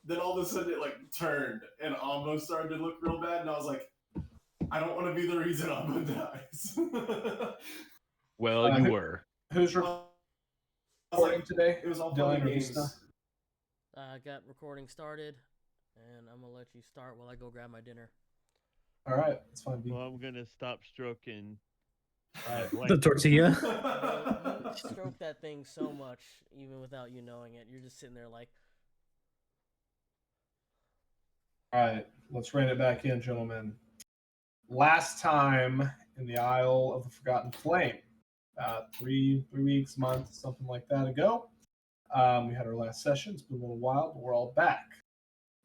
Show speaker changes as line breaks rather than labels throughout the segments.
then all of a sudden it like turned and Ambo started to look real bad, and I was like, I don't want to be the reason Ambo dies.
Well, you
Who,
were.
who's
I was like,
recording today?
it was all fun
Dylan
and
or Vista?
games.
I got recording started, and I'm gonna let you start while I go grab my dinner.
All right, it's fine.
Well, I'm gonna stop stroking
All right.
The tortilla.
You stroke that thing so much, even without you knowing it. You're just sitting there like,
All right, let's rein it back in, gentlemen. Last time in the Isle of the Forgotten Flame, 3 weeks, month, something like that ago, we had our last session. It's been a little while, but we're all back.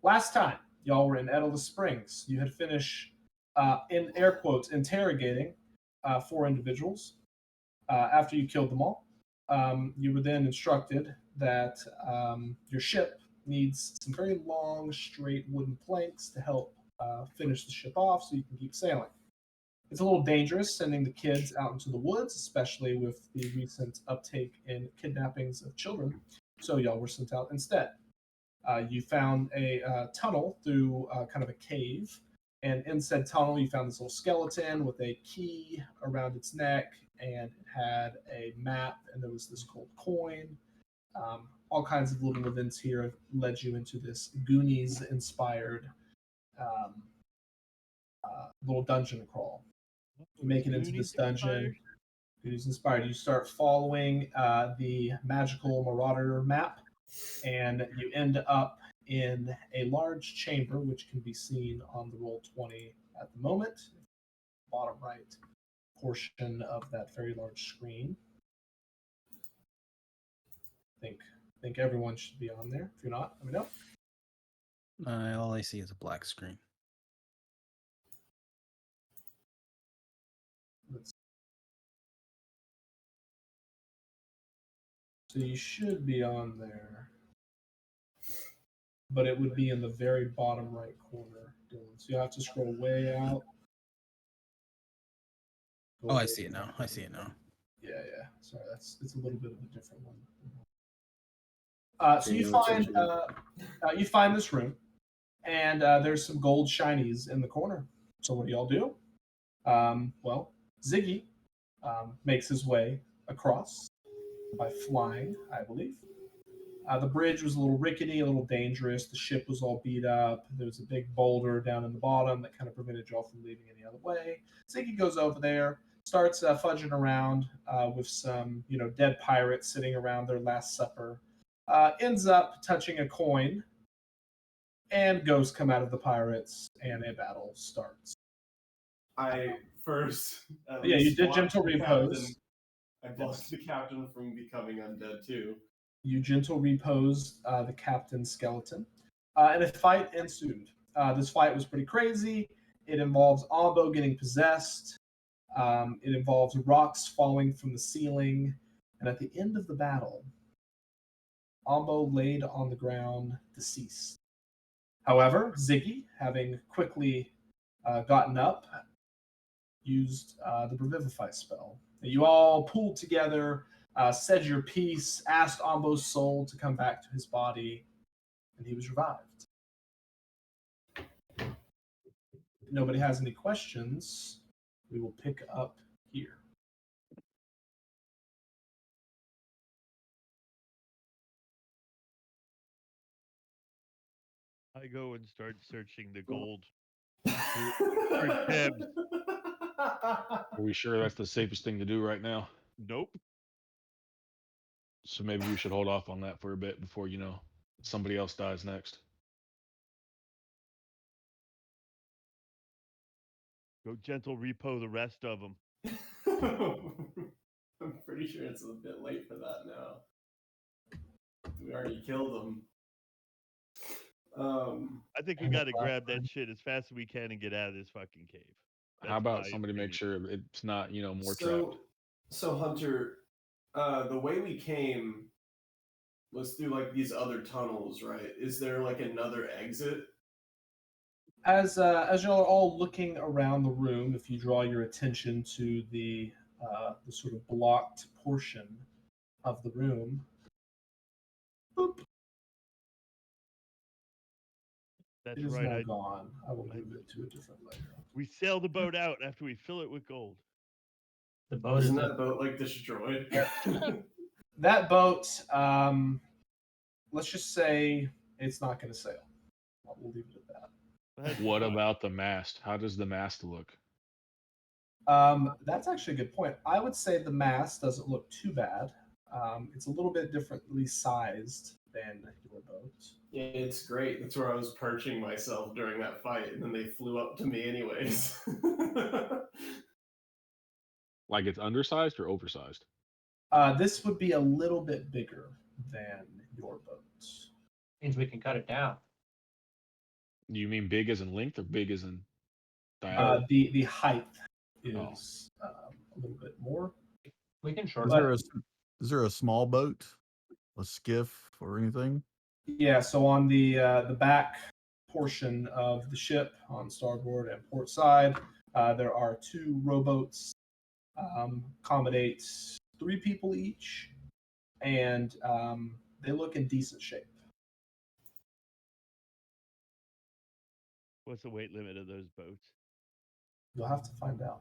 Last time, y'all were in Edalus Springs. You had finished, in air quotes, interrogating 4 individuals. After you killed them all, you were then instructed that your ship needs some very long, straight wooden planks to help finish the ship off so you can keep sailing. It's a little dangerous sending the kids out into the woods, especially with the recent uptake in kidnappings of children. So y'all were sent out instead. You found a tunnel through kind of a cave, and in said tunnel, you found this little skeleton with a key around its neck, and it had a map, and there was this gold coin. All kinds of little events here led you into this Goonies-inspired um, little dungeon crawl. You make it into this dungeon. Goonies inspired. You start following the magical Marauder map, and you end up in a large chamber, which can be seen on the roll 20 at the moment, bottom right portion of that very large screen. I think everyone should be on there. If you're not, let me know.
All I see is a black screen.
So you should be on there, but it would be in the very bottom right corner, Dylan. So you have to scroll way out. Go
Oh, I
way
see it now. I see it now.
Yeah. Sorry, it's a little bit of a different one. So you find this room, and there's some gold shinies in the corner. So what do y'all do? Well, Ziggy makes his way across by flying, I believe. The bridge was a little rickety, a little dangerous. The ship was all beat up. There was a big boulder down in the bottom that kind of prevented y'all from leaving any other way. Ziggy goes over there, starts fudging around with some, dead pirates sitting around their last supper. Ends up touching a coin, and ghosts come out of the pirates, and a battle starts.
I first.
Yeah, you did gentle repose.
I blocked the captain from becoming undead too.
You gentle repose the captain's skeleton, and a fight ensued. This fight was pretty crazy. It involves Ambo getting possessed. It involves rocks falling from the ceiling, and at the end of the battle, Ambo laid on the ground, deceased. However, Ziggy, having quickly gotten up, used the Revivify spell. You all pulled together, said your piece, asked Ambo's soul to come back to his body, and he was revived. If nobody has any questions, we will pick up here.
I go and start searching the gold for gems.
Are we sure that's the safest thing to do right now?
Nope.
So maybe we should hold off on that for a bit before, somebody else dies next.
Go gentle repo the rest of them.
I'm pretty sure it's a bit late for that now. We already killed them.
I think we got to grab that shit as fast as we can and get out of this fucking cave.
How about somebody make sure it's not, more trapped?
So Hunter, the way we came was through like these other tunnels, right? Is there like another exit?
As y'all are all looking around the room, if you draw your attention to the sort of blocked portion of the room, boop,
That's
It is
right.
now gone. I will move it to a different layer.
We sail the boat out after we fill it with gold.
The boat is
Isn't that boat like destroyed?
That boat, let's just say it's not going to sail. We'll leave it at that.
That's
What
fine.
about the mast? How does the mast look?
That's actually a good point. I would say the mast doesn't look too bad. It's a little bit differently sized than your boat.
Yeah, it's great. That's where I was perching myself during that fight, and then they flew up to me anyways.
Like it's undersized or oversized?
This would be a little bit bigger than your boat.
means we can cut it down.
Do you mean big as in length or big as in diameter?
The height is a little bit more.
We can
Is
shorten
there
it.
is there a small boat, a skiff, or anything?
Yeah, so on the back portion of the ship, on starboard and port side, there are 2 rowboats. Accommodate 3 people each, and they look in decent shape.
What's the weight limit of those boats?
You'll have to find out.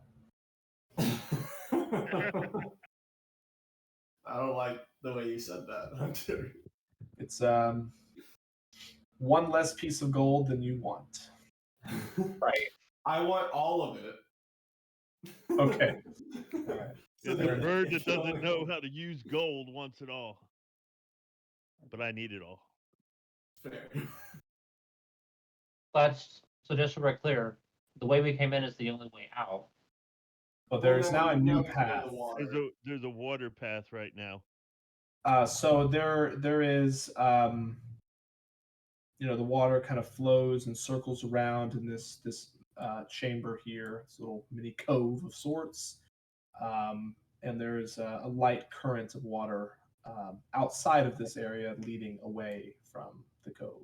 I don't like the way you said that, Hunter.
It's 1 less piece of gold than you want.
Right.
I want all of it.
Okay. All right.
There's
Fair
a
enough.
bird that doesn't know how to use gold wants it all. But I need it all.
Fair.
So just so we're clear, the way we came in is the only way out.
But there is now a new
we can go to
path.
the water.
There's a water path right now.
So there is the water kind of flows and circles around in this chamber here. It's a little mini cove of sorts, and there's a light current of water outside of this area leading away from the cove.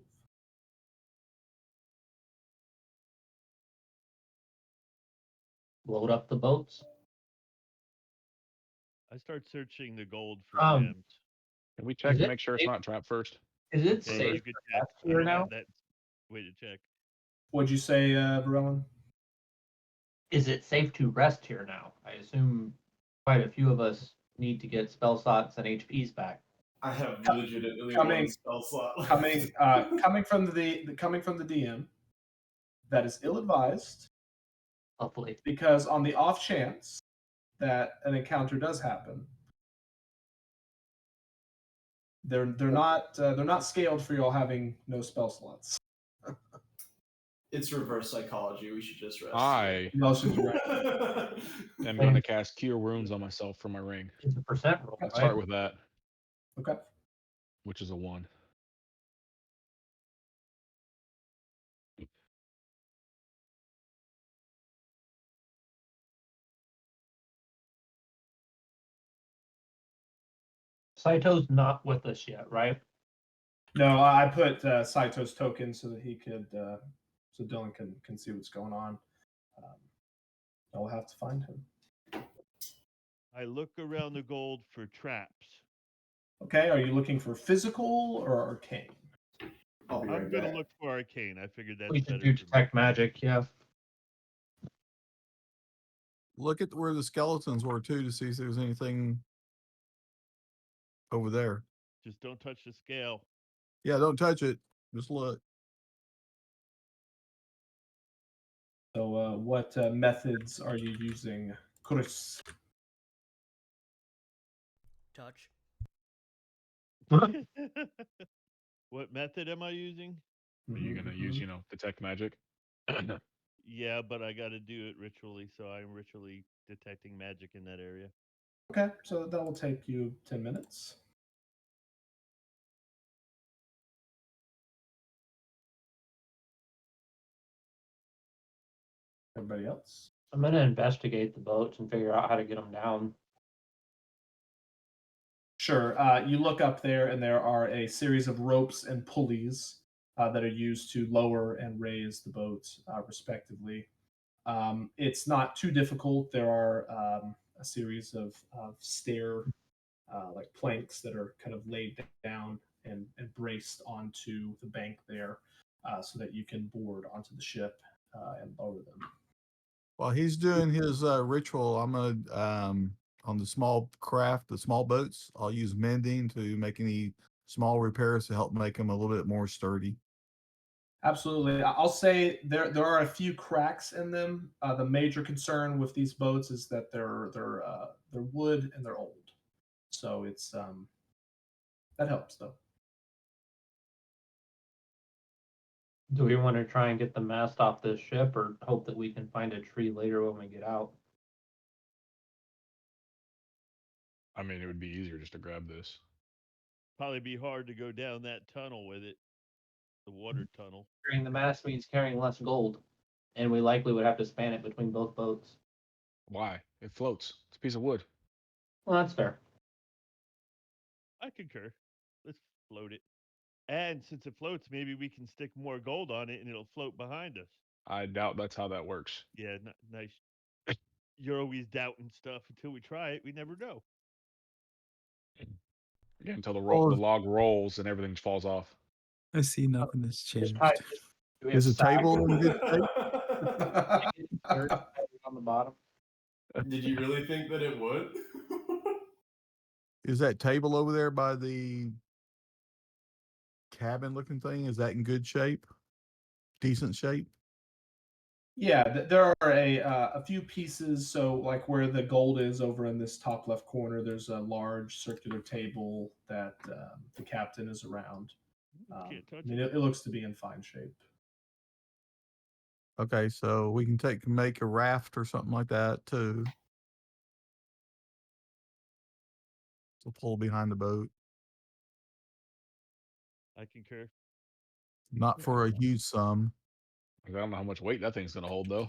Load up the boats.
I start searching the gold for
Um,
gems.
Can we check
Is
to
it
make sure it's
safe-
not trapped first?
Is it
Okay,
safe
you could
to
check.
rest
I
here
don't
now?
have that way to check.
What'd you say, Varellin?
Is it safe to rest here now? I assume quite a few of us need to get spell slots and HPs back.
I have legitimately
coming-
one spell slot. left.
coming from the DM, that is ill-advised,
Hopefully.
because on the off chance that an encounter does happen, they're not scaled for y'all having no spell slots.
It's reverse psychology. We should just rest.
I
You also do right.
am going to cast Cure Wounds on myself for my ring.
It's a percent roll,
Let's
Start
right?
with that,
Okay.
which is a 1.
Saito's not with us yet, right?
No, I put Saito's token so that he could, so Dylan can see what's going on. I'll have to find him.
I look around the gold for traps.
Okay, are you looking for physical or arcane?
I'll be
I'm
right
gonna
back.
look for arcane. I figured that's
We
better.
should do
for me.
detect magic, yeah.
Look at where the skeletons were too to see if there's anything over there.
Just don't touch the scale.
Yeah, don't touch it. Just look.
So, what methods are you using, Chris?
Touch.
What method am I using?
Are you going to use,
Mhm.
detect magic?
Yeah, but I got to do it ritually, so I'm ritually detecting magic in that area.
Okay, so that will take you 10 minutes. Everybody else?
I'm gonna investigate the boats and figure out how to get them down.
Sure. You look up there, and there are a series of ropes and pulleys that are used to lower and raise the boats, respectively. It's not too difficult. There are a series of stair, like planks that are kind of laid down and braced onto the bank there. so that you can board onto the ship and lower them.
While he's doing his ritual, I'm gonna on the small craft, the small boats, I'll use mending to make any small repairs to help make them a little bit more sturdy.
Absolutely. I'll say there are a few cracks in them. The major concern with these boats is that they're wood and they're old, so it's that helps though.
Do we want to try and get the mast off this ship, or hope that we can find a tree later when we get out?
I mean, it would be easier just to grab this.
Probably be hard to go down that tunnel with it, the water tunnel.
Carrying the mast means carrying less gold, and we likely would have to span it between both boats.
Why? It floats. It's a piece of wood.
Well, that's fair.
I concur. Let's float it. And since it floats, maybe we can stick more gold on it and it'll float behind us.
I doubt that's how that works.
Yeah, nice. You're always doubting stuff until we try it. We never know.
Again, until the
Oh.
log rolls and everything falls off.
I see nothing has
Just
changed.
tie- do we have
Is the
sack
table in good shape?
on the bottom?
Did you really think that it would?
Is that table over there by the cabin looking thing? Is that in good shape? Decent shape?
Yeah, there are a few pieces. So, like where the gold is over in this top left corner, there's a large circular table that the captain is around.
Can't touch
I mean, it looks to be in fine shape.
Okay, so we can make a raft or something like that too. To pull behind the boat.
I concur.
Not for a huge sum.
I don't know how much weight that thing's gonna hold though.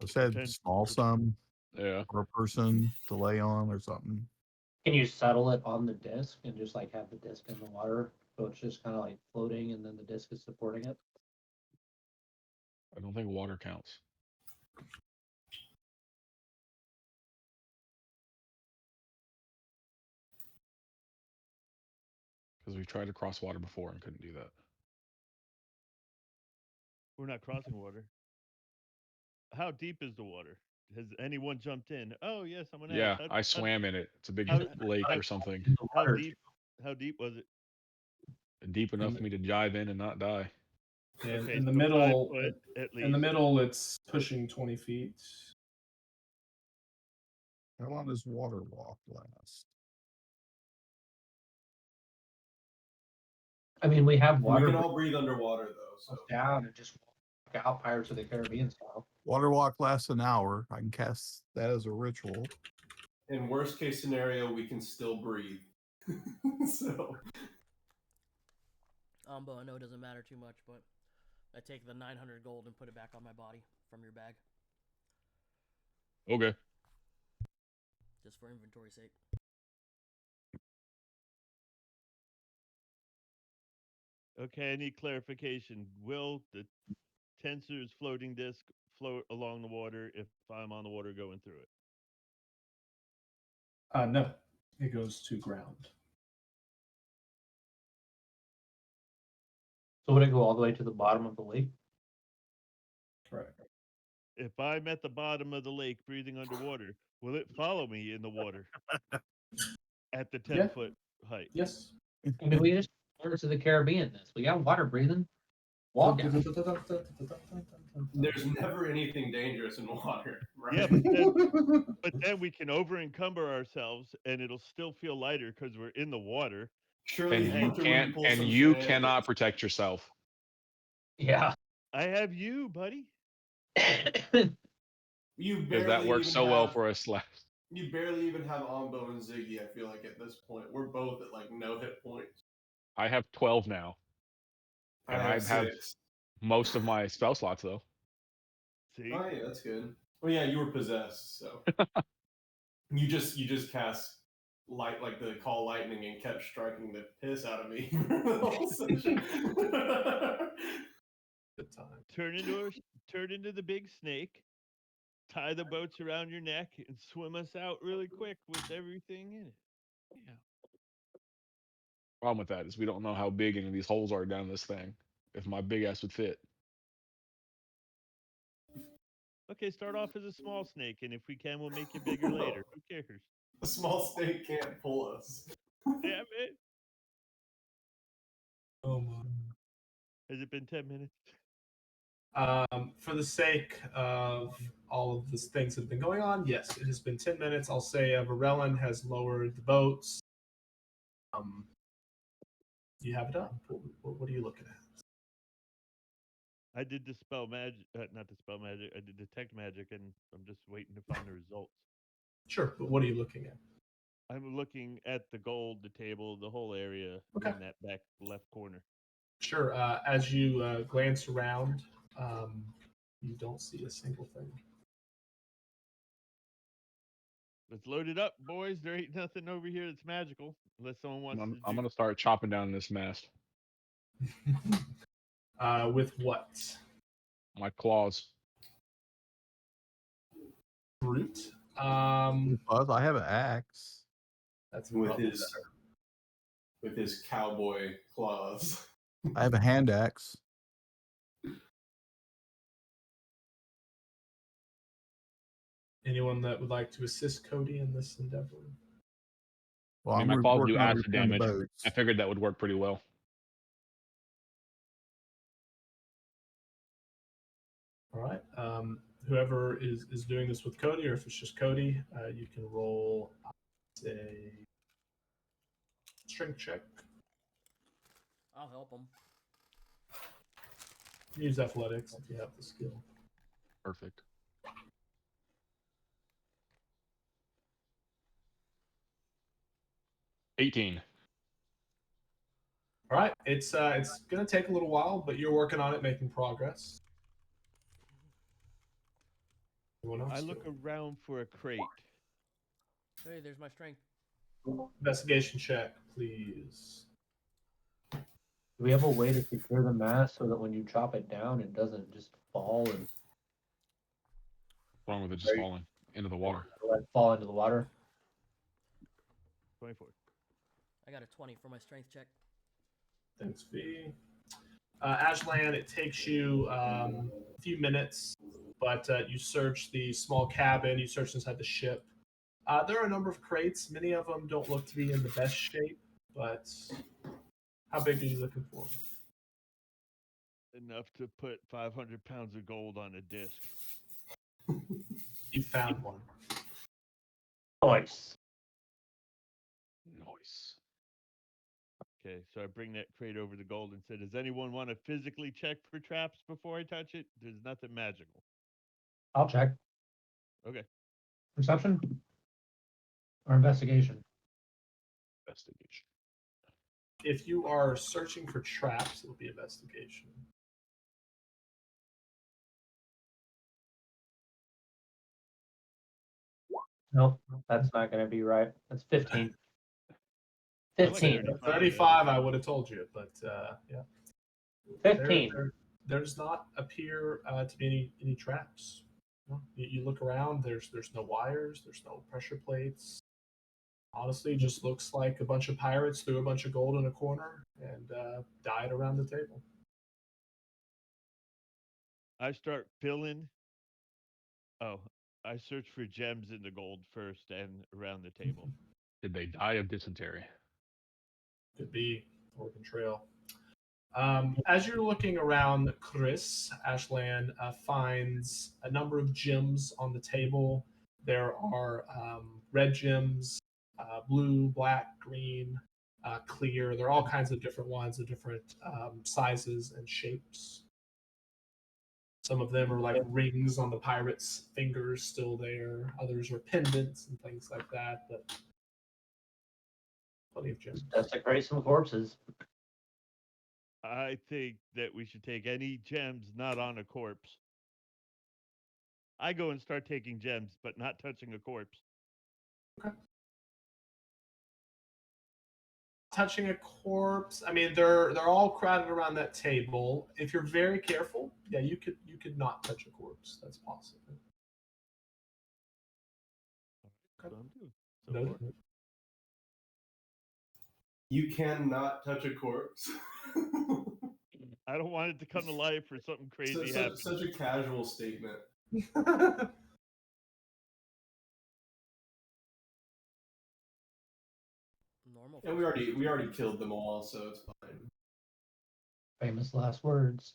I said
Depends.
small sum
Yeah.
for a person to lay on or something.
Can you settle it on the disc and just like have the disc in the water, so it's just kind of like floating, and then the disc is supporting it?
I don't think water counts. Because we tried to cross water before and couldn't do that.
We're not crossing water. How deep is the water? Has anyone jumped in? Oh, yes, someone has.
Yeah, I swam in it. It's a big
how-
lake or something.
In the
How
water,
deep? How deep was it?
Deep enough for me to dive in and not die.
And
Okay,
in the
so 5
middle,
foot at least.
in the middle, it's pushing 20 feet.
How long does water walk last?
I mean, we have
We
water
can all breathe underwater though. So
down and just walk out Pirates of the Caribbean style.
Water walk lasts an hour. I can cast that as a ritual.
in worst case scenario, we can still breathe. So
But I know it doesn't matter too much, but I take the 900 gold and put it back on my body from your bag,
Okay.
just for inventory sake.
Okay, I need clarification. Will the tensor's floating disc float along the water if I'm on the water going through it?
No, it goes to ground.
So would it go all the way to the bottom of the lake?
Correct.
If I'm at the bottom of the lake breathing underwater, will it follow me in the water at the 10-foot height?
Yes.
I mean, we just Pirates of the Caribbean this. We got water breathing. Walk out.
there's never anything dangerous in water, right?
Yeah, but then we can over encumber ourselves and it'll still feel lighter because we're in the water.
Surely
And you
Hector
can't
wouldn't pull
and
some
you
shenanigans.
cannot protect yourself.
Yeah.
I have you, buddy.
You
Because
barely
that works
even
so well
have-
for us last.
You barely even have Ombo and Ziggy. I feel like at this point, we're both at like no hit points.
I have 12 now. And I have
6.
most of my spell slots though.
See?
Oh yeah, that's good. Well, yeah, you were possessed, so you just cast light like the call lightning and kept striking the piss out of me for the whole session.
Good time.
Turn into the big snake, tie the boats around your neck, and swim us out really quick with everything in it. Yeah.
Problem with that is we don't know how big any of these holes are down this thing. if my big ass would fit.
Okay, start off as a small snake, and if we can, we'll make you bigger later. Who cares?
A small snake can't pull us.
Damn it!
Oh my.
Has it been 10 minutes?
For the sake of all of the things that have been going on, yes, it has been 10 minutes. I'll say Varellin has lowered the boats. You have it up. What are you looking at?
I did dispel magic, not dispel magic. I did detect magic, and I'm just waiting to find the results.
Sure, but what are you looking at?
I'm looking at the gold, the table, the whole area
Okay.
in that back left corner.
Sure. As you glance around, you don't see a single thing.
Let's load it up, boys. There ain't nothing over here that's magical, unless someone wants to.
I'm gonna start chopping down this mast.
With what?
My claws.
Brute?
Buzz, I have an axe.
That's
with
probably
his
better.
with his cowboy claws.
I have a hand axe.
Anyone that would like to assist Cody in this endeavor?
Well,
I mean,
I'm
my claws do
working on
acid
repairing the
damage.
boats.
I figured that would work pretty well.
All right. Whoever is doing this with Cody, or if it's just Cody, you can roll a strength check.
I'll help him.
Use athletics if you have the skill.
Perfect. $18.
All right. It's going to take a little while, but you're working on it, making progress. Anyone else?
I look around for a crate.
Hey, there's my strength.
Investigation check, please.
Do we have a way to secure the mast so that when you chop it down, it doesn't just fall and
What's wrong with it just falling into the water?
fall into the water?
24.
I got a 20 for my strength check.
Thanks, V. Ashland, it takes you a few minutes, but you search the small cabin, you search inside the ship. There are a number of crates. Many of them don't look to be in the best shape, but how big are you looking for?
Enough to put 500 pounds of gold on a disc.
You found one.
Nice.
Nice.
Okay, so I bring that crate over to gold and said, does anyone want to physically check for traps before I touch it? There's nothing magical.
I'll check.
Okay.
Perception or investigation?
Investigation.
If you are searching for traps, it'll be investigation.
Nope, that's not going to be right. That's 15.
I like
15.
35, I would have told you, but yeah.
15.
There does not appear to be any traps. No. You look around. There's no wires. There's no pressure plates. Honestly, just looks like a bunch of pirates threw a bunch of gold in a corner and died around the table.
I start filling. Oh, I search for gems in the gold first and around the table.
Did they die of dysentery?
Could be Oregon Trail. As you're looking around, Chris Ashland finds a number of gems on the table. There are red gems, blue, black, green, clear. There are all kinds of different ones of different sizes and shapes. Some of them are like rings on the pirate's fingers still there. Others are pendants and things like that. But plenty of gems.
Desecrate some corpses.
I think that we should take any gems not on a corpse. I go and start taking gems, but not touching a corpse.
Okay. Touching a corpse. I mean, they're all crowded around that table. If you're very careful, yeah, you could not touch a corpse. That's possible.
That's what I'm doing so
Noted.
far.
You cannot touch a corpse.
I don't want it to come to life or something crazy happen.
Such a casual statement.
Normal.
And we already killed them all, so it's fine.
Famous last words.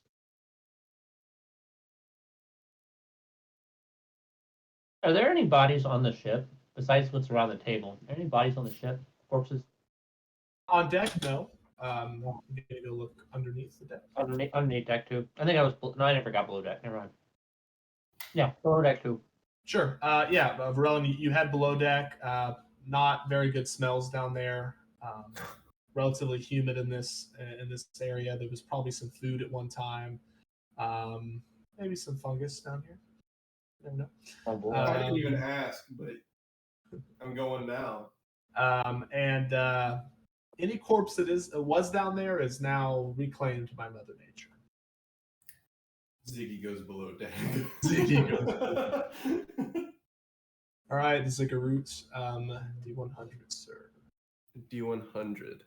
Are there any bodies on the ship besides what's around the table? Are there any bodies on the ship? Corpses
On deck, no. I'm gonna go look underneath the deck.
underneath deck too. I think I was. No, I never got below deck. Never mind. Yeah, below deck too.
Sure. Yeah, Varelen, you had below deck. Not very good smells down there. Relatively humid in this area. There was probably some food at one time. Maybe some fungus down here. Never know.
Oh boy.
I didn't even ask, but I'm going now.
And any corpse that was down there is now reclaimed by Mother Nature.
Ziggy goes below deck.
Ziggy goes. All right, the Ziggy Roots. D100, sir.
D100.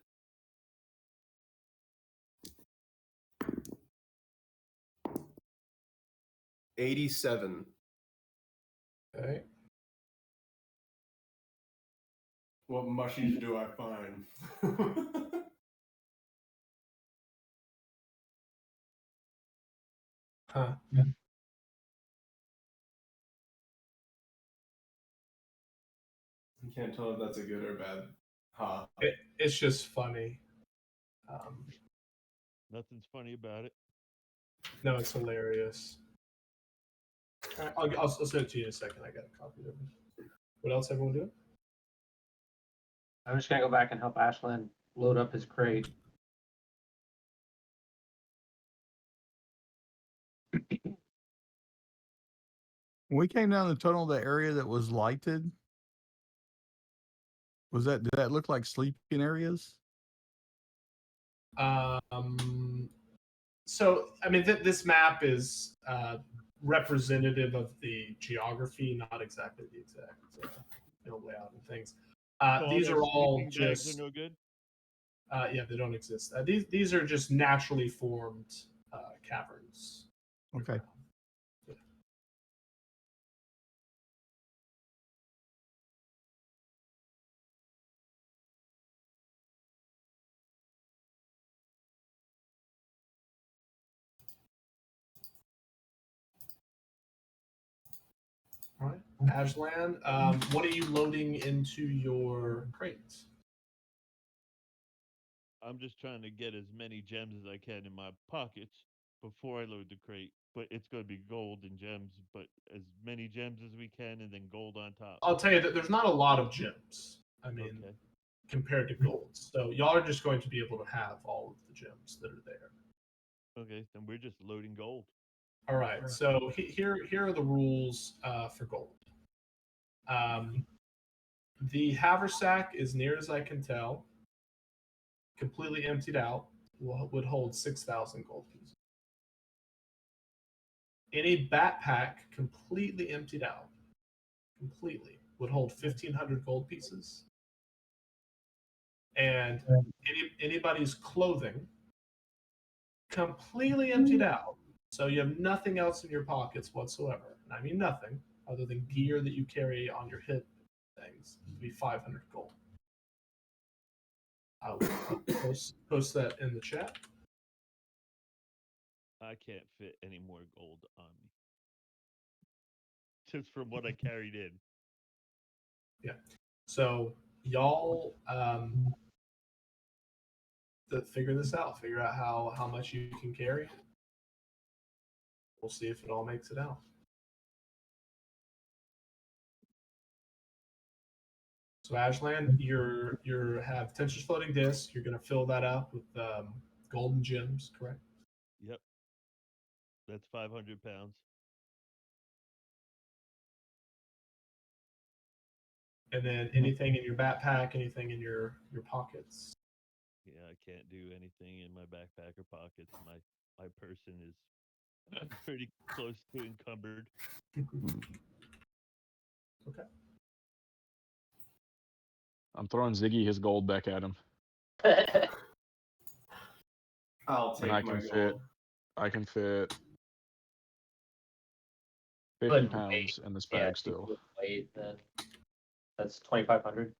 $87.
Okay.
What mushies do I find?
Huh.
You can't tell if that's a good or bad. Huh.
It's just funny.
Nothing's funny about it.
No, it's hilarious. All right, I'll send it to you in a second. I got a copy of it. What else everyone doing?
I'm just gonna go back and help Ashland load up his crate.
When we came down the tunnel, the area that was lighted, did that look like sleeping areas?
So, I mean, this map is representative of the geography, not exactly the exact layout and things.
So
These
those
are all
sleeping bags
just
are no good.
yeah, they don't exist. These are just naturally formed caverns.
Okay.
Yeah. All right, Ashland, what are you loading into your crates?
I'm just trying to get as many gems as I can in my pockets before I load the crate. But it's going to be gold and gems, but as many gems as we can, and then gold on top.
I'll tell you that there's not a lot of gems. I mean,
Okay.
compared to gold. So y'all are just going to be able to have all of the gems that are there.
Okay, then we're just loading gold.
All right. So here are the rules for gold. The haversack, as near as I can tell, completely emptied out, would hold 6,000 gold pieces. Any backpack completely emptied out, would hold 1,500 gold pieces. And anybody's clothing completely emptied out, so you have nothing else in your pockets whatsoever. And I mean nothing other than gear that you carry on your hip things, to be 500 gold. I'll post that in the chat.
I can't fit any more gold on me. Just from what I carried in.
Yeah. So y'all figure this out. Figure out how much you can carry. We'll see if it all makes it out. So Ashland, you have Tensor's floating disc. You're going to fill that up with golden gems, correct?
Yep. That's 500 pounds.
And then anything in your backpack, anything in your pockets.
Yeah, I can't do anything in my backpack or pockets. My person is pretty close to encumbered.
Okay.
I'm throwing Ziggy his gold back at him.
I'll take
And I
my
can
gold.
fit I can fit 50
Couldn't
pounds in this
Yeah,
bag
if you
still.
would wait, then that's 2,500.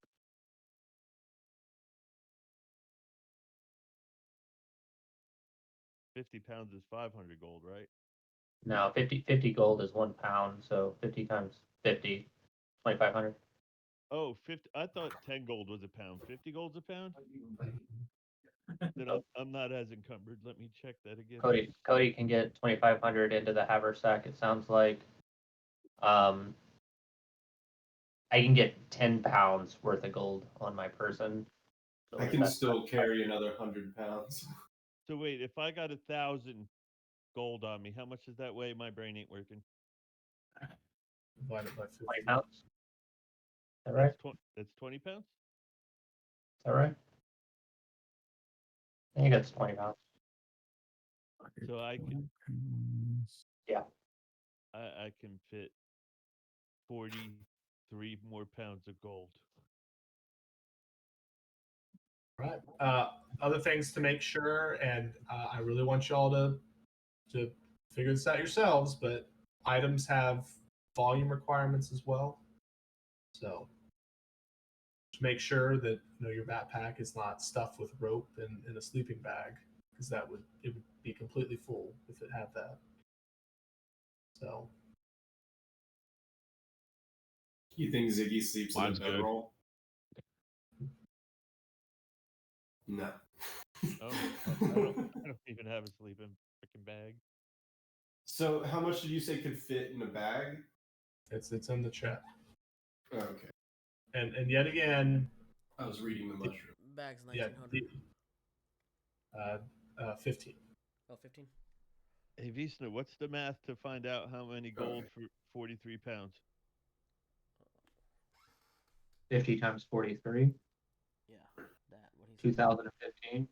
£50 is 500 gold, right?
No, 50 gold is 1 pound, so 50 times 50, 2,500.
Oh, 50. I thought 10 gold was a pound. 50 gold's a pound? Then I'm not as encumbered. Let me check that again.
Cody can get 2,500 into the haversack. It sounds like. I can get 10 pounds worth of gold on my person. So
I
if
can
that's-
still carry another 100 pounds.
So wait, if I got 1,000 gold on me, how much does that weigh? My brain ain't working.
Divided by 50.
20 pounds. Is that right?
That's 20 pounds?
Is that right? I think it's 20 pounds.
So I can
Yeah.
I can fit 43 more pounds of gold.
Right. Other things to make sure, and I really want y'all to figure this out yourselves, but items have volume requirements as well. So just make sure that your backpack is not stuffed with rope and in a sleeping bag, because it would be completely full if it had that. So
You think Ziggy sleeps
Mine's
in a
good.
bedroll? No.
Oh, I don't even have a sleeping freaking bag.
So how much did you say could fit in a bag?
it's in the chat.
Oh, okay.
And yet again,
I was reading the mushroom.
Bag's
yeah,
1900.
15.
Oh, 15.
Hey Visna, what's the math to find out how many gold for 43 pounds?
50 times 43,
Yeah, that. What he said.
2015.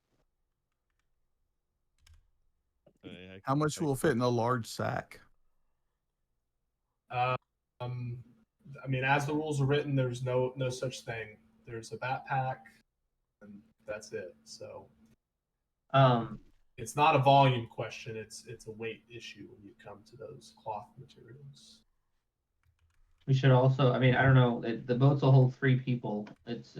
How much will fit in a large sack?
I mean, as the rules are written, there's no such thing. There's a backpack, and that's it. So it's not a volume question. It's a weight issue when you come to those cloth materials.
We should also, I mean, I don't know, the boats will hold 3 people. It's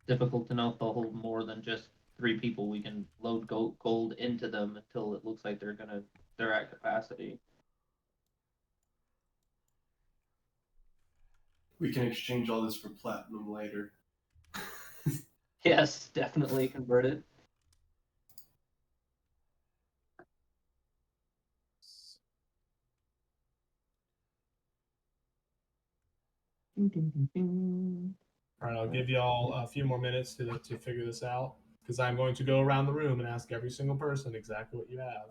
difficult to know if they'll hold more than just 3 people. We can load gold into them until it looks like they're at capacity.
We can exchange all this for platinum later.
Yes, definitely convert it.
All right, I'll give y'all a few more minutes to figure this out, because I'm going to go around the room and ask every single person exactly what you have.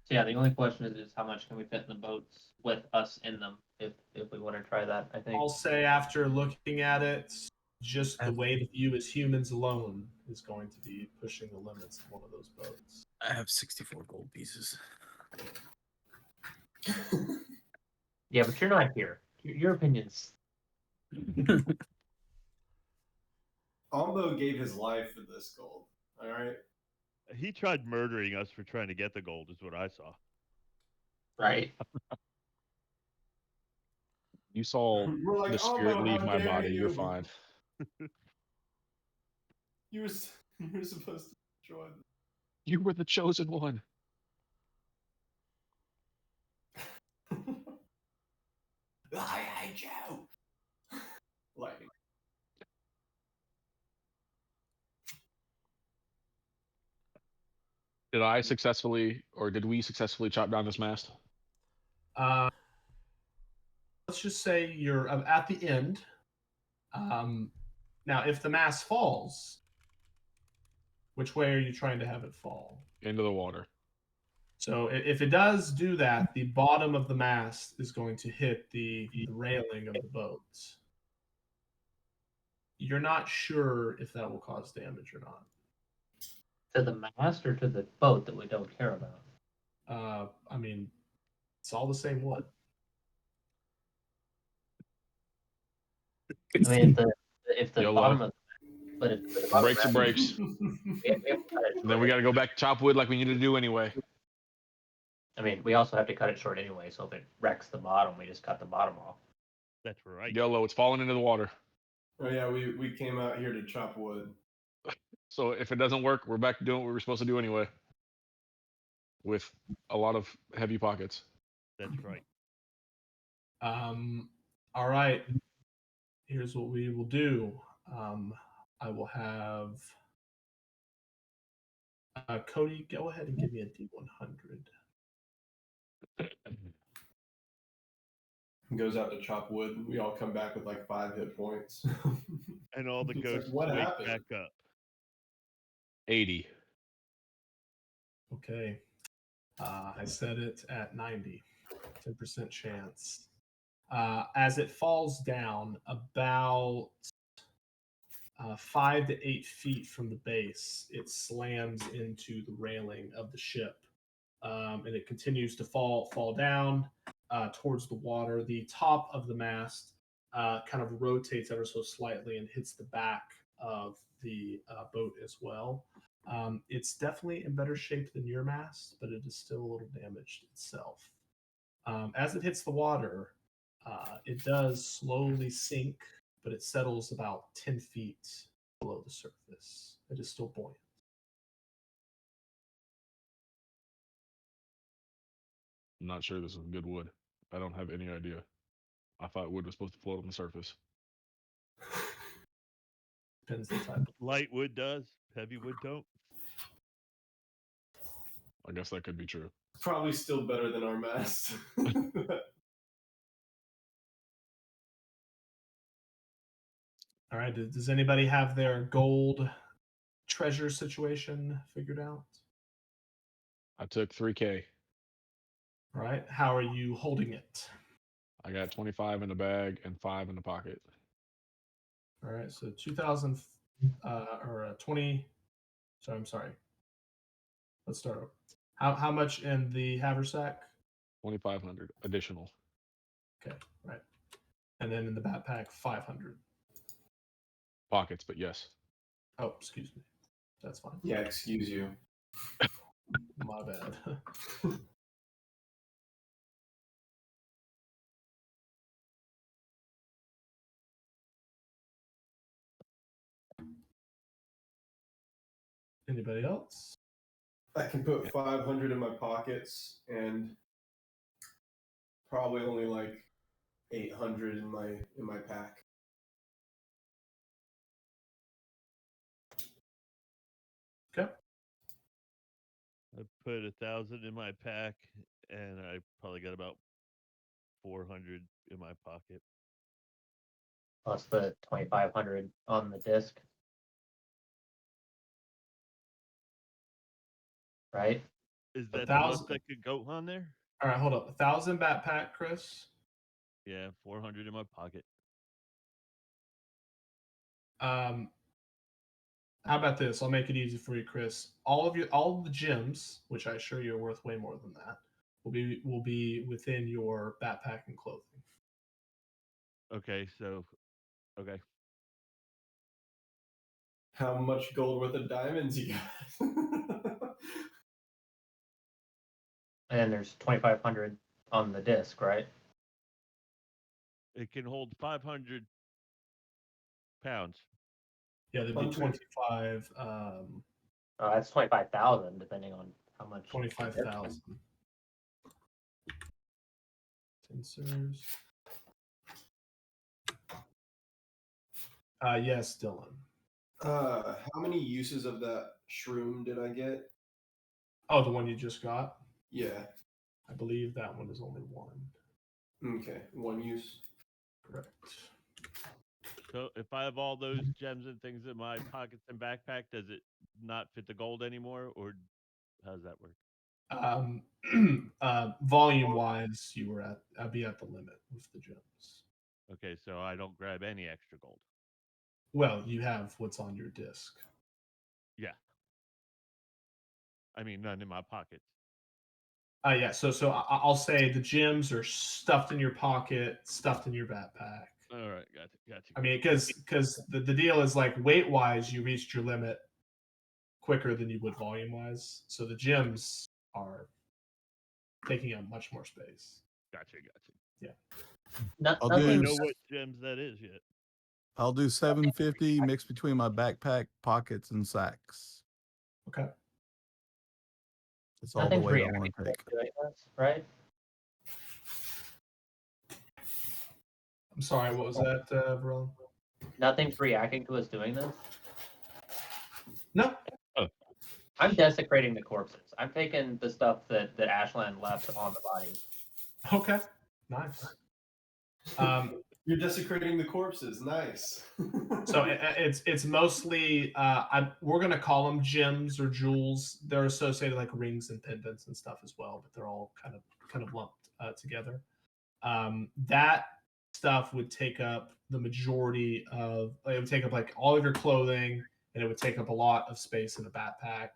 So yeah, the only question is how much can we fit in the boats with us in them if we want to try that, I think.
I'll say after looking at it, just the way that you as humans alone is going to be pushing the limits of one of those boats.
I have 64 gold pieces.
Yeah, but you're not here. Your opinions.
Ombo gave his life for this gold. All right.
He tried murdering us for trying to get the gold, is what I saw.
Right.
You saw
We're like,
the spirit
Ombo,
leave
how
my
dare
body. You're
you?
fine.
You were supposed to join.
You were the chosen one.
I hate you. Lightning.
Did I successfully, or did we successfully chop down this mast?
Let's just say you're at the end. Now, if the mast falls, which way are you trying to have it fall?
Into the water.
So if it does do that, the bottom of the mast is going to hit the railing of the boat. You're not sure if that will cause damage or not.
To the mast or to the boat that we don't care about?
I mean, it's all the same wood.
I mean, if the
YOLO.
bottom of But it's
Breaks are breaks.
We have to cut it
And then
short
we got to go back to chop wood like we need to do anyway.
I mean, we also have to cut it short anyway, so if it wrecks the bottom, we just cut the bottom off.
That's right.
Yellow, it's falling into the water.
Oh yeah, we came out here to chop wood.
So if it doesn't work, we're back to doing what we were supposed to do anyway. With a lot of heavy pockets.
That's right.
All right. Here's what we will do. I will have Cody go ahead and give me a D100.
Goes out to chop wood. We all come back with like 5 hit points.
And all the
It's like,
ghosts
what
wake
happened?
back up.
80.
Okay. I set it at 90. 10% chance. As it falls down about 5 to 8 feet from the base, it slams into the railing of the ship, and it continues to fall down towards the water. The top of the mast kind of rotates ever so slightly and hits the back of the boat as well. It's definitely in better shape than your mast, but it is still a little damaged itself. As it hits the water, it does slowly sink, but it settles about 10 feet below the surface. It is still buoyant.
I'm not sure this is good wood. I don't have any idea. I thought wood was supposed to float on the surface.
Depends the type.
Light wood does, heavy wood don't.
I guess that could be true.
Probably still better than our mast.
All right. Does anybody have their gold treasure situation figured out?
I took 3K.
All right. How are you holding it?
I got 25 in the bag and 5 in the pocket.
All right. So 2000 or 20. So I'm sorry. Let's start over. How much in the haversack?
2,500 additional.
Okay. Right. And then in the backpack, 500.
Pockets, but yes.
Oh, excuse me. That's fine.
Yeah, excuse you.
My bad. Anybody else?
I can put 500 in my pockets and probably only like 800 in my pack.
Okay.
I put 1,000 in my pack, and I probably got about 400 in my pocket.
Plus the 2,500 on the disc. Right?
Is that the
1,000
most that could go on there?
All right, hold up. 1,000 backpack, Chris.
Yeah, 400 in my pocket.
How about this? I'll make it easy for you, Chris. All of the gems, which I assure you are worth way more than that, will be within your backpack and clothing.
Okay, so okay.
How much gold worth of diamonds you got?
And then there's 2,500 on the disc, right?
It can hold 500 pounds.
Yeah, there'd be
100.
25.
That's 25,000, depending on how much.
25,000. Sensors. Yes, Dylan.
How many uses of that shroom did I get?
Oh, the one you just got?
Yeah.
I believe that one is only one.
Okay, 1 use.
Correct.
So if I have all those gems and things in my pockets and backpack, does it not fit the gold anymore, or how does that work?
Volume wise, I'd be at the limit with the gems.
Okay, so I don't grab any extra gold.
Well, you have what's on your disc.
Yeah. I mean, none in my pockets.
Yeah. So I'll say the gems are stuffed in your pocket, stuffed in your backpack.
All right, got you.
I mean, because the deal is like weight wise, you reached your limit quicker than you would volume wise. So the gyms are taking up much more space.
Gotcha.
I'll
I
do
don't know what gems that is yet.
I'll do 750 mixed between my backpack, pockets, and sacks.
Okay.
That's all the
Nothing's
weight I
reacting
want to
to
take.
us doing this, right?
I'm sorry. What was that, Varone?
Nothing's reacting to us doing this.
No.
I'm desecrating the corpses. I'm taking the stuff that Ashland left on the body.
Okay. Nice.
You're desecrating the corpses. Nice.
So it's mostly we're gonna call them gems or jewels. They're associated like rings and pendants and stuff as well, but they're all kind of lumped together. That stuff would take up the majority of. It would take up like all of your clothing, and it would take up a lot of space in a backpack.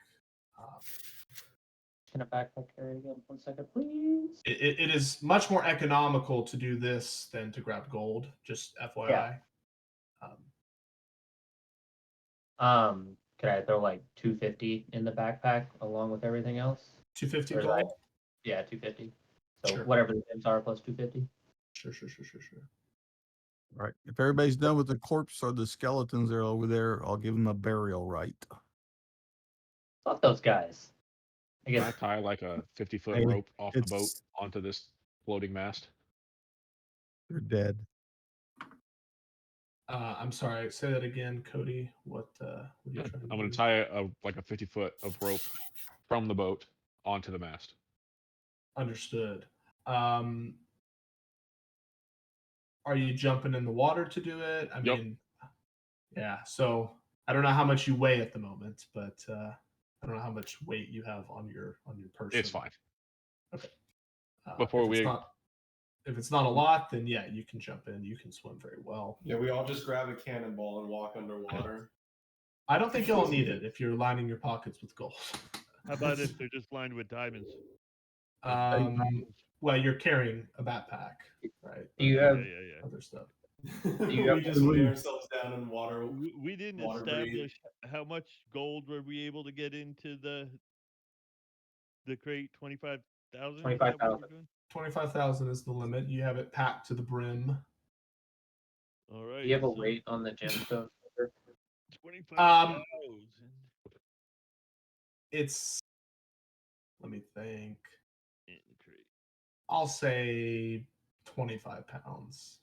Can a backpack carry again? 1 second, please.
It is much more economical to do this than to grab gold. Just FYI.
Yeah. Could I throw like 250 in the backpack along with everything else?
250
Or is
gold.
that- Yeah, 250. So
Sure.
whatever the gems are plus 250.
Sure.
All right. If everybody's done with the corpse or the skeletons that are over there, I'll give them a burial rite.
Fuck those guys. I
Can I
guess
tie like a 50-foot
Hey,
rope off the boat
it's-
onto this floating mast?
They're dead.
I'm sorry. Say that again, Cody. What are you trying to
I'm going
do?
to tie like a 50-foot of rope from the boat onto the mast.
Understood. Are you jumping in the water to do it? I
Yep.
mean, yeah. So I don't know how much you weigh at the moment, but I don't know how much weight you have on your person.
It's fine.
If it's not a lot, then yeah, you can jump in. You can swim very well.
Yeah, we all just grab a cannonball and walk underwater.
I don't think you'll need it if you're lining your pockets with gold.
How about if they're just lined with diamonds?
Well, you're carrying a backpack, right?
Do you have
Yeah.
Other stuff.
We just lay ourselves down in water.
We didn't
Water breathe.
establish how much gold were we able to get into the crate. 25,000.
25,000.
25,000 is the limit. You have it packed to the brim.
All right.
Do you have a
so
weight on the gemstone?
25,000.
It's. Let me think.
in the crate.
I'll say 25 pounds.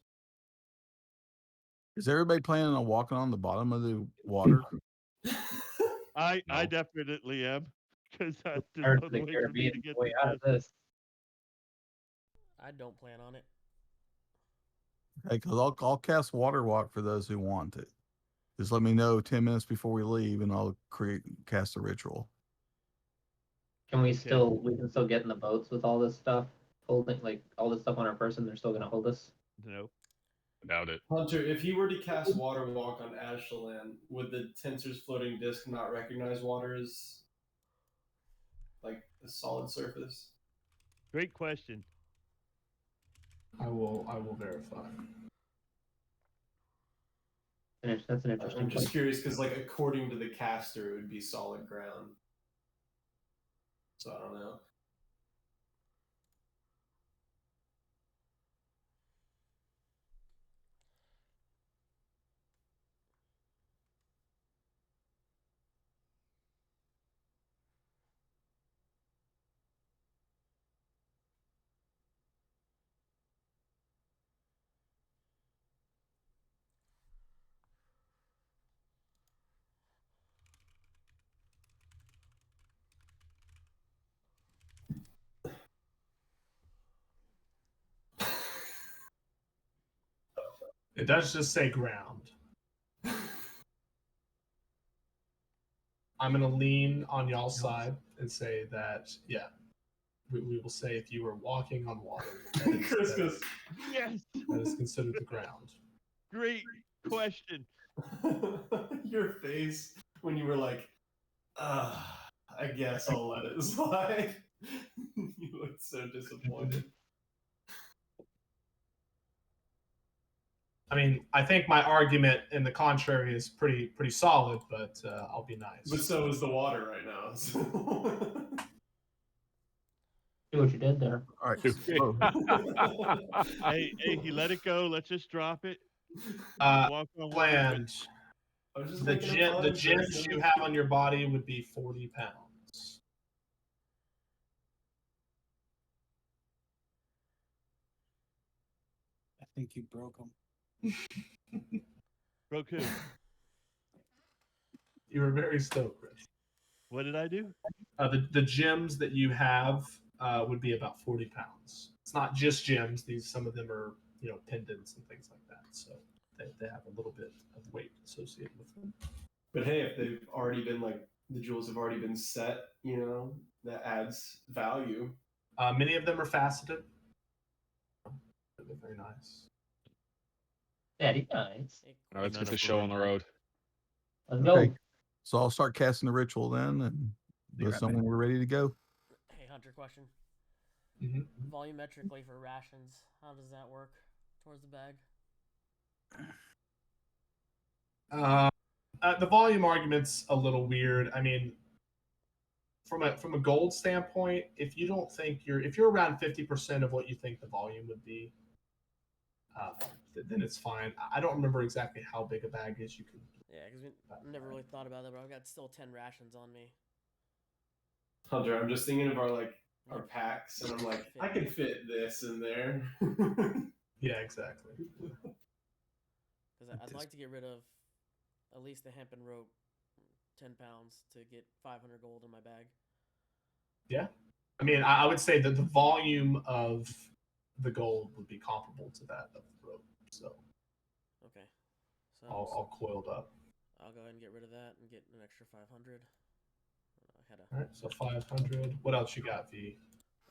Is everybody planning on walking on the bottom of the water?
I
No.
definitely am, because that's the
Turn to
only
the
way for me to
Caribbean
get
way
to
out of this.
I don't plan on it.
Hey, because I'll cast water walk for those who want it. Just let me know 10 minutes before we leave, and I'll cast a ritual.
Can we
Okay.
we can still get in the boats with all this stuff, holding like all this stuff on our person? They're still gonna hold us.
No.
Doubt it.
Hunter, if you were to cast Water Walk on Ashland, would the tensor's floating disc not recognize water as like a solid surface?
Great question.
I will verify.
That's an interesting
I'm just
question.
curious because, like, according to the caster, it would be solid ground. So I don't know.
It does just say ground. I'm going to lean on y'all's side and say that, yeah, we will say if you were walking on water,
Chris goes,
Yes.
that is considered the ground.
Great question.
your face when you were like, I guess I'll let it slide. You looked so disappointed.
I mean, I think my argument in the contrary is pretty solid, but I'll be nice.
But so is the water right now. So.
See what you did there.
All right.
Hey, he let it go. Let's just drop it. Walk on water.
Planned.
I was just
The
making it fun,
the
so
gems
it's
you
gonna-
have on your body would be 40 pounds.
I think you broke them.
Broke who?
You were very stoked, Chris.
What did I do?
The gems that you have would be about 40 pounds. It's not just gems. Some of them are pendants and things like that. So they have a little bit of weight associated with them.
But hey, if they've already been like the jewels have already been set, that adds value.
Many of them are faceted. They're very nice.
Very nice.
All right, let's
None
get
of
the show
them
on
are
the road.
Let's
Okay.
go.
So I'll start casting the ritual then, and
You're
let
right,
someone we're ready to go.
Hey, Hunter, question.
Mhm.
Volumetrically for rations, how does that work towards the bag?
The volume argument's a little weird. I mean, from a gold standpoint, if you're around 50% of what you think the volume would be, then it's fine. I don't remember exactly how big a bag is. You can.
Yeah, because I never really thought about that, but I've got still 10 rations on me.
Hunter, I'm just thinking of our packs, and I'm like, I can fit this in there.
Yeah, exactly.
Because I'd like to get rid of at least the hempen rope, 10 pounds, to get 500 gold in my bag.
Yeah, I mean, I would say that the volume of the gold would be comparable to that of the rope. So
Okay. So
all coiled up.
I'll go ahead and get rid of that and get an extra 500. I had
All right, so 500. What else you got, V?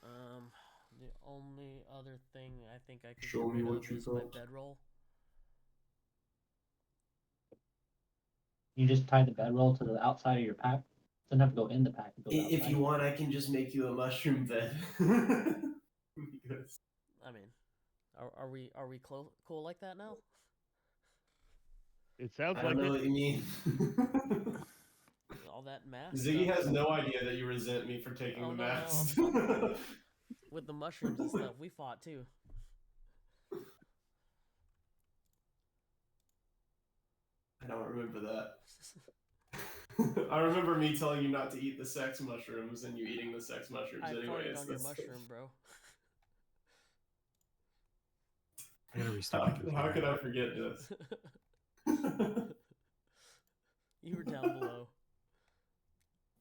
the only other thing I think I could
Show
get
me
rid
what
of
you
is my
got.
bedroll.
You just tie the bedroll to the outside of your pack. Doesn't have to go in the pack. It goes
If
outside.
you want, I can just make you a mushroom bed. Because
I mean, are we cool like that now?
It sounds
I
like
don't know
it.
what you mean.
All that mask.
Ziggy
stuff.
has no idea that you resent me for taking
Oh,
the
no,
mask.
With the mushrooms and stuff, we fought too.
I don't remember that. I remember me telling you not to eat the sex mushrooms and you eating the sex mushrooms
I
anyways.
farted on your mushroom, bro.
I gotta restart.
How could I forget this?
You were down below.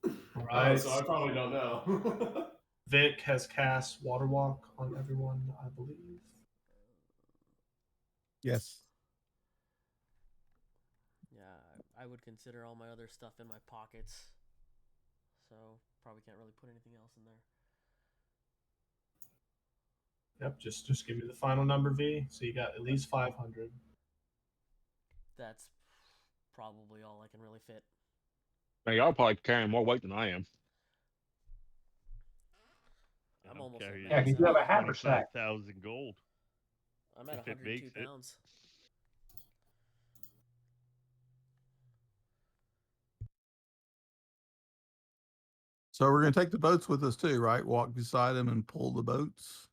All
Oh,
right.
so I probably don't know.
Vic has cast Water Walk on everyone, I believe.
Yes.
Yeah, I would consider all my other stuff in my pockets. So probably can't really put anything else in there.
Yep, just give me the final number, V. So you got at least 500.
That's probably all I can really fit.
Man, y'all probably carrying more weight than I am.
I'm almost at
carrying
Yeah, because you have a
max.
haversack.
25,000 gold.
I'm at
if it
102
makes it.
pounds.
So we're gonna take the boats with us too, right? Walk beside them and pull the boats.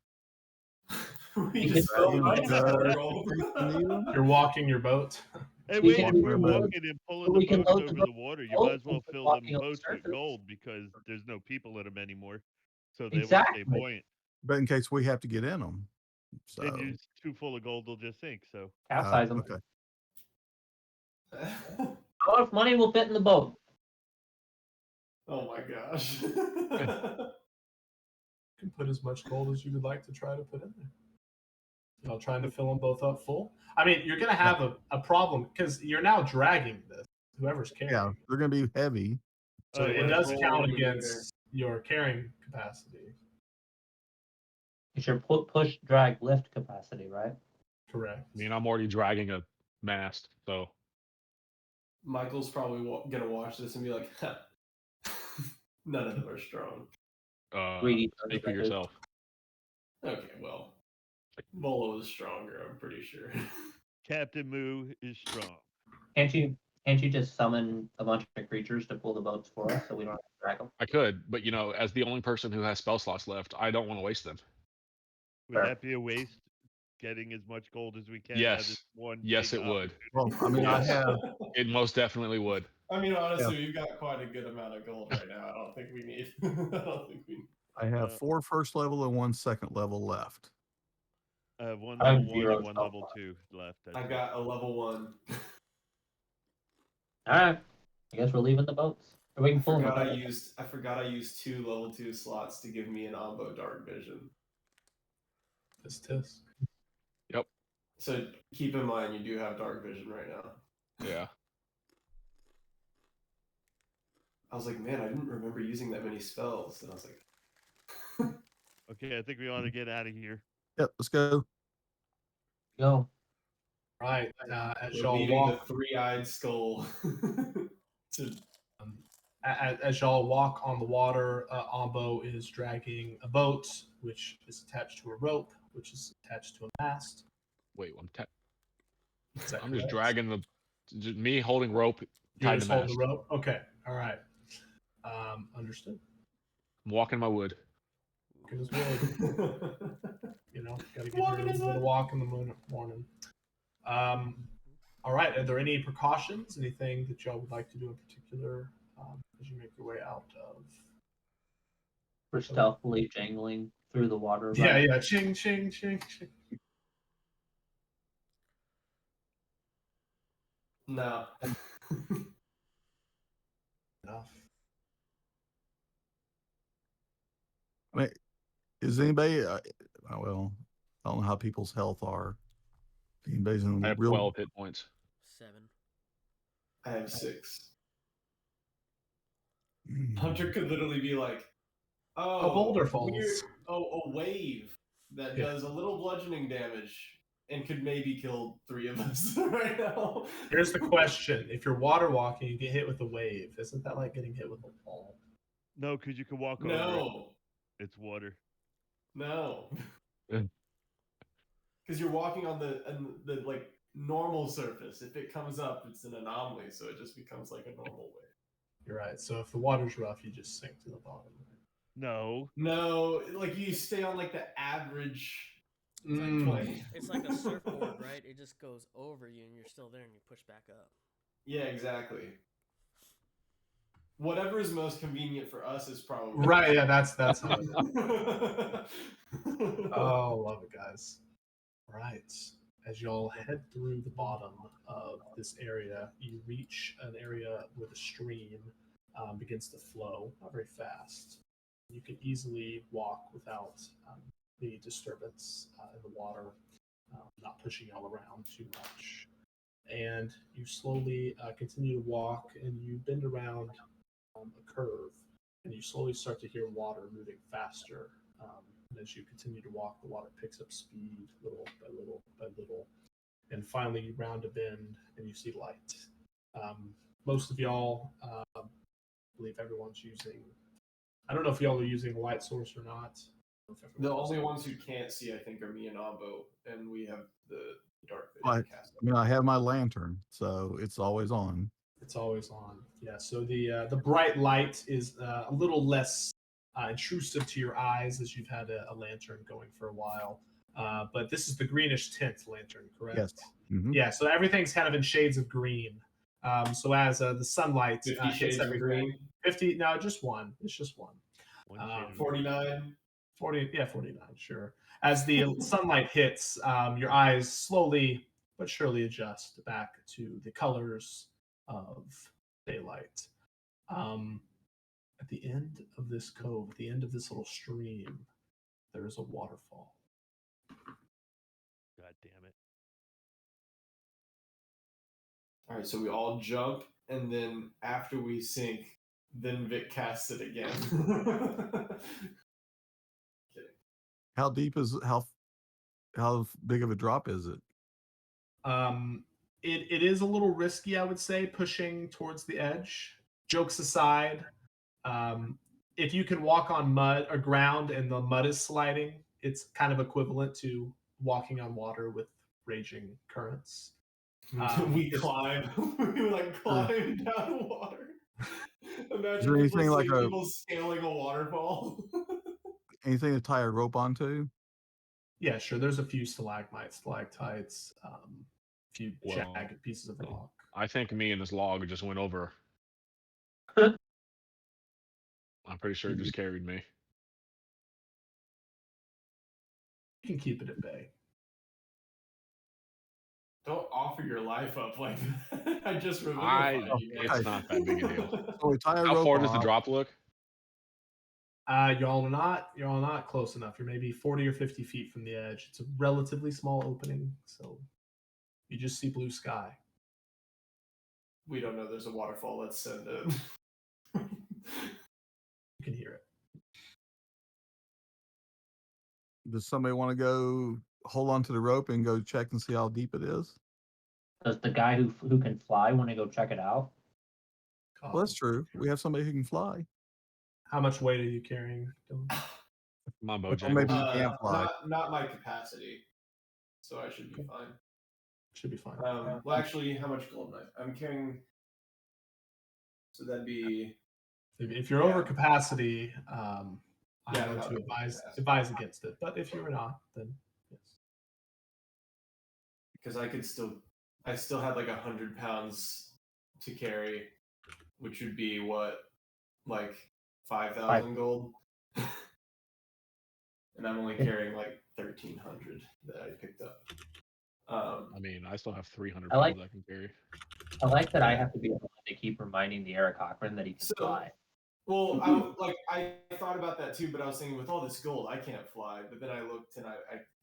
We
You
just
can
fell
go
right
with
down
us.
the roll.
You're walking your boat.
Hey,
We
wait,
can
if
walk
we're
our boat.
walking and pulling
We
the
can
boats
load the
over
boat
the water, you
boat
might as well
instead of
fill
walking
them
on the
boats with
surface.
gold because there's no people in them anymore. So they will
Exactly.
stay buoyant.
But in case we have to get in them. So
Then you're too full of gold, they'll just sink. So
Capsize them.
okay.
How much money will fit in the boat?
Oh my gosh.
You can put as much gold as you would like to try to put in there. Trying to fill them both up full. I mean, you're going to have a problem because you're now dragging this, whoever's carrying.
Yeah, they're gonna be heavy.
So it
let's
does
roll
count
when we get
against your carrying capacity.
It's your push, drag, lift capacity, right?
Correct.
I mean, I'm already dragging a mast, so
Michael's probably gonna watch this and be like, huh. None of them are strong.
Greedy
speak for
bastard.
yourself.
Okay, well, Bolo is stronger, I'm pretty sure.
Captain Moo is strong.
Can't you just summon a bunch of creatures to pull the boats for us so we don't have to drag them?
I could, but as the only person who has spell slots left, I don't want to waste them.
Would that be a waste? Getting as much gold as we can out of
Yes.
this one.
Yes,
big
it would.
Well, I mean, I
Yes.
have
It most definitely would.
I mean, honestly, we've got quite a good amount of gold right now. I don't think we need. I don't think we.
I have 4 first level and 1 second level left.
I have one
I have
level 1
0
and one
spell
level
slots.
2 left.
I got a level 1.
All right. I guess we're leaving the boats. Or we
I
can pull them.
forgot
apart.
I forgot I used 2 level 2 slots to give me an Ombo Dark Vision.
Tisk.
Yep.
So keep in mind you do have Dark Vision right now.
Yeah.
I was like, man, I didn't remember using that many spells, and I was like,
Okay, I think we ought to get out of here.
Yep, let's go.
Go.
Right. As
we're
y'all
leaving
walk,
the 3-eyed skull. to
as y'all walk on the water, Ombo is dragging a boat, which is attached to a rope, which is attached to a mast.
Wait,
Is that
I'm just
correct?
dragging just me holding rope
You're
tied
just
to
holding
mast.
the rope. Okay. All right. Understood.
I'm walking my wood.
Good as wood. Gotta give
Walking
you a
his
little bit
wood.
of walk in the morning. All right. Are there any precautions? Anything that y'all would like to do in particular as you make your way out of?
We're stealthily jangling through the water.
Yeah,
right?
yeah. Ching, ching, ching, ching.
no.
Enough.
I mean, is anybody? Well, I don't know how people's health are. If anybody's in
I have
real
12 hit points.
7.
I have 6.
Mm.
Hunter could literally be like,
A boulder falls.
a wave that
Yeah.
does a little bludgeoning damage and could maybe kill 3 of us right now.
Here's the question: if you're water walking, you get hit with a wave. Isn't that like getting hit with a ball?
No, because you can walk over it.
No,
It's water.
no,
Yeah.
because you're walking on the like normal surface. If it comes up, it's an anomaly, so it just becomes like a normal wave.
You're right. So if the water's rough, you just sink to the bottom.
No.
No, like you stay on like the average
Mm.
plane.
It's like a surfboard, right? It just goes over you, and you're still there, and you push back up.
Yeah, exactly. Whatever is most convenient for us is probably
Right. Yeah. That's how it is. Oh, love it, guys. All right. As y'all head through the bottom of this area, you reach an area where the stream begins to flow, not very fast. You can easily walk without any disturbance in the water, not pushing y'all around too much. And you slowly continue to walk, and you bend around a curve, and you slowly start to hear water moving faster. And as you continue to walk, the water picks up speed little by little by little. And finally, you round a bend and you see light. Most of y'all, I believe everyone's using, I don't know if y'all are using a light source or not.
The only ones who can't see, I think, are me and Ombo, and we have the dark vision
Right.
cast.
I mean, I have my lantern, so it's always on.
It's always on. Yeah. So the bright light is a little less intrusive to your eyes as you've had a lantern going for a while. But this is the greenish tint lantern, correct?
Yes. Mhm.
Yeah. So everything's kind of in shades of green. So as the sunlight
50
hits
shades of
everything,
green.
50. No, just one. It's just one.
One shade of
49.
40. Yeah, 49. Sure. As the sunlight hits, your eyes slowly but surely adjust back to the colors of daylight. At the end of this cove, at the end of this little stream, there is a waterfall.
God damn it.
All right, so we all jump, and then after we sink, then Vic casts it again. Kidding.
How deep is how big of a drop is it?
It is a little risky, I would say, pushing towards the edge. Jokes aside, if you can walk on mud or ground and the mud is sliding, it's kind of equivalent to walking on water with raging currents.
We climb. We like climb down the water. Imagine
there
people
anything like
seeing
a-
people scaling a waterfall.
Anything to tie a rope onto?
Yeah, sure. There's a few stalagmites, stalactites, a few
Well,
jagged pieces of rock.
I think me and this log just went over. I'm pretty sure it just carried me.
You can keep it at bay.
Don't offer your life up like that. I just revivified you.
It's not that big a deal.
So we tie a
How
rope
far does the
off.
drop look?
Y'all are not close enough. You're maybe 40 or 50 feet from the edge. It's a relatively small opening, so you just see blue sky.
We don't know there's a waterfall. Let's send it.
You can hear it.
Does somebody want to go hold on to the rope and go check and see how deep it is?
Does the guy who can fly want to go check it out?
Well, that's true. We have somebody who can fly.
How much weight are you carrying, Dylan?
My
Or
Bojangles.
maybe you can't fly.
Not my capacity, so I should be fine.
Should be fine.
Well, actually, how much gold knife? I'm carrying. So that'd be.
If you're over capacity, I'm
Yeah,
going
not
to
over
advise against it. But if you're not, then yes.
Because I still had like 100 pounds to carry, which would be what, like 5,000 gold, and I'm only carrying like 1,300 that I picked up.
I mean, I still have 300
I like-
pounds I can carry.
I like that I have to be the one to keep reminding the Eric Cochran that he can fly.
Well, I thought about that too, but I was thinking with all this gold, I can't fly. But then I looked and I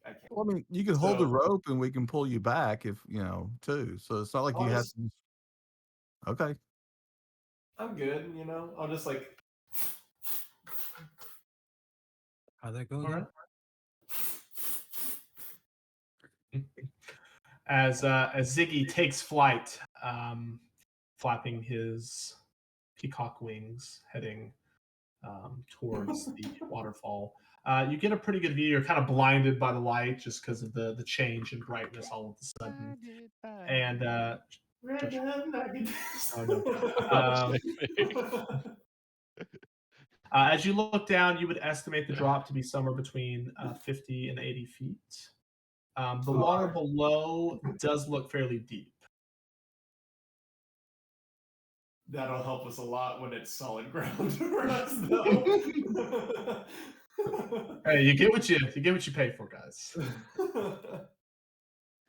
can't.
Well, I mean, you can hold the
So-
rope and we can pull you back if too. So it's not like you have to. Okay.
I'm good, I'll just like.
How'd that go?
All
again?
right. As Ziggy takes flight, flapping his peacock wings, heading towards the waterfall, you get a pretty good view. You're kind of blinded by the light just because of the change in brightness all of a sudden. And Josh- Oh, no. As you look down, you would estimate the drop to be somewhere between 50 and 80 feet. The water below does look fairly deep.
That'll help us a lot when it's solid ground for us, though.
Hey, you get what you pay for, guys.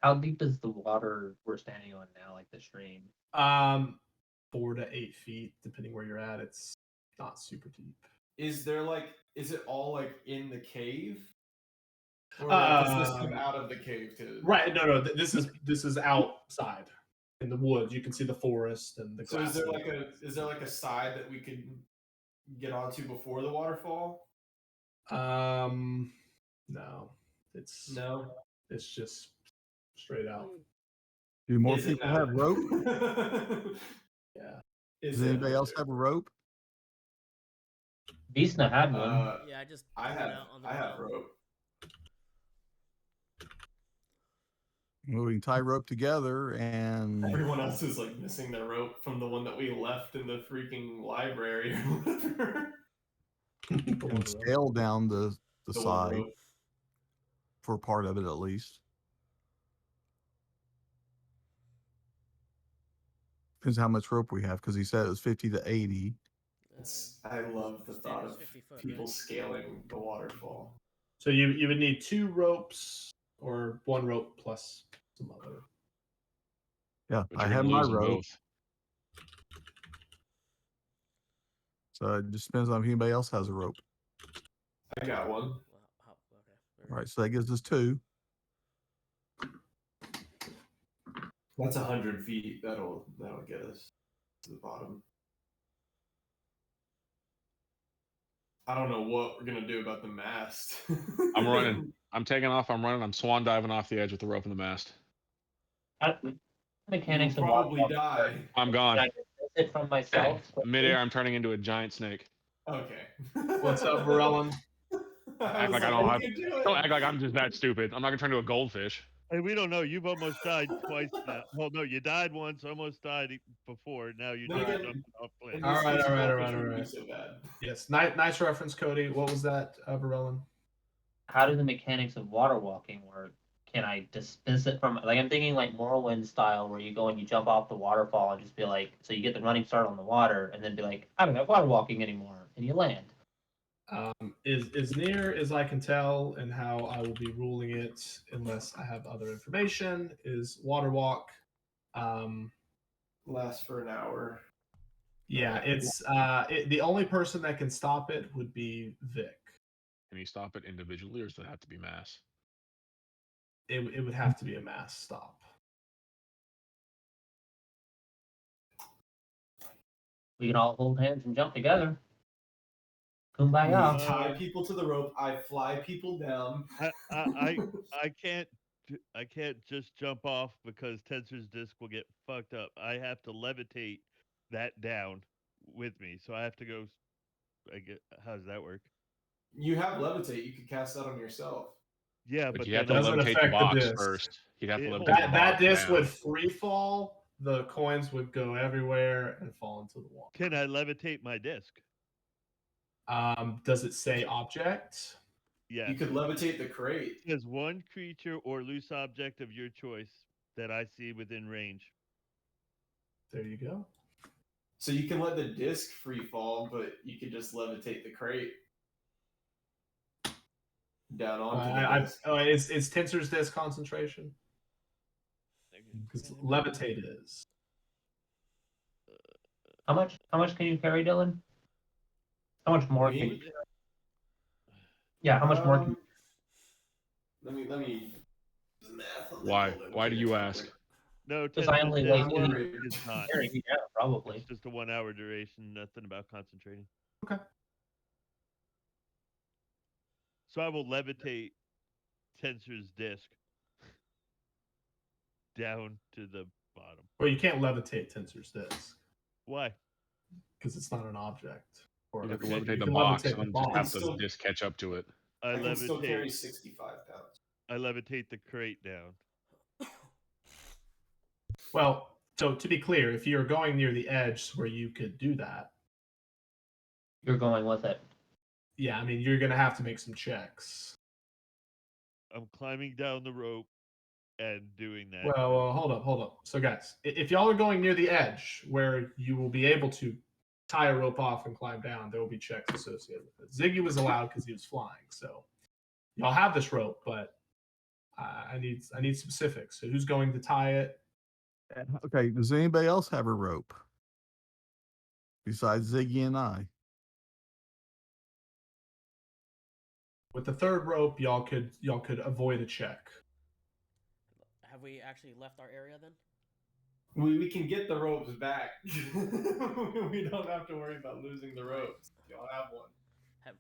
How deep is the water we're standing on now, like the stream?
4 to 8 feet, depending where you're at. It's not super deep.
Is it all like in the cave? Or does this come out of the cave too?
Right. No. This is outside in the woods. You can see the forest and the
So
grass.
is there like a side that we could get onto before the waterfall?
No.
No.
It's just straight out.
Do more
Is it
people
now?
have rope?
Yeah.
Does anybody else have a rope?
Beastna had one.
Yeah, I just
I
pulled it
have
out on the
I have
ground.
rope.
Well, we can tie rope together and
Everyone else is like missing their rope from the one that we left in the freaking library or whatever.
and scale down the
The one
side
rope.
for part of it at least. Depends how much rope we have because he said it was 50 to 80.
I love the thought
standard's
of
50 foot,
people
right?
scaling the waterfall.
So you would need 2 ropes or 1 rope plus some other.
Yeah,
But
I
you're
have
gonna
my
lose them
rope.
both.
So it just depends on if anybody else has a rope.
I got one.
Well, okay.
All right, so that gives us 2.
That's 100 feet. That'll get us to the bottom. I don't know what we're gonna do about the mast.
I'm running. I'm taking off. I'm running. I'm swan diving off the edge with the rope and the mast.
Mechanics
You'll
of
probably
water-
die.
I'm gone.
Can I just miss it from myself?
Midair, I'm turning into a giant snake.
Okay.
What's up, Varellin?
Act like I don't act like I'm just that stupid. I'm not gonna turn into a goldfish.
Hey, we don't know. You've almost died twice now. Well, no, you died once, almost died before. Now you're
Then
just
again,
jumping off
In
planes.
this
All right,
case,
all right, all
goldfish
right, all
wouldn't be
right.
so bad.
Yes, nice reference, Cody. What was that, Varellan?
How do the mechanics of water walking work? Can I dismiss it from like I'm thinking like Morrowind style where you go and you jump off the waterfall and just be like so you get the running start on the water and then be like, I don't have water walking anymore and you land.
Is near as I can tell, and how I will be ruling it, unless I have other information, is water walk.
Lasts for an hour.
Yeah, it's the only person that can stop it would be Vic.
Can you stop it individually, or does it have to be mass?
It would have to be a mass stop.
We can all hold hands and jump together.
We
Kumbaya.
tie people to the rope. I fly people down.
I can't just jump off because Tensor's disc will get fucked up. I have to levitate that down with me. So I have to go. How does that work?
You have levitate. You could cast that on yourself.
Yeah,
But
but
you have
then
to
Doesn't
levitate the
affect the
box
disc.
first. You'd have to
It
levitate
holds-
the
That
box
disc
down.
would free fall. The coins would go everywhere and fall into the water.
Can I levitate my disc?
Does it say object?
Yes.
You could levitate the crate.
It says one creature or loose object of your choice that I see within range.
There you go.
So you can let the disc free fall, but you could just levitate the crate down onto the disc.
Is Tensor's disc concentration? Because levitate is.
How much can you carry, Dylan? How much more can
Me?
you Yeah, how much more can
Let me do the math on that
Why?
little bit
Why do
here
you
real
ask?
quick.
No,
Because I only
Tensor
weigh
I'm
disc
worried.
is not.
carry? Yeah, probably.
It's just a 1 hour duration. Nothing about concentrating.
Okay.
So I will levitate Tensor's disc down to the bottom.
Well, you can't levitate Tensor's disc
Why?
because it's not an object. Or
You'd have to
you
levitate the
can
box
levitate
and
the
then just
box.
have the disc catch up to it.
I
I can still carry
levitate.
65 pounds.
I levitate the crate down.
Well, so to be clear, if you're going near the edge where you could do that,
You're going with it.
yeah, I mean, you're going to have to make some checks.
I'm climbing down the rope and doing that.
Well, hold up. So, guys, if y'all are going near the edge where you will be able to tie a rope off and climb down, there will be checks associated with it. Ziggy was allowed because he was flying, so y'all have this rope, but I need specifics. So, who's going to tie it?
Okay, does anybody else have a rope besides Ziggy and I?
With the third rope, y'all could avoid a check.
Have we actually left our area then?
We can get the ropes back. We don't have to worry about losing the ropes. Y'all have one.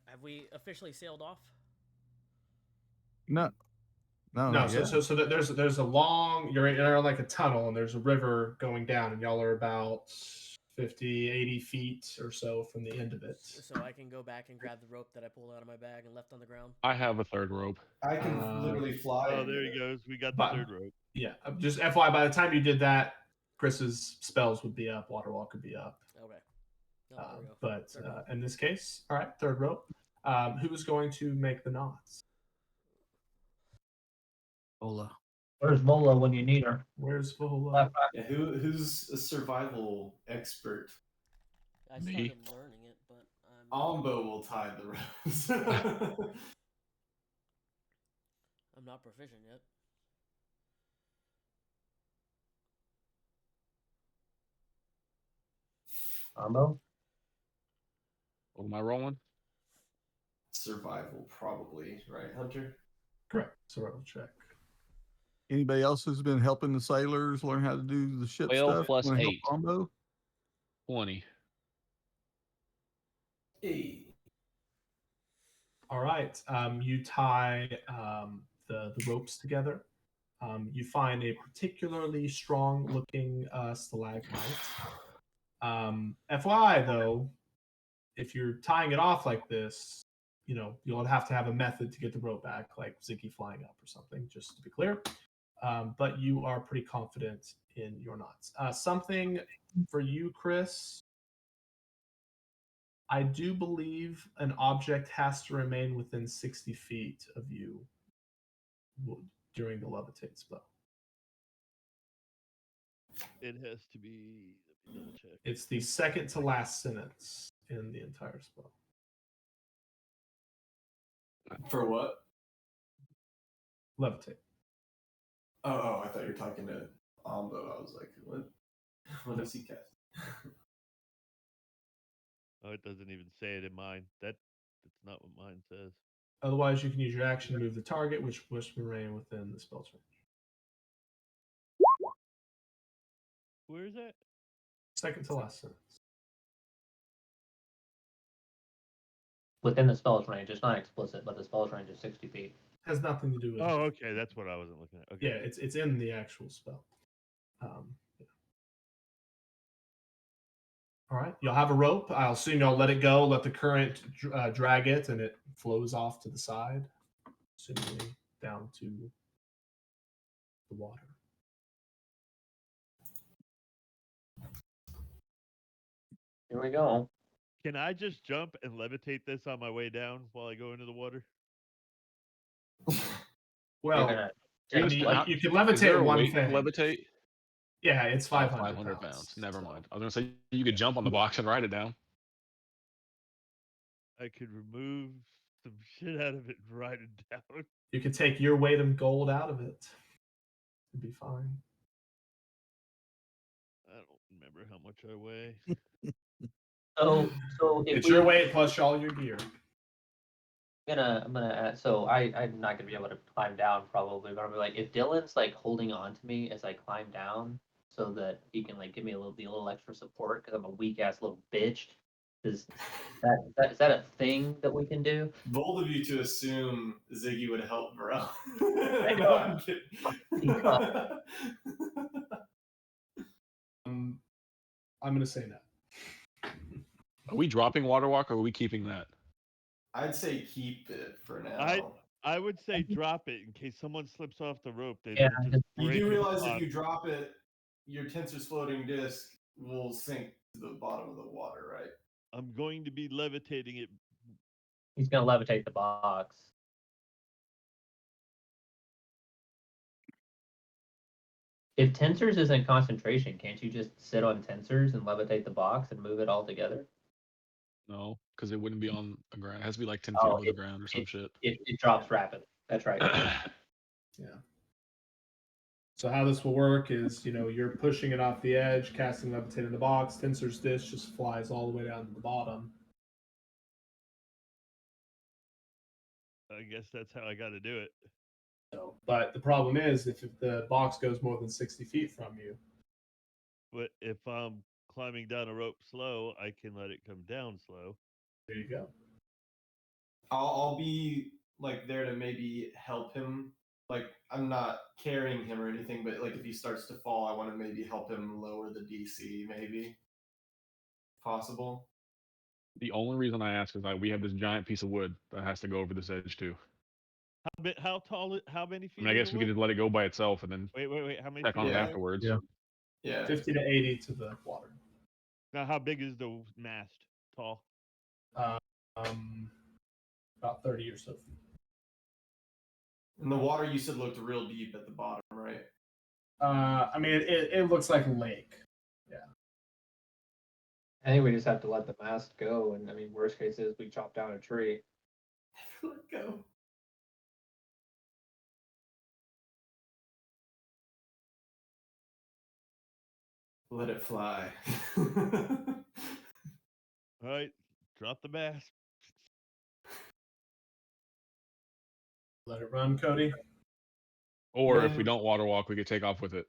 Have we officially sailed off?
No,
No,
not
so,
yet.
so there's a long, you're in like a tunnel and there's a river going down and y'all are about 50, 80 feet or so from the end of it.
So I can go back and grab the rope that I pulled out of my bag and left on the ground.
I have a third rope.
I can literally fly.
Oh,
and
there
get
he
it.
goes. We got the
But-
third rope.
Yeah, just FYI, by the time you did that, Chris's spells would be up, Waterwalk would be up.
Okay. Oh, there we go.
But
Third rope.
in this case, all right, third rope. Who is going to make the knots?
Ola.
Where's Mola when you need her?
Where's Vola?
Left.
Yeah, who's a survival expert?
I
Me?
started learning it, but I'm
Ombo will tie the ropes.
I'm not proficient yet.
Armo?
What am I rolling?
Survival, probably, right, Hunter?
Correct. Survival check.
Anybody else who's been helping the sailors learn how to do the ship
12
stuff?
plus
Wanna help
8.
Combo?
20.
Hey.
All right. You tie the ropes together. You find a particularly strong-looking stalagmite. FYI, though, if you're tying it off like this, you'll have to have a method to get the rope back, like Ziggy flying up or something. Just to be clear. but you are pretty confident in your knots. Something for you, Chris. I do believe an object has to remain within 60 feet of you during the levitate spell.
It has to be. Let me double check.
It's the second to last sentence in the entire spell.
For what?
Levitate.
Oh, I thought you were talking to Ambo. I was like, what? What does he cast?
Oh, it doesn't even say it in mine. That's not what mine says.
Otherwise, you can use your action to move the target, which must remain within the spell's range.
Where is that?
Second to last sentence.
Within the spell's range, it's not explicit, but the spell's range is 60 feet.
Has nothing to do with.
Oh, okay. That's what I wasn't looking at. Okay.
Yeah, it's in the actual spell. Yeah. All right, you'll have a rope. I'll assume you'll let it go, let the current drag it, and it flows off to the side, seemingly down to the water.
Here we go.
Can I just jump and levitate this on my way down while I go into the water?
Well,
You're gonna
I
take
mean,
what?
you can
Is there
levitate
a
one
weight to
thing.
levitate?
Yeah, it's 500,
500
pounds.
pounds. Never
so-
mind. I was gonna say you could jump on the box and ride it down.
I could remove some shit out of it and ride it down.
You could take your weight of gold out of it. It'd be fine.
I don't remember how much I weigh.
So if
It's
we,
your weight plus all your gear.
I'm gonna add, so I'm not gonna be able to climb down probably, but I'm gonna be like, if Dylan's like holding on to me as I climb down so that he can like give me a little extra support because I'm a weak ass little bitch. Is that a thing that we can do?
Bold of you to assume Ziggy would help Varel.
I
No, I'm kidding.
I'm going to say no.
Are we dropping water walk or are we keeping that?
I'd say keep it for now.
I would say drop it in case someone slips off the rope. They
Yeah,
don't just
You
break
do
at the
realize if
bottom.
you drop it, your tensor's floating disc will sink to the bottom of the water, right?
I'm going to be levitating it.
He's gonna levitate the box. If tensors isn't concentration, can't you just sit on tensors and levitate the box and move it all together?
No, because it wouldn't be on the ground. It has to be like 10 feet
Oh,
above the ground or some shit.
It drops rapidly. That's right.
Yeah. So how this will work is, you're pushing it off the edge, casting levitate in the box. Tensor's disc just flies all the way down to the bottom.
I guess that's how I got to do it.
So, but the problem is, if the box goes more than 60 feet from you,
But if I'm climbing down a rope slow, I can let it come down slow.
there you go.
I'll be like there to maybe help him. Like I'm not carrying him or anything, but like if he starts to fall, I want to maybe help him lower the DC, maybe. Possible.
The only reason I ask is that we have this giant piece of wood that has to go over this edge too.
How tall? How many
I
feet?
mean, I
is
guess
the
we could
wood?
just let it go by itself and then
Wait. How many
check
feet?
on it
Yeah.
afterwards.
Yeah.
Yeah.
50 to 80 to the water.
Now, how big is the mast? Tall.
About 30 or so feet.
And the water you said looked real deep at the bottom, right?
I mean, it looks like a lake.
I think we just have to let the mast go, and I mean, worst case is we chop down a tree.
Let go. Let it fly.
All right, drop the mast.
Let it run, Cody.
Or if we
Man.
don't water walk, we could take off with it.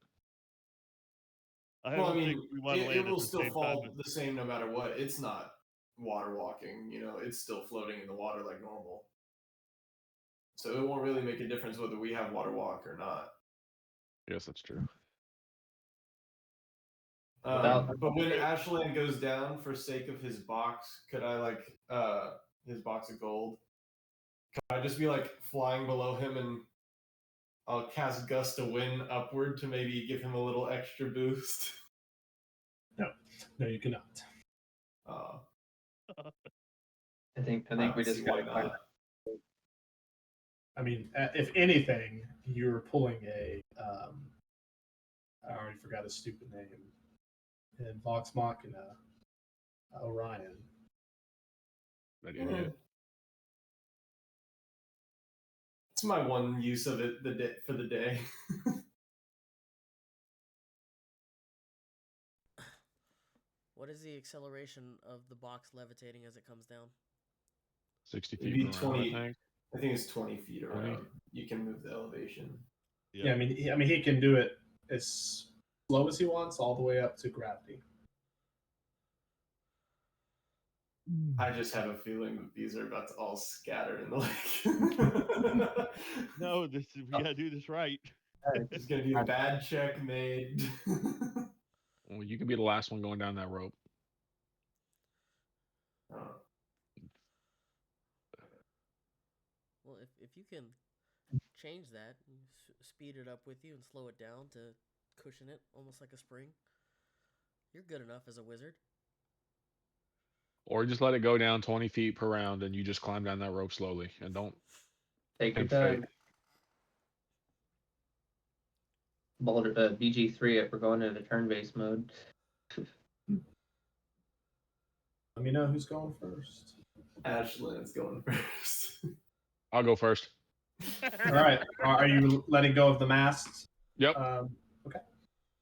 I
Well, I
don't
mean,
think we want to
it
land
will
at the
still
same
fall
time.
the same no matter what. It's not water walking, it's still floating in the water like normal. So it won't really make a difference whether we have water walk or not.
Yes, that's true.
But when Ashland goes down for sake of his box, could I his box of gold? Could I just be like flying below him and I'll cast Gust of Wind upward to maybe give him a little extra boost.
No, you cannot.
I think
I
we
don't
just
see
got
why
to find.
not.
I mean, if anything, you're pulling a. I already forgot his stupid name. In Vox Machina, Orion.
That idiot.
It's my one use of it for the day.
What is the acceleration of the box levitating as it comes down?
60
It'd
feet
be
per round,
20.
I think.
I think it's 20 feet
20?
around. You can move the elevation.
Yeah, I mean, he can do it as slow as he wants, all the way up to gravity.
I just have a feeling that these are about to all scatter in the lake.
No, we gotta do this right.
It's gonna be a bad check made.
Well, you can be the last one going down that rope.
Oh.
Well, if you can change that, and speed it up with you and slow it down to cushion it, almost like a spring, you're good enough as a wizard.
Or just let it go down 20 feet per round and you just climb down that rope slowly and don't
Take your
tempt fate.
time. BG3, we're going into turn-based mode.
Let me know who's going first.
Ashland's going first.
I'll go first.
All right. Are you letting go of the mast?
Yep.
Okay.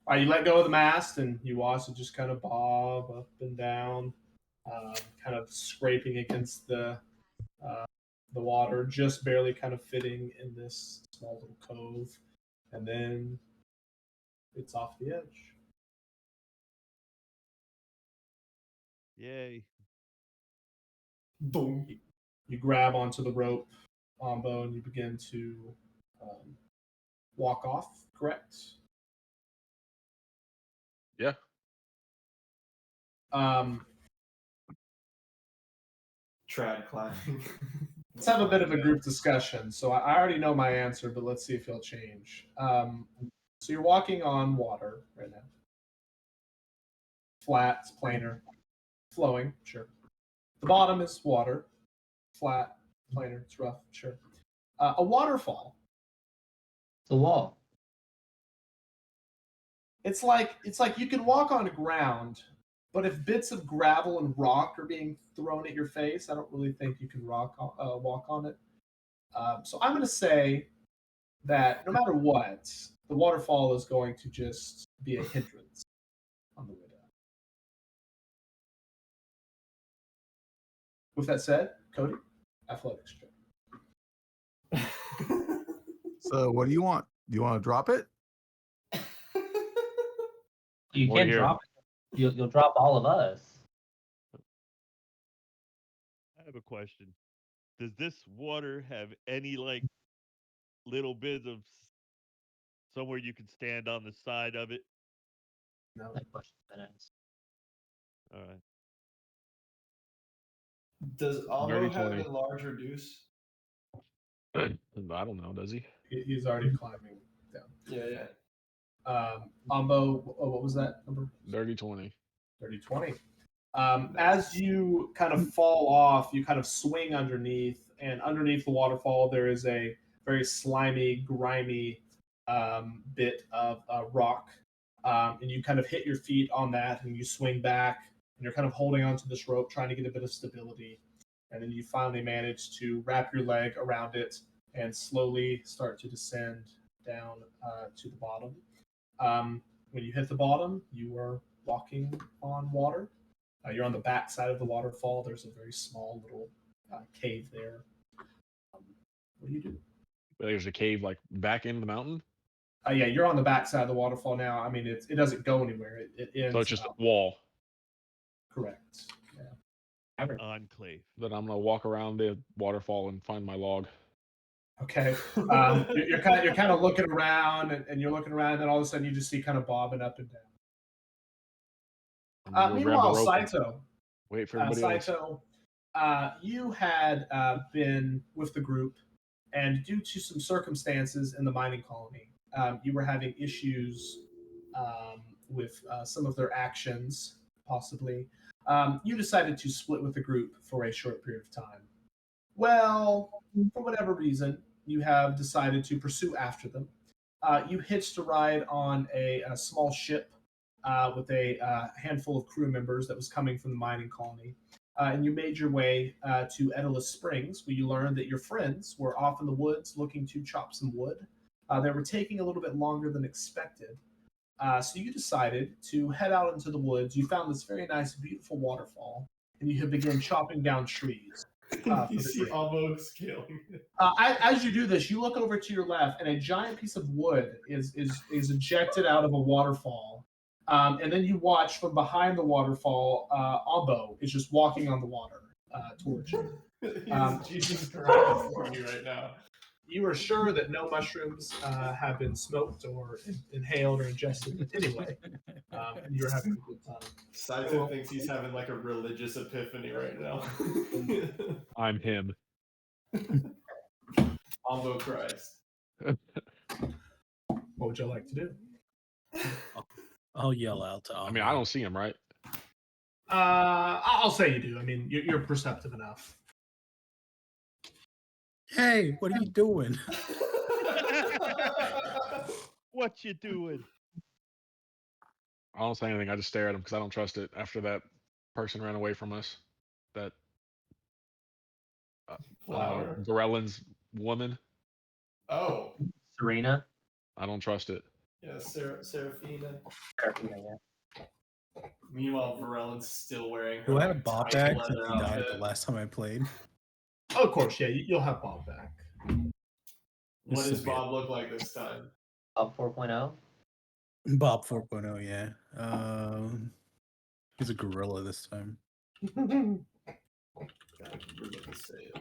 All right, you let go of the mast and you watch it just kind of bob up and down, kind of scraping against the water, just barely kind of fitting in this small little cove, and then it's off the edge.
Yay.
Boom.
You grab onto the rope, Ombo, and you begin to walk off, correct?
Yeah.
Trad climbing.
Let's have a bit of a group discussion. So I already know my answer, but let's see if he'll change. So you're walking on water right now. Flat, it's planar, flowing, sure. The bottom is water, flat, planar, it's rough, sure. A waterfall.
It's a wall.
It's like you can walk on ground, but if bits of gravel and rock are being thrown at your face, I don't really think you can walk on it. So I'm going to say that no matter what, the waterfall is going to just be a hindrance on the way down. With that said, Cody, athletics check.
So what do you want? Do you want to drop it?
You
We're
can't
here.
drop it. You'll drop all of us.
I have a question. Does this water have any like little bits of somewhere you can stand on the side of it?
No.
That question's been asked.
All right.
Does Albo
Dirty
have
20.
an enlarge reduce?
I don't know, does he?
He's already climbing down.
Yeah.
Ombo, what was that number?
Dirty 20.
30-20. As you kind of fall off, you kind of swing underneath, and underneath the waterfall, there is a very slimy, grimy bit of rock. And you kind of hit your feet on that, and you swing back, and you're kind of holding onto this rope, trying to get a bit of stability. And then you finally manage to wrap your leg around it and slowly start to descend down to the bottom. When you hit the bottom, you are walking on water. You're on the back side of the waterfall. There's a very small little cave there. What do you do?
There's a cave like back in the mountain.
Yeah, you're on the back side of the waterfall now. I mean, it doesn't go anywhere. It ends.
So it's just a wall.
Correct. Yeah.
Enclave.
Then I'm gonna walk around the waterfall and find my log.
Okay. You're kind of looking around, and you're looking around, and then all of a sudden you just see kind of bobbing up and down.
I'm gonna go grab the
Meanwhile,
rope and
Saito,
wait for everybody else.
Saito, you had been with the group, and due to some circumstances in the mining colony, you were having issues with some of their actions, possibly. You decided to split with the group for a short period of time. Well, for whatever reason, you have decided to pursue after them. You hitched a ride on a small ship with a handful of crew members that was coming from the mining colony. And you made your way to Edalus Springs, where you learned that your friends were off in the woods looking to chop some wood. They were taking a little bit longer than expected. So you decided to head out into the woods. You found this very nice, beautiful waterfall, and you have begun chopping down trees.
You see almost killing it.
As you do this, you look over to your left, and a giant piece of wood is ejected out of a waterfall. And then you watch from behind the waterfall, Ambo is just walking on the water towards you.
Jesus Christ for you right now.
You are sure that no mushrooms have been smoked or inhaled or ingested in any way. And you're having a good time.
Saito thinks he's having like a religious epiphany right now.
I'm him.
Almo Christ.
What would you like to do?
I'll yell out to.
I mean, I don't see him, right?
I'll say you do. I mean, you're perceptive enough.
Hey, what are you doing?
What you doing?
I don't say anything. I just stare at him because I don't trust it. After that person ran away from us, that
Flower.
Gorellan's woman.
Oh.
Serena.
I don't trust it.
Yeah, Seraphina.
Serafina, yeah.
Meanwhile, Varellan's still wearing her
Do I have
like,
Bob
tight
back since
leather
he died
outfit.
the last time I played?
Oh, of course, yeah, you'll have Bob back.
What
This
does
will be
Bob look like this time?
Up 4.0.
Bob 4.0, yeah. He's a gorilla this time.
God, we're looking safe.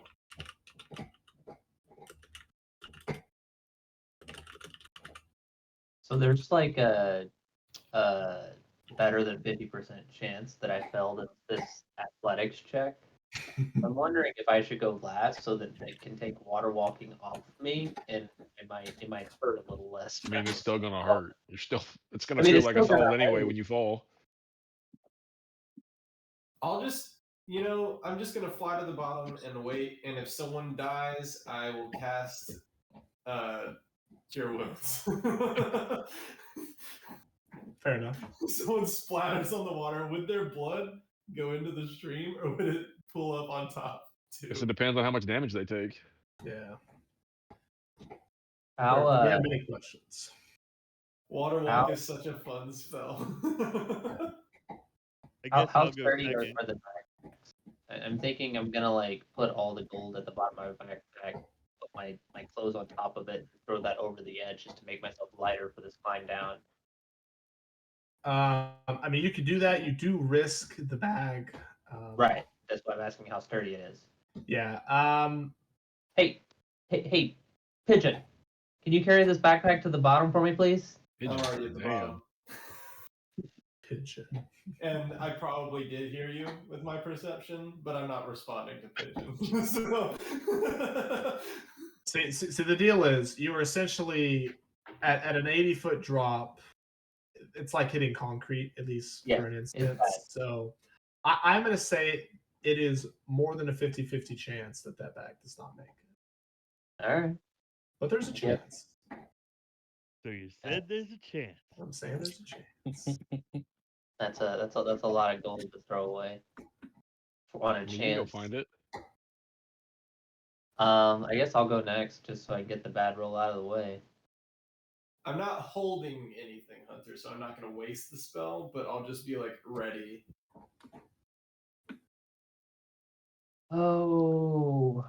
So there's like a better than 50% chance that I failed this athletics check. I'm wondering if I should go last so that it can take water walking off me, and it might hurt a little less.
I mean, it's still gonna hurt. It's gonna
I mean,
feel
it's
like a
still gonna
fall anyway
hurt.
when you fall.
I'll just, I'm just gonna fly to the bottom and wait. And if someone dies, I will cast Cure Wounds.
Fair enough.
Someone splatters on the water. Would their blood go into the stream, or would it pull up on top too?
Guess it depends on how much damage they take.
Yeah.
How
we have many questions.
Water walk
How-
is such a fun spell.
I
how,
guess
how
I'll go
sturdy are
second.
the backpacks? I'm thinking I'm gonna like put all the gold at the bottom of my backpack, put my clothes on top of it, and throw that over the edge just to make myself lighter for this climb down.
I mean, you could do that. You do risk the bag.
Right. That's why I'm asking how sturdy it is.
Yeah.
Hey, Pigeon, can you carry this backpack to the bottom for me, please?
I'm already at the
Damn.
bottom.
Pigeon.
And I probably did hear you with my perception, but I'm not responding to Pigeon. So...
See, the deal is you were essentially at an 80-foot drop. It's like hitting concrete, at least
Yeah,
for an instance.
bad.
So I'm going to say it is more than a 50-50 chance that bag does not make it.
All right.
But there's a
Yeah.
chance.
So you said there's a chance.
I'm saying there's a chance.
That's a lot of gold to throw away on a
I mean, you
chance.
go find it.
I guess I'll go next just so I get the bad roll out of the way.
I'm not holding anything, Hunter, so I'm not going to waste the spell, but I'll just be like ready.
Oh.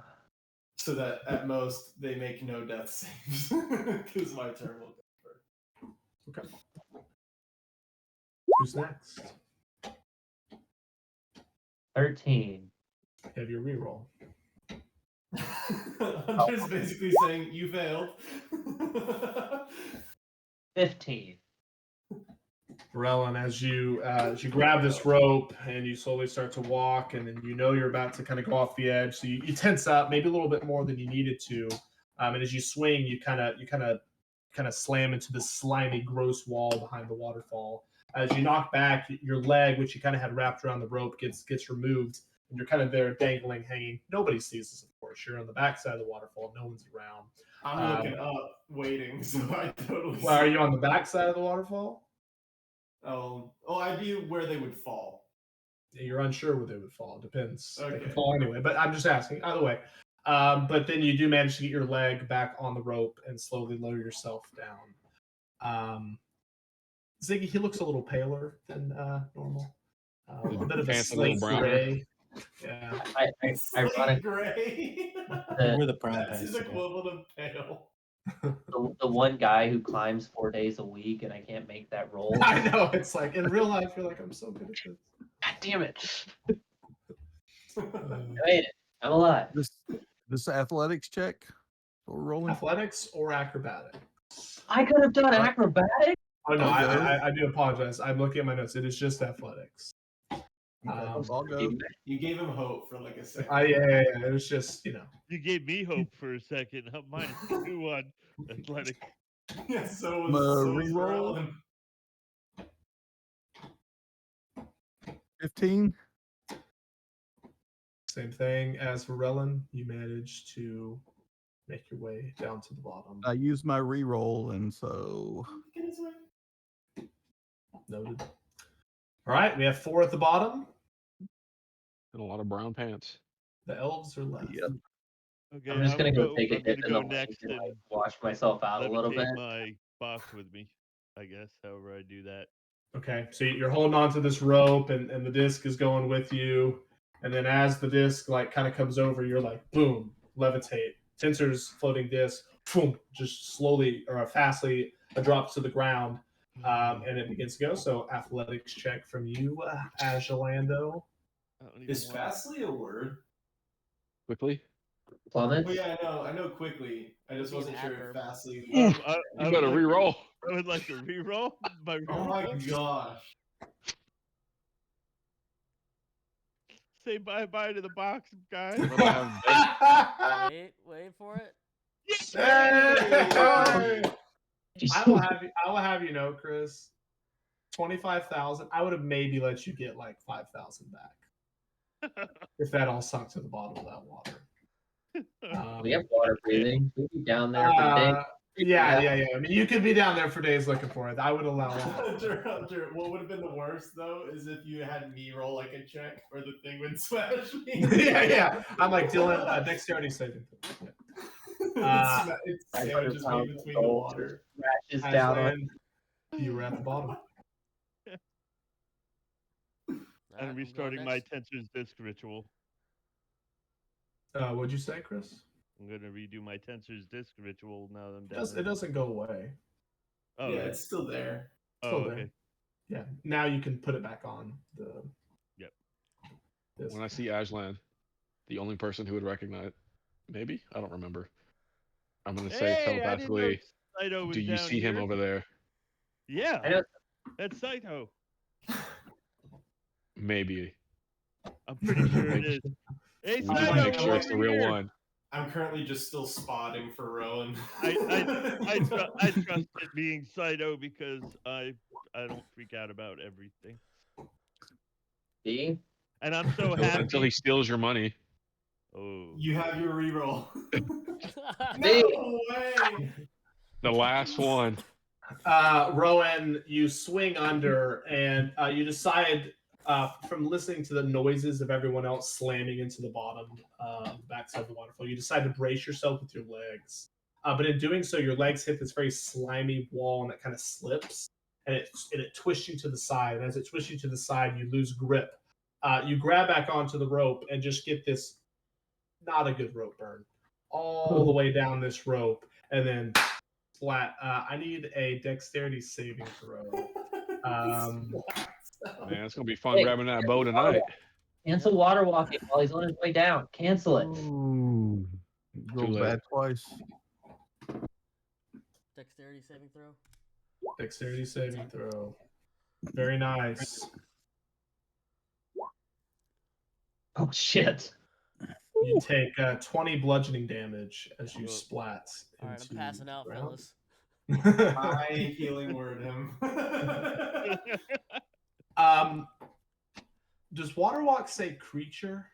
So that at most they make no death saves. Because my turn will go first.
Okay. Who's next?
13.
You have your reroll.
Hunter's basically saying you failed.
15.
Varellan, as you grab this rope and you slowly start to walk, and then you're about to kind of go off the edge, so you tense up maybe a little bit more than you needed to. And as you swing, you kind of slam into this slimy, gross wall behind the waterfall. As you knock back, your leg, which you kind of had wrapped around the rope, gets removed, and you're kind of there dangling, hanging. Nobody sees this, of course. You're on the backside of the waterfall. No one's around.
I'm looking up, waiting, so I totally.
Well, are you on the backside of the waterfall?
Oh, I'd be where they would fall.
You're unsure where they would fall. Depends. They
Okay.
can fall anyway, but I'm just asking. Either way. But then you do manage to get your leg back on the rope and slowly lower yourself down. Ziggy, he looks a little paler than normal. A bit of a
Pants a little
slate
browner.
gray. Yeah.
Ironic.
Gray.
We're the brown
That's
guys.
his
today.
equivalent of pale.
The one guy who climbs 4 days a week, and I can't make that roll.
I know. It's like in real life, you're like, I'm so good at this.
God damn it! I made it. I'm alive.
This athletics check. We're rolling.
Athletics or acrobatics?
I could have done acrobatics.
Oh no,
Okay.
I do apologize. I'm looking at my notes. It is just athletics.
I'll go.
You gave him hope for like a second.
Yeah. It was just,
You gave me hope for a second. I'm -2 on athletic.
Yeah, so
Reroll.
Rowan.
15.
same thing as for Relin. You managed to make your way down to the bottom.
I used my reroll, and so
Get his way.
Noted. All right, we have 4 at the bottom.
And a lot of brown pants.
The elves are left.
Yep.
Okay,
I'm just gonna go take a
I'm
dip
gonna
in
go
the lake
next
and
and
like wash myself out a little bit.
levitate my box with me. I guess however I do that.
Okay, so you're holding on to this rope, and the disc is going with you. And then as the disc like kind of comes over, you're like, boom, levitate. Tensor's floating disc, boom, just slowly or fastly drops to the ground, and it begins to go. So athletics check from you, Agelando.
I don't even
Is
want-
fastly a word?
Quickly.
Plummets.
Well, yeah, I know quickly. I just
Be an
wasn't sure if
adverb.
fastly.
You
I
better
would like
re-roll.
I would like to re-roll my
Oh my
reroll.
gosh.
Say bye-bye to the box, guys.
What do I have?
Wait for it.
Hey!
Jeez.
I will have you know, Chris. 25,000. I would have maybe let you get like 5,000 back if that all sunk to the bottom of that water.
We have water breathing. We'd be down there for days.
Yeah. I mean, you could be down there for days looking for it. I would allow that.
Hunter, what would have been the worst though is if you had me roll like a check or the thing would smash me.
yeah. I'm like Dylan. Dexterity saving.
It's sandwiches me between the water.
Crashes down on.
Aslan, you were at the bottom.
Alright,
I'm
going
restarting my
next.
Tensor's Disc ritual.
What'd you say, Chris?
I'm gonna redo my Tensor's Disc ritual now that I'm
It,
down.
it doesn't go away.
Oh,
Yeah,
okay.
it's still there.
Still
Oh,
there.
okay.
Yeah. Now you can put it back on the.
Yep.
This.
When I see Aslan, the only person who would recognize, maybe I don't remember. I'm gonna say
Hey, I didn't know
telepathically.
Saito was
Do you
down
see him
here.
over there?
Yeah,
I know.
that's Saito.
Maybe.
I'm pretty sure it is. Hey,
We
I
just
know,
make sure it's the real
one.
one.
I'm currently just still spotting for Rowan.
I trust it being Saito because I don't freak out about everything,
See?
and I'm so
Until
happy.
he steals your money.
Oh,
You have your reroll.
Hey.
No way.
The last one.
Rowan, you swing under, and you decide from listening to the noises of everyone else slamming into the bottom, backside of the waterfall, you decide to brace yourself with your legs. But in doing so, your legs hit this very slimy wall, and it kind of slips, and it twists you to the side. And as it twists you to the side, you lose grip. You grab back onto the rope and just get this not a good rope burn all the way down this rope, and then flat. I need a dexterity saving throw.
Man, it's gonna be fun
Hey.
grabbing that bow tonight.
Cancel water walking while he's on his way down. Cancel it.
Ooh, go
late.
bad twice.
Dexterity saving throw.
Dexterity saving throw. Very nice.
Oh shit.
You take 20 bludgeoning damage as you
Well,
splat.
All right, I'm
into
passing
the
out,
ground.
fellas.
I healing word him.
Does Waterwalk say creature?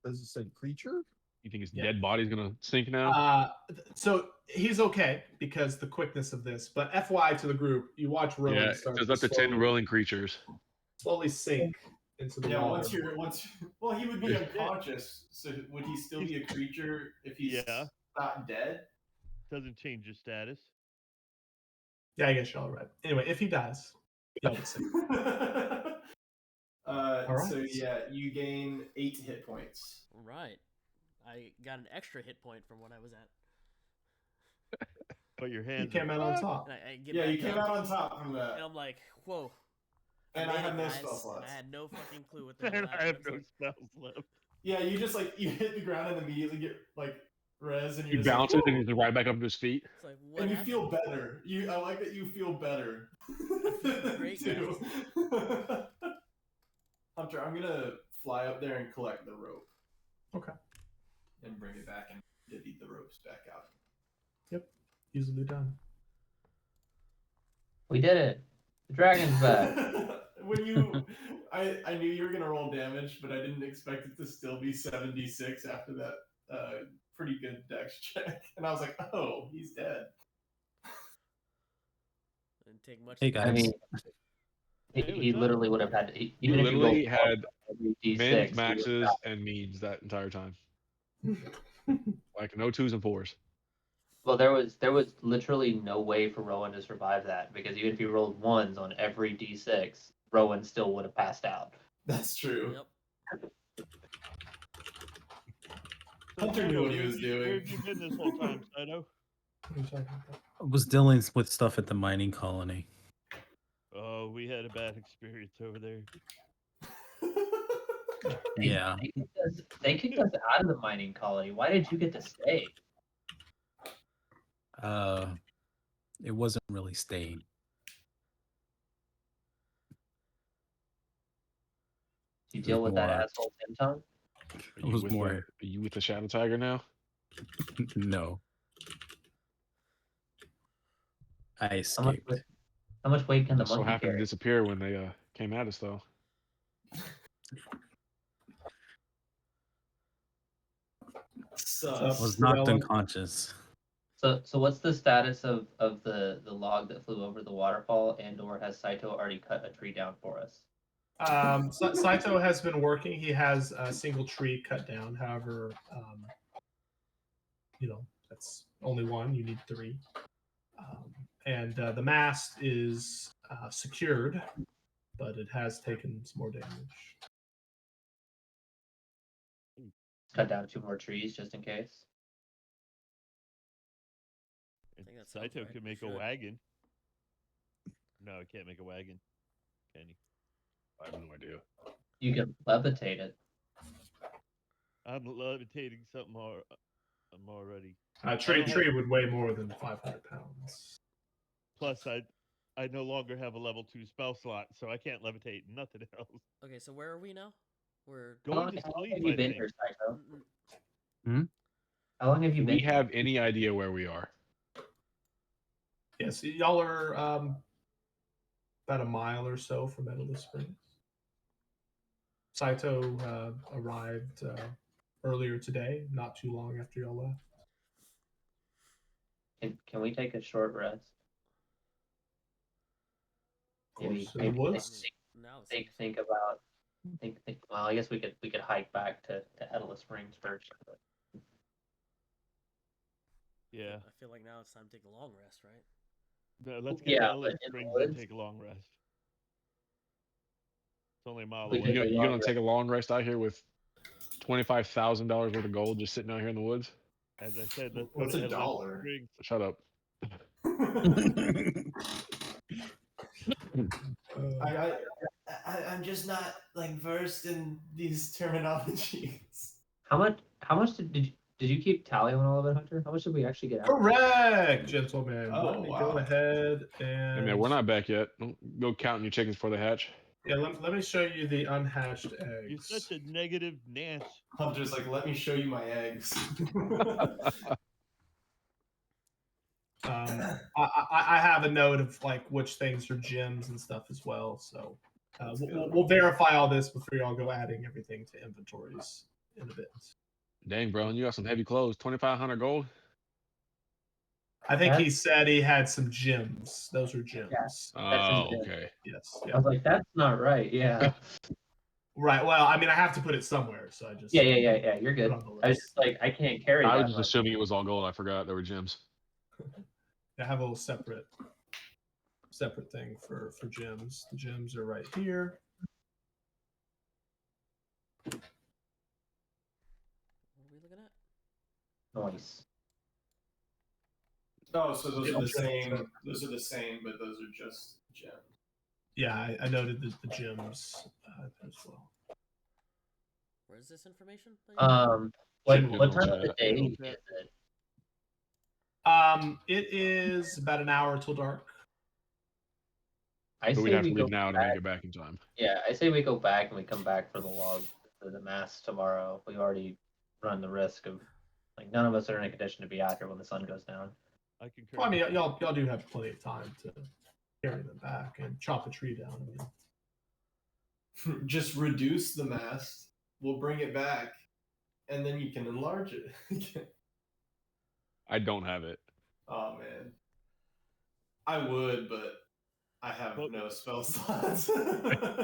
Does it say creature?
You think his
Yeah.
dead body's gonna sink now?
So he's okay because the quickness of this. But FY to the group, you watch Rowan
Yeah,
start
there's
to
up to 10
slowly,
rolling creatures.
slowly sink into the
Yeah,
water.
well, he would be
Yeah.
unconscious. So would he still be a creature if he's
Yeah.
not dead?
Doesn't change your status.
Yeah, I guess y'all are right. Anyway, if he dies, y'all would sink. All
So
right.
yeah, you gain 8 hit points.
Right. I got an extra hit point from what I was at.
But your
You
hands
came
are
out on
fucked.
top.
And I get
Yeah,
back
you came
up,
out on top from that.
and I'm like, whoa.
And
made
I have
it,
no
guys,
spell
and
slots.
I had no fucking clue what the hell
And
happened.
I have
It's
no
like,
spells left.
Yeah, you just like you hit the ground and immediately get like res, and
He
you're just
bounces
like,
and he's right back up to his feet.
it's like what
and you
happened?
feel better. I like that you feel better.
I feel great,
too. Hunter, I'm gonna fly up there and collect the rope.
Okay.
And bring it back and divvy the ropes back out.
Yep. Easily done.
We did it. The dragon's back.
I knew you were gonna roll damage, but I didn't expect it to still be 76 after that pretty good dex check. And I was like, oh, he's dead.
Didn't take much.
Hey
to
I
guys.
mean,
Hey,
he
what's up?
literally would have had
You
even if you rolled
literally had
every
Men's,
D6. he would
maxes,
have-
and means that entire time. Like no 2s and 4s.
Well, there was literally no way for Rowan to survive that because even if he rolled ones on every D6, Rowan still would have passed out.
That's true.
Yep.
Hunter knew what he
Where
was
have you- Where
doing.
have you been this whole time, Saito?
What are you talking about?
I was dealing with stuff at the mining colony.
Oh, we had a bad experience over there.
Yeah.
They kicked us out of the mining colony. Why did you get to stay?
It wasn't really staying.
Did you deal with that
more-
asshole Timton?
Are you
was
with
more-
Are you with the Shadow Tiger now?
No. I
How much,
escaped.
how much weight can the
So
monkey
happened to
carry?
disappear when they came at us, though.
So-
I was
Good
knocked
Ellen.
unconscious.
So what's the status of the log that flew over the waterfall, and or has Saito already cut a tree down for us?
Saito has been working. He has a single tree cut down. However, that's only one. You need 3. And the mast is secured, but it has taken some more damage.
Cut down 2 more trees just in case.
And
think that sounds
Saito
right.
could make
Should.
a wagon. No, he can't make a wagon. Can he?
I have no idea.
You can levitate it.
I'm levitating something I'm already.
Tree would weigh more than 500 pounds.
Plus, I no longer have a level 2 spell slot, so I can't levitate nothing else.
Okay, so where are we now? We're
Going to
How long
sleep,
have you
I
been
think.
here, Saito?
Mm,
How long have you
Do
been
we have any idea where we are?
Yes, y'all are about a mile or so from Meadowless Springs. Saito arrived earlier today, not too long after y'all left.
Can we take a short rest? Maybe,
course, in the
maybe
woods.
now it
think
seems-
about think well, I guess we could hike back to Meadowless Springs first. But
Yeah.
I feel like now it's time to take a long rest, right?
No, let's get
Yeah,
to
but
Ellis
in the
Springs and
woods?
take a long rest. It's only a mile
We
away.
take a
You
long
gonna take a long rest out here with $25,000 worth of gold just sitting out here in the woods?
As I said, let's go
What's
to
a
Ellis
dollar?
Springs.
Shut up.
I'm just not like versed in these terminologies.
how much did you keep tally on all of it, Hunter? How much did we actually get out?
Correct, gentlemen.
Oh,
Let me
wow.
go ahead and.
Hey man, we're not back yet. Don't go counting your chickens before they hatch.
Yeah, let me show you the unhatched
You're
eggs.
such a negative Nance.
Hunter's like, let me show you my eggs.
I have a note of like which things are gems and stuff as well. So
That's
we'll verify all this before y'all go adding everything to inventories in a bit.
Dang, bro, and you got some heavy clothes. 2,500 gold.
I think he
That's-
said he had some gems. Those are gems.
That's
Oh,
his
okay.
Yes.
I
Yeah.
was like, that's not right. Yeah.
Right. Well, I mean, I have to put it somewhere, so I just
Yeah. You're
put it
good.
on the
I was
list.
just like, I can't carry
I was
that
just
much.
assuming it was all gold. I forgot there were gems.
I have a little separate thing for gems. The gems are right here.
What are we looking at?
Nice.
Oh, so those
Yeah,
are the
gems
same.
are-
Those are the same, but those are just gems.
Yeah, I noted the gems as well.
Where's this information? that you have?
What
Should put it
what
in the
time of the
chat.
day
Yeah.
is it?
It is about an hour till dark.
I
But we'd
say
have
we
to
go
leave now to
back.
make it back in time.
Yeah, I say we go back and we come back for the log for the mass tomorrow. We've already run the risk of like none of us are in a condition to be out here when the sun goes down.
I concur.
Well, I mean, y'all do have plenty of time to carry them back and chop a tree down. I mean,
Just reduce the mast. We'll bring it back, and then you can enlarge it.
I don't have it.
Oh man, I would, but I have
Well-
no spell slots.
So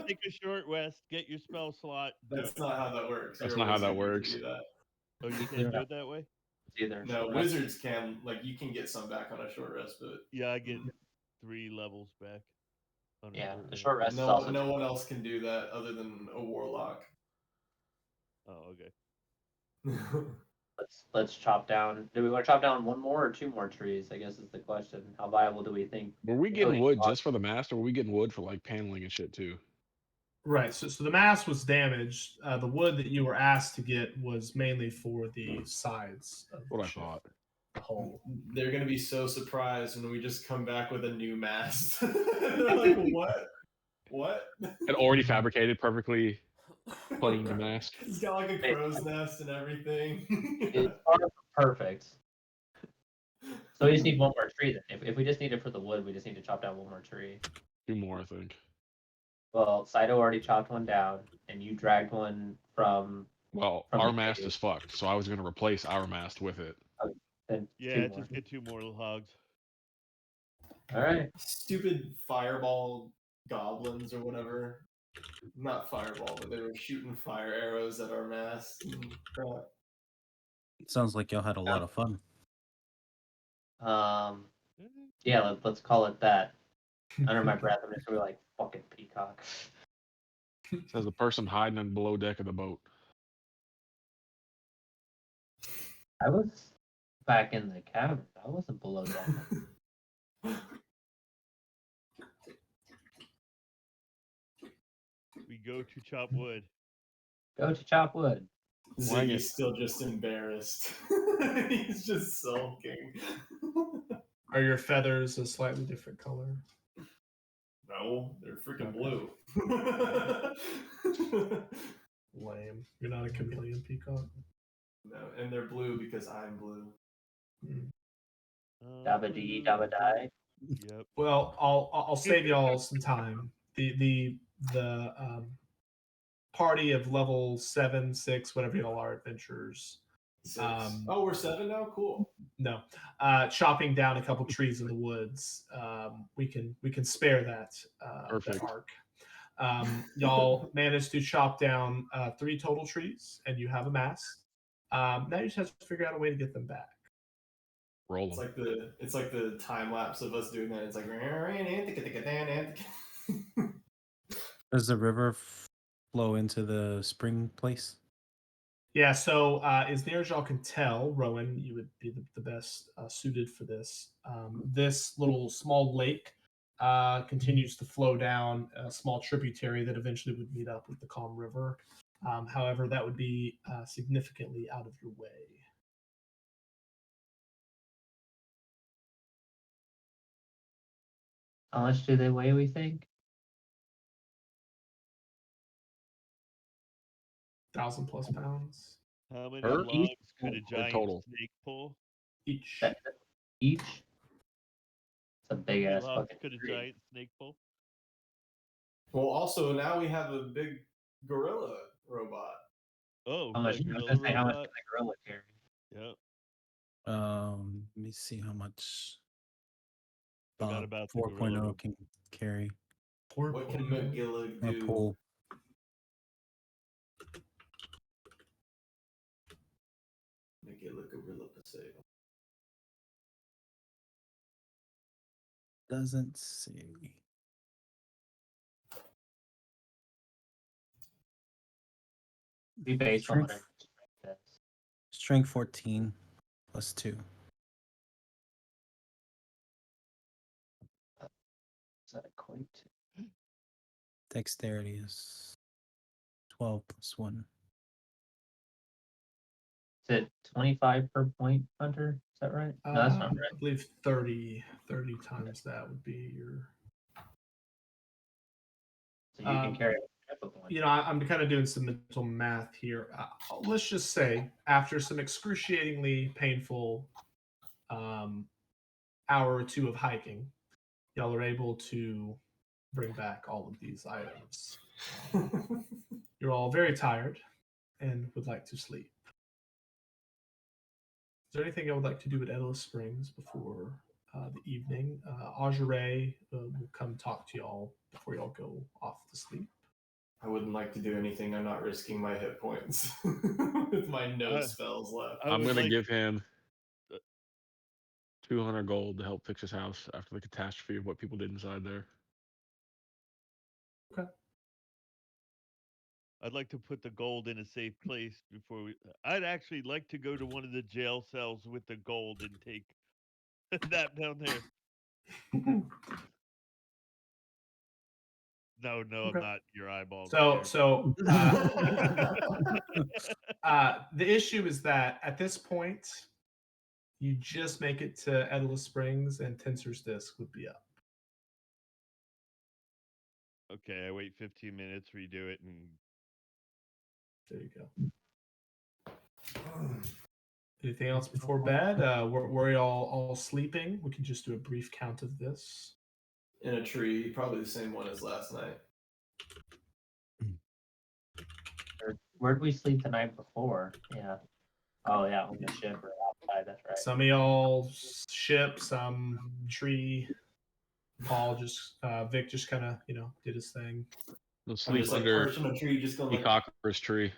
take a short rest, get your spell slot. Do
That's
it.
not how that works.
That's
You're a
not how that
wizard, you can
works.
do that.
Oh, you
You're
can't do
not-
it that way.
It's either
No,
short rest-
wizards can. Like you can get some back on a short rest, but
Yeah, I get 3 levels back. On a
Yeah,
short
the
rest.
short rest is
no,
also
no one else can do that other than a warlock.
Oh, okay.
let's chop down. Do we want to chop down one more or 2 more trees? I guess is the question. How viable do we think?
Were we
Oh,
getting
yeah.
wood just for the mast, or were we getting wood for like paneling and shit too?
right. So the mast was damaged. The wood that you were asked to get was mainly for the sides of
What
the
I
ship,
thought.
the hull.
They're gonna be so surprised when we just come back with a new mast. They're like, what? What?
It already fabricated, perfectly plain the mast.
It's got like a crow's nest and everything.
It's far from perfect. So we just need one more tree then. If we just need it for the wood, we just need to chop down one more tree.
2 more, I think.
Well, Saito already chopped one down, and you dragged one from.
Well,
From
our
the
mast
cave.
is fucked, so I was going to replace our mast with it.
Then
Yeah,
2 more.
just get 2 more hogs.
All right.
Stupid fireball goblins or whatever. Not fireball, but they were shooting fire arrows at our mast. And crap.
It sounds like y'all had a lot of fun.
Yeah, let's call it that. Under my breath, I'm just gonna be like fucking peacock.
Says the person hiding on below deck of the boat.
I was back in the cavern. I wasn't below deck.
We go to chop wood.
Go to chop wood.
Wang it.
Ziggy's still just embarrassed. He's just sulking.
Are your feathers a slightly different color?
No, they're freaking blue.
Lame. You're not a chameleon peacock.
No, and they're blue because I'm blue.
Dabba dee, dabba die.
Yep.
Well, I'll save y'all some time. The party of level 7, 6, whatever y'all are, adventurers.
6. Oh, we're 7 now. Cool.
No, chopping down a couple trees in the woods. We can spare that
Perfect.
arc. Y'all managed to chop down 3 total trees, and you have a mast. Now you just have to figure out a way to get them back.
Roll
It's
them.
like the time lapse of us doing that. It's like
Does the river flow into the spring place?
Yeah, so as near as y'all can tell, Rowan, you would be the best suited for this. This little small lake continues to flow down a small tributary that eventually would meet up with the calm river. However, that would be significantly out of your way.
How much do they weigh, we think?
1,000+ pounds
How many
Her?
logs could a
Or
giant
total?
snake pull?
each.
Each. It's a big
How many
ass
logs
fucking
could a
tree.
giant snake pull?
Well, also now we have a big gorilla robot.
Oh,
How much? I was
gorilla
gonna say how much
robot.
can the gorilla carry?
Yep.
Let me see how much
Forgot about the gorilla
4.0
robot.
can carry
What can Magilla
or
do?
pull.
Magilla gorilla Paseo.
Doesn't say.
Be based on
Strength.
whatever strength is.
Strength 14 plus 2.
Does that equate to?
Dexterity is 12 plus 1.
Is it 25 per point, Hunter? Is that right? No, that's not
I
right.
believe 30 times that would be your.
So you can carry half a point.
You know, I'm kind of doing some mental math here. Let's just say, after some excruciatingly painful hour or two of hiking, y'all are able to bring back all of these items. You're all very tired and would like to sleep. Is there anything I would like to do at Endless Springs before the evening? Aujere will come talk to y'all before y'all go off to sleep.
I wouldn't like to do anything. I'm not risking my hit points with my no spells left.
I'm gonna give him 200 gold to help fix his house after the catastrophe of what people did inside there.
Okay.
I'd like to put the gold in a safe place before we. I'd actually like to go to one of the jail cells with the gold and take that down there. No,
Okay.
I'm not. Your eyeballs.
So the issue is that at this point, you just make it to Endless Springs, and Tensor's disc would be up.
Okay, I wait 15 minutes, redo it, and
There you go. Anything else before bed? Were y'all all sleeping? We can just do a brief count of this.
In a tree, probably the same one as last night.
Where'd we sleep the night before? Yeah. Oh yeah, on the ship or outside. That's right.
Some of y'all ship, some tree. Paul just Vic just kind of did his thing.
He'll
I'm
sleep
just like
under
perched on a tree, just going like.
Peacocker's tree.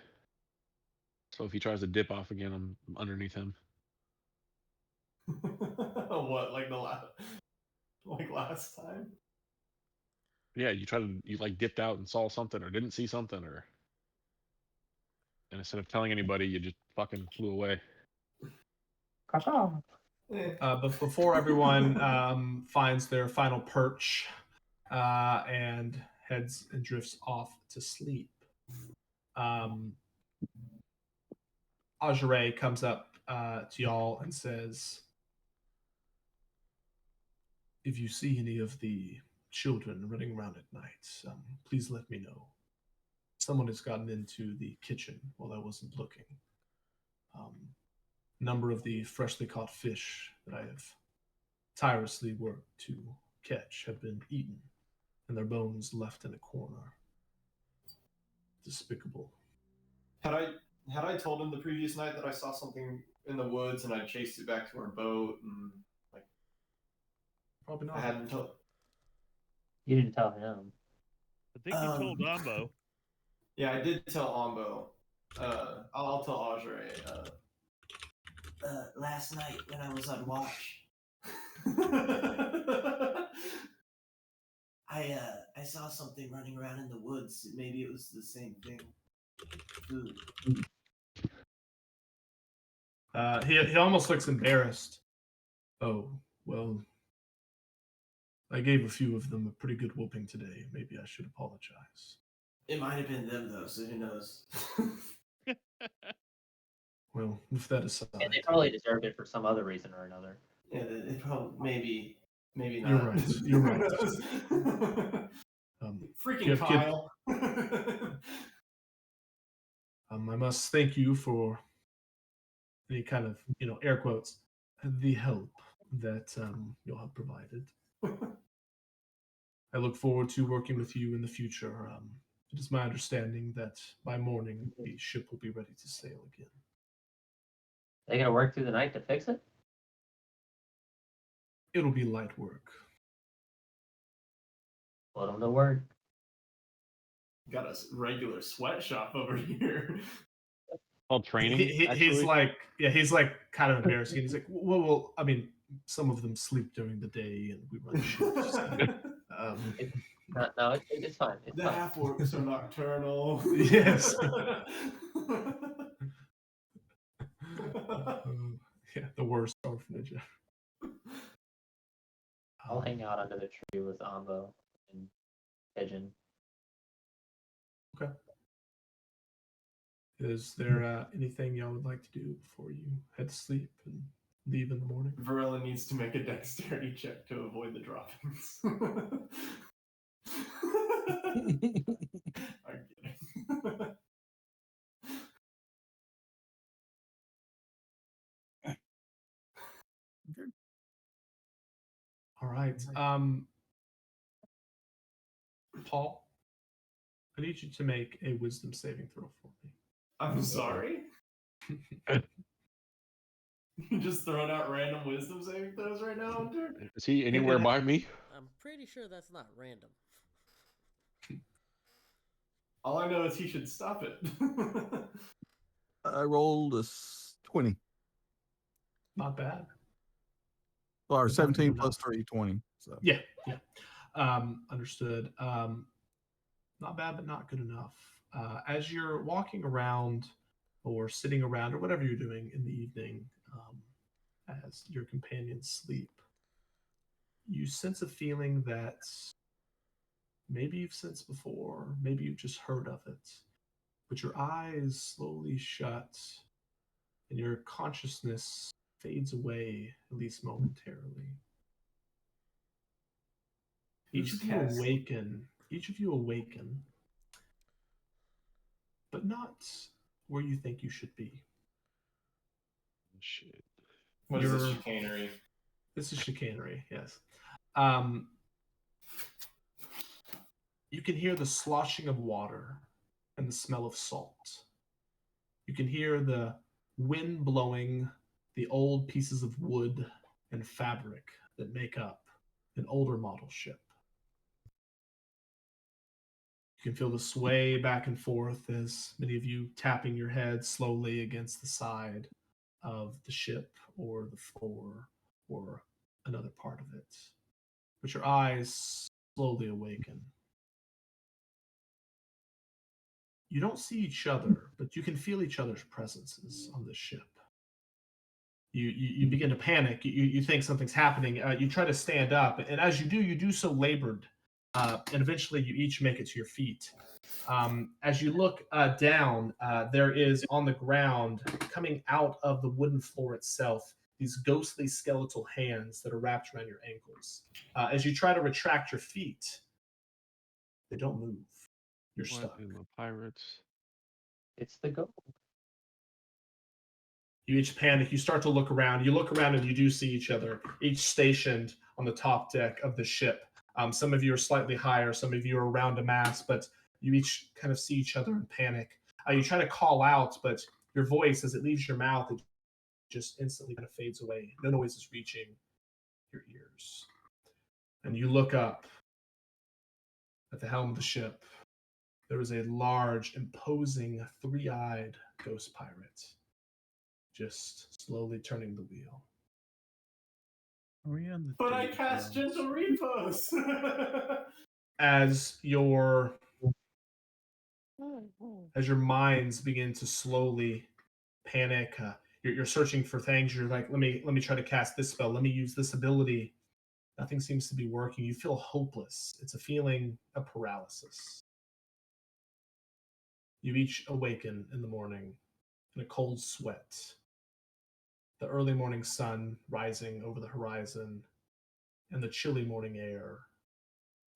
So if he tries to dip off again, I'm underneath him.
What, like last time?
Yeah, you like dipped out and saw something or didn't see something or, and instead of telling anybody, you just fucking flew away.
But before everyone finds their final perch and heads and drifts off to sleep, Aujere comes up to y'all and says, if you see any of the children running around at night, please let me know. Someone has gotten into the kitchen while I wasn't looking. Number of the freshly caught fish that I have tirelessly worked to catch have been eaten, and their bones left in a corner. Despicable.
Had I told him the previous night that I saw something in the woods and I chased it back to our boat and like
Probably not.
I hadn't told.
You didn't tell him.
I think you told Ambo.
Yeah, I did tell Ambo. I'll tell Aujere. Last night when I was on watch, I saw something running around in the woods. Maybe it was the same thing. Food.
He almost looks embarrassed. Oh, well, I gave a few of them a pretty good whooping today. Maybe I should apologize.
It might have been them though, so who knows?
Well, with that aside,
And they probably deserved it for some other reason or another.
Yeah, it probably maybe not.
You're right. You're right.
Freaking
Kid-
Kyle.
I must thank you for any kind of, air quotes, the help that you'll have provided. I look forward to working with you in the future. It is my understanding that by morning the ship will be ready to sail again.
They gonna work through the night to fix it?
It'll be light work.
Put them to work.
Got a regular sweatshop over here.
Called training.
He's
actually.
like kind of embarrassing. He's like, well, I mean, some of them sleep during the day, and we run shifts.
No, it's fine. It's
The
fine.
half orcs are nocturnal.
Yes. Yeah, the worst orphanage.
I'll hang out under the tree with Ambo and Pigeon.
Okay. Is there anything y'all would like to do before you head to sleep and leave in the morning?
Varela needs to make a dexterity check to avoid the droppings. I'm kidding.
All right. Paul, I need you to make a wisdom saving throw for me.
I'm sorry? You just throwing out random wisdom saving throws right now, Hunter?
Is he anywhere by me?
I'm pretty sure that's not random.
All I know is he should stop it.
I rolled a 20.
Not bad.
Well, or
Good
17
enough.
plus 3, 20. So
Yeah. Understood. Not bad, but not good enough. As you're walking around or sitting around or whatever you're doing in the evening, as your companions sleep, you sense a feeling that maybe you've sensed before, maybe you've just heard of it, but your eyes slowly shut and your consciousness fades away, at least momentarily. Each of you awaken, but not where you think you should be.
Shit.
What is this chicanery?
This is chicanery, yes. You can hear the sloshing of water and the smell of salt. You can hear the wind blowing the old pieces of wood and fabric that make up an older model ship. You can feel the sway back and forth as many of you tapping your head slowly against the side of the ship or the floor or another part of it. But your eyes slowly awaken. You don't see each other, but you can feel each other's presences on the ship. You begin to panic. You think something's happening. You try to stand up, and as you do so labored, and eventually you each make it to your feet. As you look down, there is on the ground, coming out of the wooden floor itself, these ghostly skeletal hands that are wrapped around your ankles. As you try to retract your feet, they don't move. You're
What
stuck.
in the pirates?
It's the gold.
You each panic. You start to look around. You look around and you do see each other, each stationed on the top deck of the ship. Some of you are slightly higher. Some of you are around a mast, but you each kind of see each other in panic. You try to call out, but your voice, as it leaves your mouth, it just instantly kind of fades away. No noise is reaching your ears. And you look up at the helm of the ship. There is a large, imposing, three-eyed ghost pirate just slowly turning the wheel.
are we on the
But I
date
cast
rounds?
gentle repose.
As your minds begin to slowly panic, you're searching for things. You're like, let me try to cast this spell. Let me use this ability. Nothing seems to be working. You feel hopeless. It's a feeling of paralysis. You each awaken in the morning in a cold sweat. The early morning sun rising over the horizon, and the chilly morning air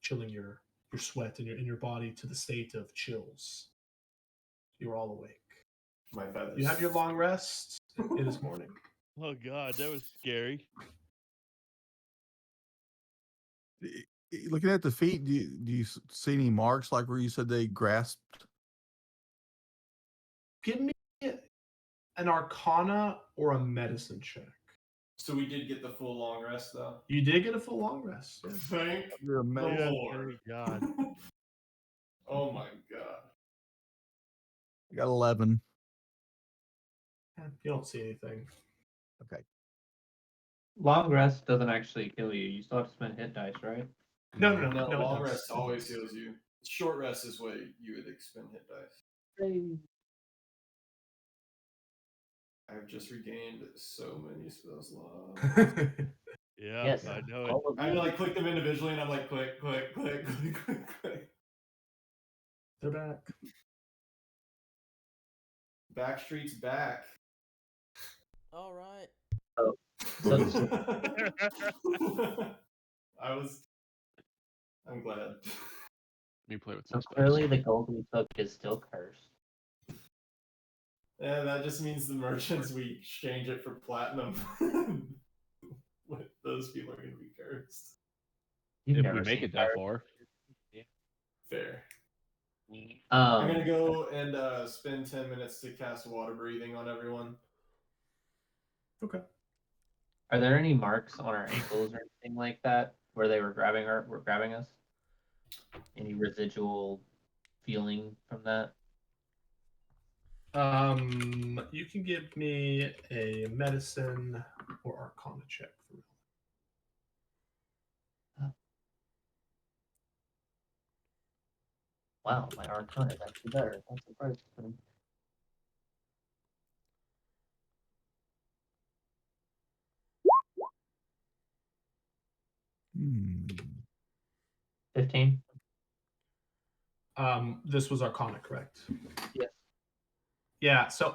chilling your sweat and in your body to the state of chills. You're all awake.
my feathers.
You have your long rest. It is morning.
Oh god, that was scary.
Looking at the feet, do you see any marks like where you said they grasped?
Give me an Arcana or a Medicine check.
So we did get the full long rest though.
You did get a full long rest. Yeah.
Thank
You're
the
amazing.
Yeah,
Lord.
thank God.
Oh my god.
I got 11.
You don't see anything.
Okay.
Long rest doesn't actually kill you. You still have to spend hit dice, right?
No,
No,
it
long
does.
rest always heals you. Short rest is what you would expend hit dice. I've just regained so many spell slots.
Yeah,
Yes.
I know it.
All of
I
you.
like click them individually and I'm like click, click, click, click, click, click.
They're back.
Backstreet's back.
All right.
So
I'm glad.
Let me play with
So
suspects.
clearly the gold we took is still cursed.
Yeah, that just means the merchants we exchange it for platinum. Those people are gonna be cursed.
You've
If
never
we make
seen
it that
cursed.
far.
Fair. I'm gonna
Um,
go and spend 10 minutes to cast water breathing on everyone.
Okay.
are there any marks on our ankles or anything like that where they were grabbing us? Any residual feeling from that?
You can give me a medicine or Arcana check for
Wow, my Arcana is actually better. I'm surprised.
Hmm.
15?
This was Arcana, correct?
Yes.
Yeah. So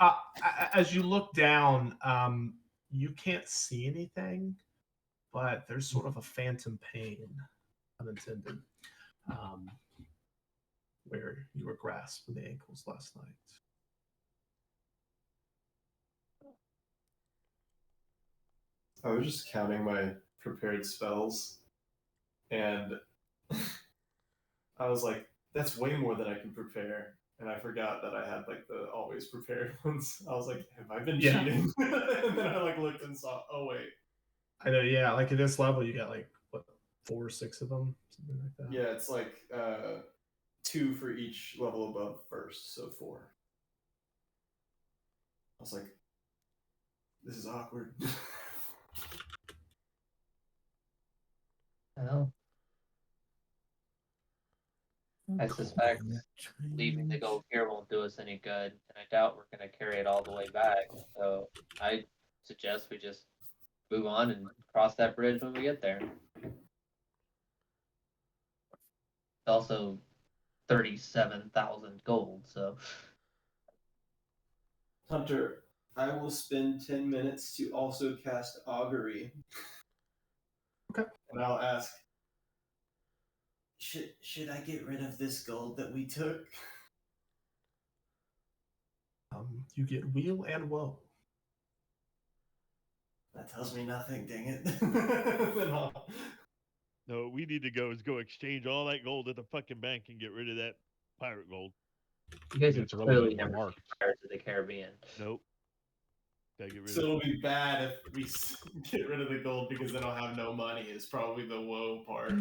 as you look down, you can't see anything, but there's sort of a phantom pain, unintended, where you were grasped in the ankles last night.
I was just counting my prepared spells, and I was like, that's way more than I can prepare. And I forgot that I had like the always prepared ones. I was like, have I been cheating? And then I like looked and saw, oh wait.
I know, yeah. Like at this level, you got like what 4 or 6 of them, something like that.
Yeah, it's like 2 for each level above first, so 4. I was like, this is awkward.
Well, I suspect leaving the gold here won't do us any good, and I doubt we're going to carry it all the way back. So I suggest we just move on and cross that bridge when we get there. It's also 37,000 gold, so.
Hunter, I will spend 10 minutes to also cast Augury.
Okay.
And I'll ask, should I get rid of this gold that we took?
You get wheel and woe.
That tells me nothing, dang it. Then I'll-
No, what we need to go is go exchange all that gold at the fucking bank and get rid of that pirate gold.
You guys
Yeah,
have
it's irrelevant
clearly
anymore,
never
Mark.
seen Pirates of the Caribbean.
Nope. Gotta get rid
So
of
it'll be bad if we get rid of the gold because then I'll have no money is probably the woe part.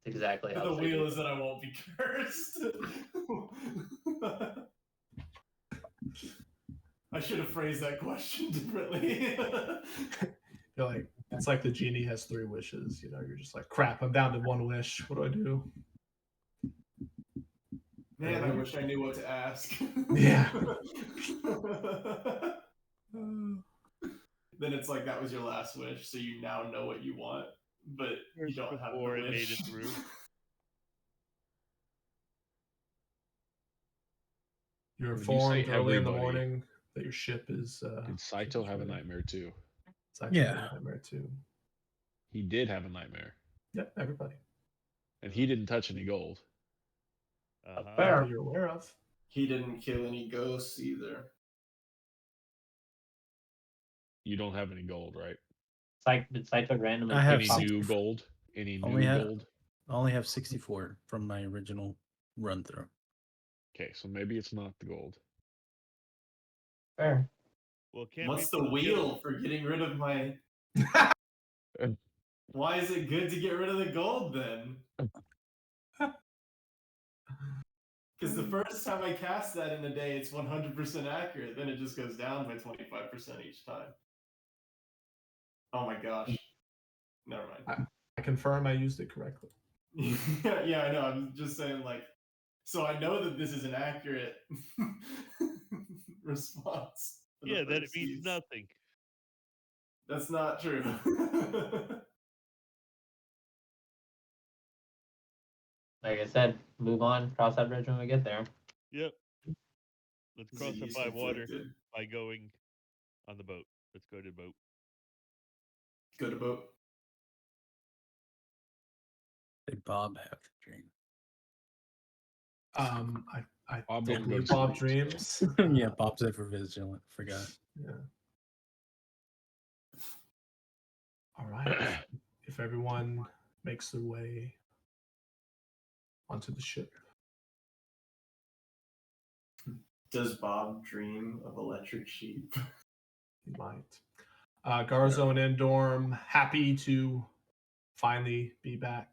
It's exactly how
The
Ziggy.
wheel is that I won't be cursed. I should have phrased that question differently.
You're like, it's like the genie has 3 wishes. You know, you're just like, crap, I'm down to 1 wish. What do I do?
Man, I wish I knew what to ask.
Yeah.
Then it's like that was your last wish, so you now know what you want, but you
First
don't have
before
the
it made
wish.
it through.
You're
When you say
informed early in the
everybody,
morning that your ship is.
Did Saito
ship is
have a
ready.
nightmare too?
Saito
Yeah.
had a nightmare too.
He did have a nightmare.
Yep, everybody.
And he didn't touch any gold.
Uh-huh.
Not that you're aware of.
He didn't kill any ghosts either.
You don't have any gold, right?
Did Saito randomly
I have
Any
pop-
six-
new gold? Any
Only
new
have-
gold?
I only have 64 from my original run through.
Okay, so maybe it's not the gold.
Fair.
Well, it can't
What's
be
the
from
wheel for getting rid of my? Why is it good to get rid of the gold then? Because the first time I cast that in a day, it's 100% accurate. Then it just goes down by 25% each time. Oh my gosh. Never mind.
I confirm I used it correctly.
Yeah, I know. I'm just saying, like, so I know that this is an accurate response. for the
Yeah, then it
first
means
use.
nothing.
That's not true.
Like I said, move on. Cross that bridge when we get there.
Yep. Let's cross it
Ziggy's
by water
conflicted.
by going on the boat. Let's go to the boat.
Go to boat.
Did Bob have the dream?
I
Bob
don't
didn't go
believe
to
Bob
sleep.
dreams.
Yeah, Bob's ever vigilant. Forgot.
Yeah. All right. If everyone makes their way onto the ship.
Does Bob dream of electric sheep?
You might. Garzo and Endorm, happy to finally be back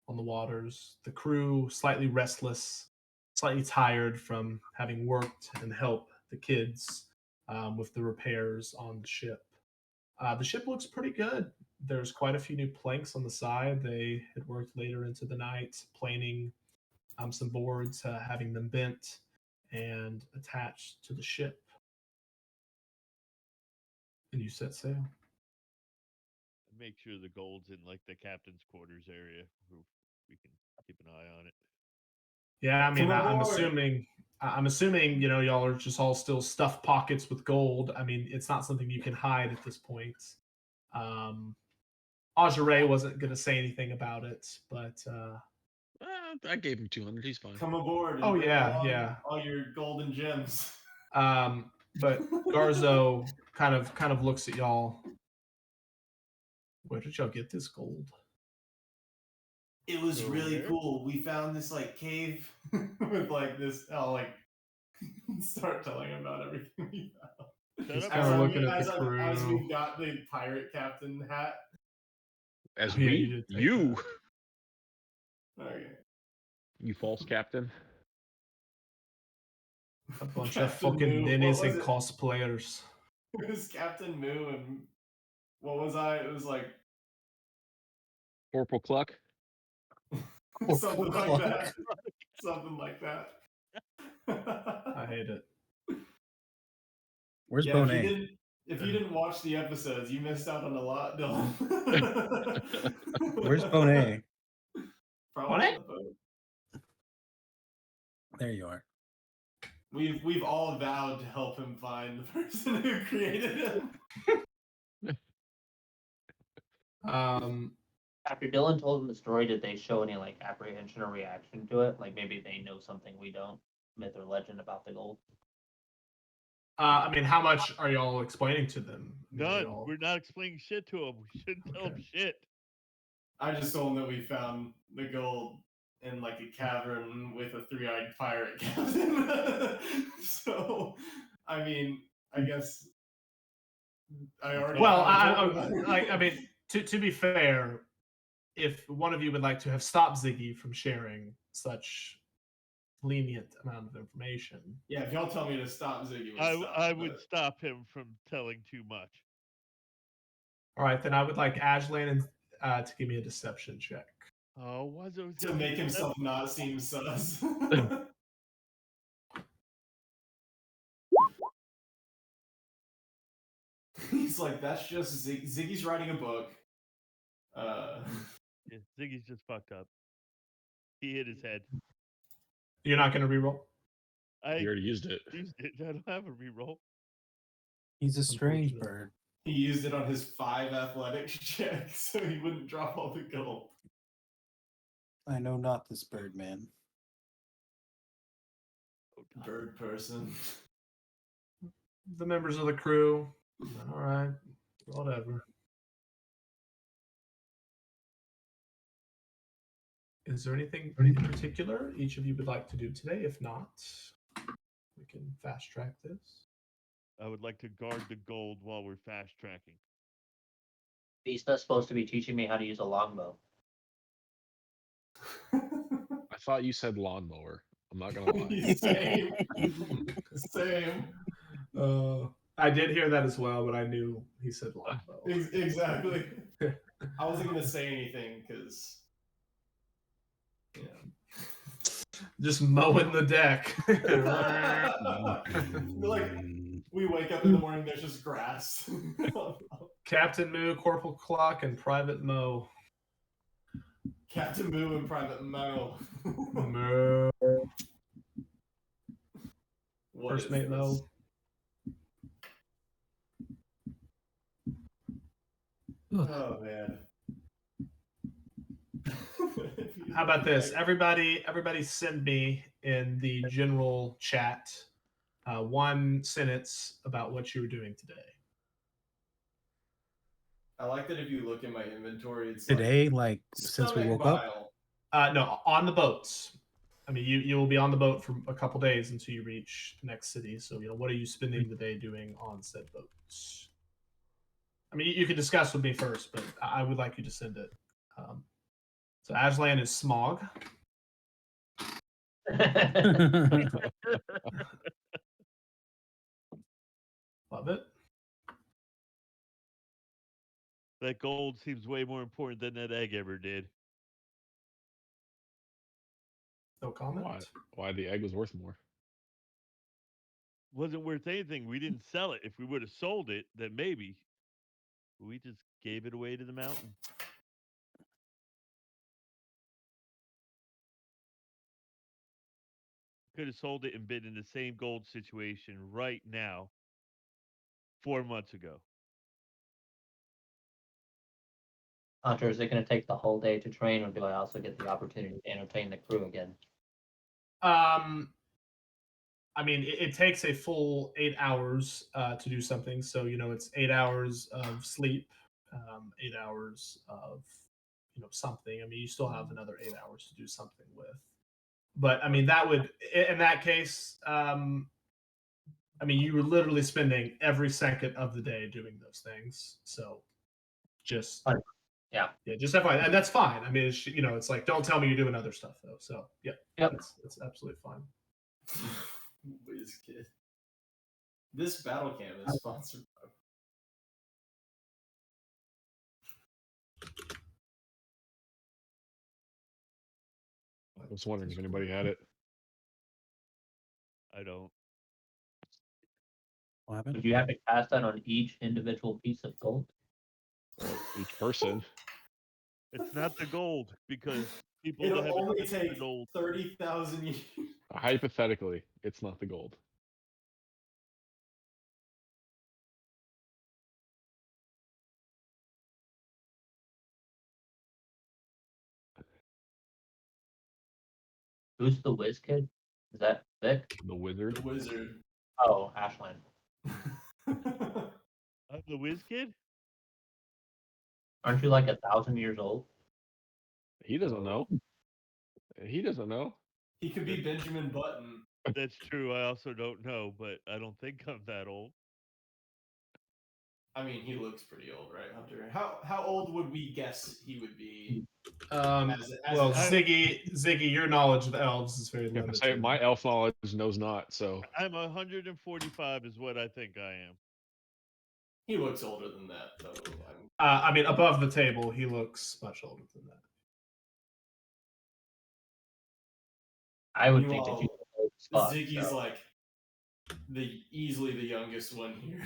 on the waters. The crew, slightly restless, slightly tired from having worked and helped the kids with the repairs on the ship. The ship looks pretty good. There's quite a few new planks on the side. They had worked later into the night, planing some boards, having them bent and attached to the ship. And you set sail.
Make sure the gold's in like the captain's quarters area. We can keep an eye on it.
Yeah, I mean,
Come
I'm
aboard.
assuming, you know, y'all are just all still stuffed pockets with gold. I mean, it's not something you can hide at this point. Ajare wasn't going to say anything about it, but
I gave him 200. He's fine.
Come aboard. And
Oh,
bring
yeah,
along
yeah.
All your golden gems.
but Garzo kind of looks at y'all. Where did y'all get this gold?
It was
Over
really
there?
cool. We found this like cave with like this. I'll like start telling him about everything we found.
Shut
He's
up,
kind of
Garzo.
looking at the
As
crew.
we got the pirate captain hat.
As
Oh, yeah,
we,
you did take
you,
Okay.
you false captain.
A bunch
Captain
of fucking
Moo,
ninnies
what
and
was it?
cosplayers.
It was Captain Moo and what was I? It was like
Corporal Cluck.
something like that. Something like that.
I hate it.
Where's
Yeah,
Bonet?
if you didn't watch the episodes, you missed out on a lot, Dylan.
Where's Bonet?
Probably
Bonet?
on the boat.
There you are.
We've all vowed to help him find the person who created him.
After Dylan told them the story, did they show any like apprehension or reaction to it? Like maybe they know something we don't, myth or legend about the gold.
I mean, how much are y'all explaining to them? I mean, are
None.
y'all-
We're not explaining shit to him. We shouldn't tell him
Okay.
shit.
I just told him that we found the gold in like a cavern with a three-eyed pirate captain. So, I mean, I guess I already.
Well,
told
I mean, to be fair, if one of you would like to have stopped Ziggy from sharing such lenient amount of information,
yeah, if y'all tell me to stop, Ziggy would stop.
I would
but-
stop him from telling too much.
all right, then I would like Ajlan to give me a deception check.
Oh, Wazo's
to make himself not seem sus. He's like, that's just Ziggy's writing a book.
Yeah, Ziggy's just fucked up. He hit his head.
You're not going to reroll?
I
You already used it.
used it. I don't have a reroll.
He's a strange
Unfortunate.
bird.
He used it on his 5 athletics check, so he wouldn't drop all the gold.
I know not this bird man.
Bird person.
The members of the crew. All right, whatever. Is there anything in particular each of you would like to do today? If not, we can fast track this.
I would like to guard the gold while we're fast tracking.
Vista's supposed to be teaching me how to use a longbow.
I thought you said lawnmower. I'm not gonna lie.
Same. Same.
I did hear that as well, but I knew he said longbow.
Exactly. I wasn't gonna say anything because
Just mowing the deck.
like we wake up in the morning, there's just grass.
Captain Moo, Corporal Clock, and Private Mo.
Captain Moo and Private Mo.
Mo.
What
First
is
mate
this?
Mo.
Oh man.
How about this? Everybody send me in the general chat one sentence about what you were doing today.
I like that if you look in my inventory, it's
Today,
like
since we
stomach
woke up.
bile.
No, on the boats. I mean, you will be on the boat for a couple days until you reach the next city. So, what are you spending the day doing on said boats? I mean, you can discuss with me first, but I would like you to send it. So, Aslan is smog. Love it.
That gold seems way more important than that egg ever did.
No comment.
Why the egg was worth more?
Wasn't worth anything. We didn't sell it. If we would have sold it, then maybe. We just gave it away to the mountain. Could have sold it and been in the same gold situation right now 4 months ago.
Hunter, is it going to take the whole day to train, or do I also get the opportunity to entertain the crew again?
I mean, it takes a full 8 hours to do something. So, it's 8 hours of sleep, 8 hours of, something. I mean, you still have another 8 hours to do something with. But, I mean, that would, in that case, I mean, you were literally spending every second of the day doing those things. So, just,
yeah,
just FYI. And that's fine. I mean, it's like, don't tell me you're doing other stuff, though. So, yeah, that's absolutely fine.
Whiz kid. This battle cam is sponsored by.
I was wondering if anybody had it.
I don't.
What happened?
Would you have to cast that on each individual piece of gold?
Well, each person.
It's not the gold because people that
It'll
haven't
only
touched the
take
gold.
30,000 years.
Hypothetically, it's not the gold.
Who's the whiz kid? Is that Vic?
The wizard.
The wizard.
Oh, Ashland.
I'm the whiz kid?
Aren't you like 1,000 years old?
He doesn't know. He doesn't know.
He could be Benjamin Button.
That's true. I also don't know, but I don't think I'm that old.
I mean, he looks pretty old, right, Hunter? How old would we guess he would be?
Well, Ziggy, your knowledge of elves is very
Yeah,
limited.
say my elf knowledge knows not. So
I'm 145 is what I think I am.
He looks older than that, though.
I mean, above the table, he looks much older than that.
I would think that you spot,
Ziggy's
so.
like easily the youngest one here.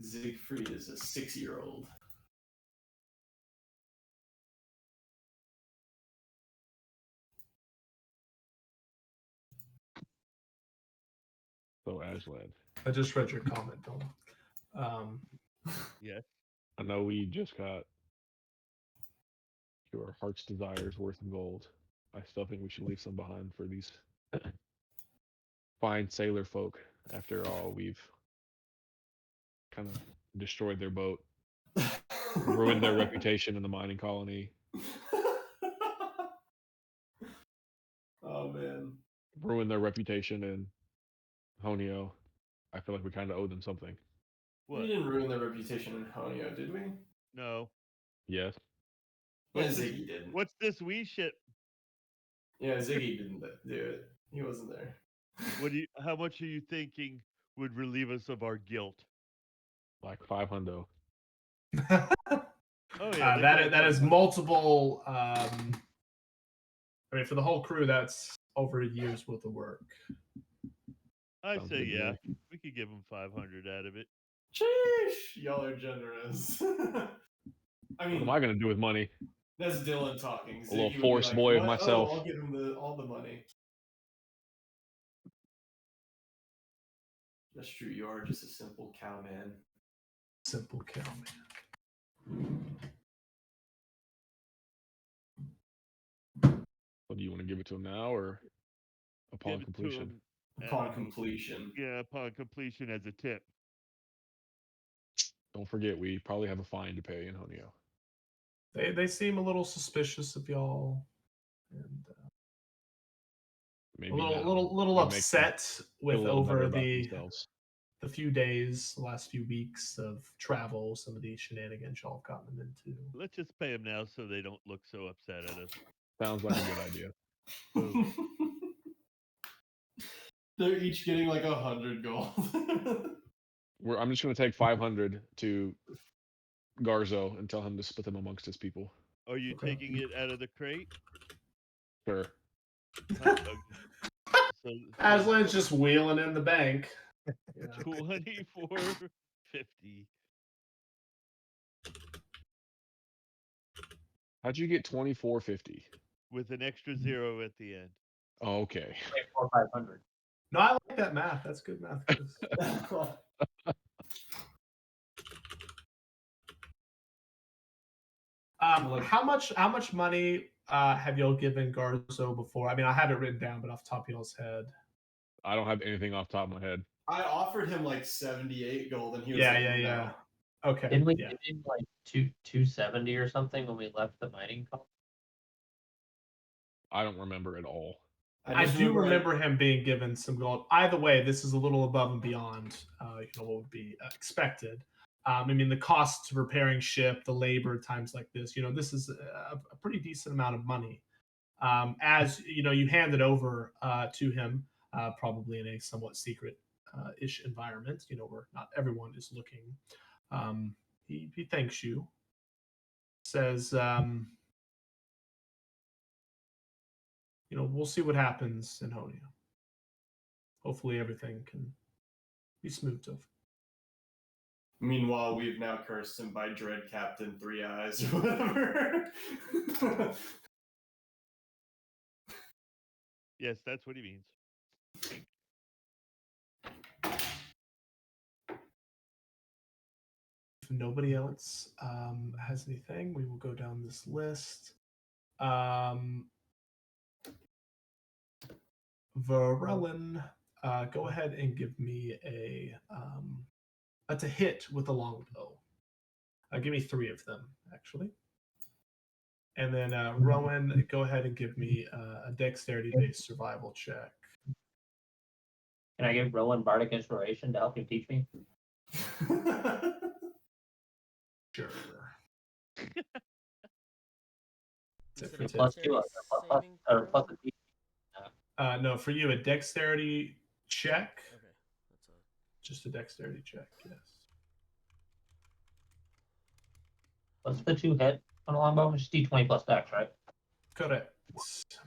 Siegfried is a 6-year-old.
Aslan.
I just read your comment, Dom.
Yes.
I know we just got your heart's desires worth in gold. I still think we should leave some behind for these fine sailor folk. After all, we've kind of destroyed their boat, ruined their reputation in the mining colony,
Oh man.
ruined their reputation in Honio. I feel like we kind of owe them something.
What?
We didn't ruin their reputation in Honio, did we?
No.
Yes.
Yeah,
What's this?
Ziggy didn't.
What's this wee shit?
Yeah, Ziggy didn't do it. He wasn't there.
What do you? How much are you thinking would relieve us of our guilt?
Like 500.
Oh yeah,
that is multiple. I mean, for the whole crew, that's over a year's worth of work.
I
Sounds
say
good to
yeah.
me.
We could give them 500 out of it.
Sheesh! Y'all are generous. I
What
mean,
am I going to do with money?
that's Dylan talking.
A little
Ziggy would be
force
like,
boy of
"What?
myself."
Oh, I'll give him all the money. That's true. You are just a simple cowman.
Simple cow, man.
What do you want to give it to him now or upon
Give it to
completion?
'em
Upon completion.
Yeah, upon completion as a tip.
Don't forget, we probably have a fine to pay in Honio.
They seem a little suspicious of y'all, and
Maybe
a little
now
little
we make them
upset with
feel a little better
over
about
the
themselves.
few days, the last few weeks of travel, some of these shenanigans y'all have gotten them into.
Let's just pay them now so they don't look so upset at us.
Sounds like a good idea.
Boom.
They're each getting like 100 gold.
I'm just going to take 500 to Garzo and tell him to split them amongst his people.
Are you
Okay.
taking it out of the crate?
Sure.
So
Aslan's just wheeling in the bank. Yeah.
24.50.
How'd you get 24.50?
With an extra 0 at the end.
Oh, okay.
500.
No, I like that math. That's good math, Chris. How much money have y'all given Garzo before? I mean, I have it written down, but off the top of y'all's head.
I don't have anything off the top of my head.
I offered him like 78 gold, and he was
Yeah,
like,
yeah,
no.
yeah. Okay.
Didn't we
Yeah.
give him like 270 or something when we left the mining company?
I don't remember at all.
I
just
do remember him being given some gold. Either way, this is a little above and beyond, what would be expected. I mean, the cost of repairing ship, the labor, times like this, this is a pretty decent amount of money. As you hand it over to him, probably in a somewhat secret-ish environment, where not everyone is looking. He thanks you, says, we'll see what happens in Honio. Hopefully everything can be smoothed over.
Meanwhile, we've now cursed him by Dread Captain Three Eyes or whatever.
Yes, that's what he means.
If nobody else has anything, we will go down this list. Varellen, go ahead and give me to hit with a longbow. Give me 3 of them, actually. And then Rowan, go ahead and give me a dexterity-based survival check.
Can I give Rowan Bardic Inspiration to help him teach me?
Sure.
You said
for
a
Tim.
Plus 2,
dexterity
plus
saving
or plus
throw?
a D.
No, for you, a dexterity check.
Okay, that's a
Just a dexterity check, yes.
What's the 2 hit on a longbow? It's D20 plus dex, right?
Correct.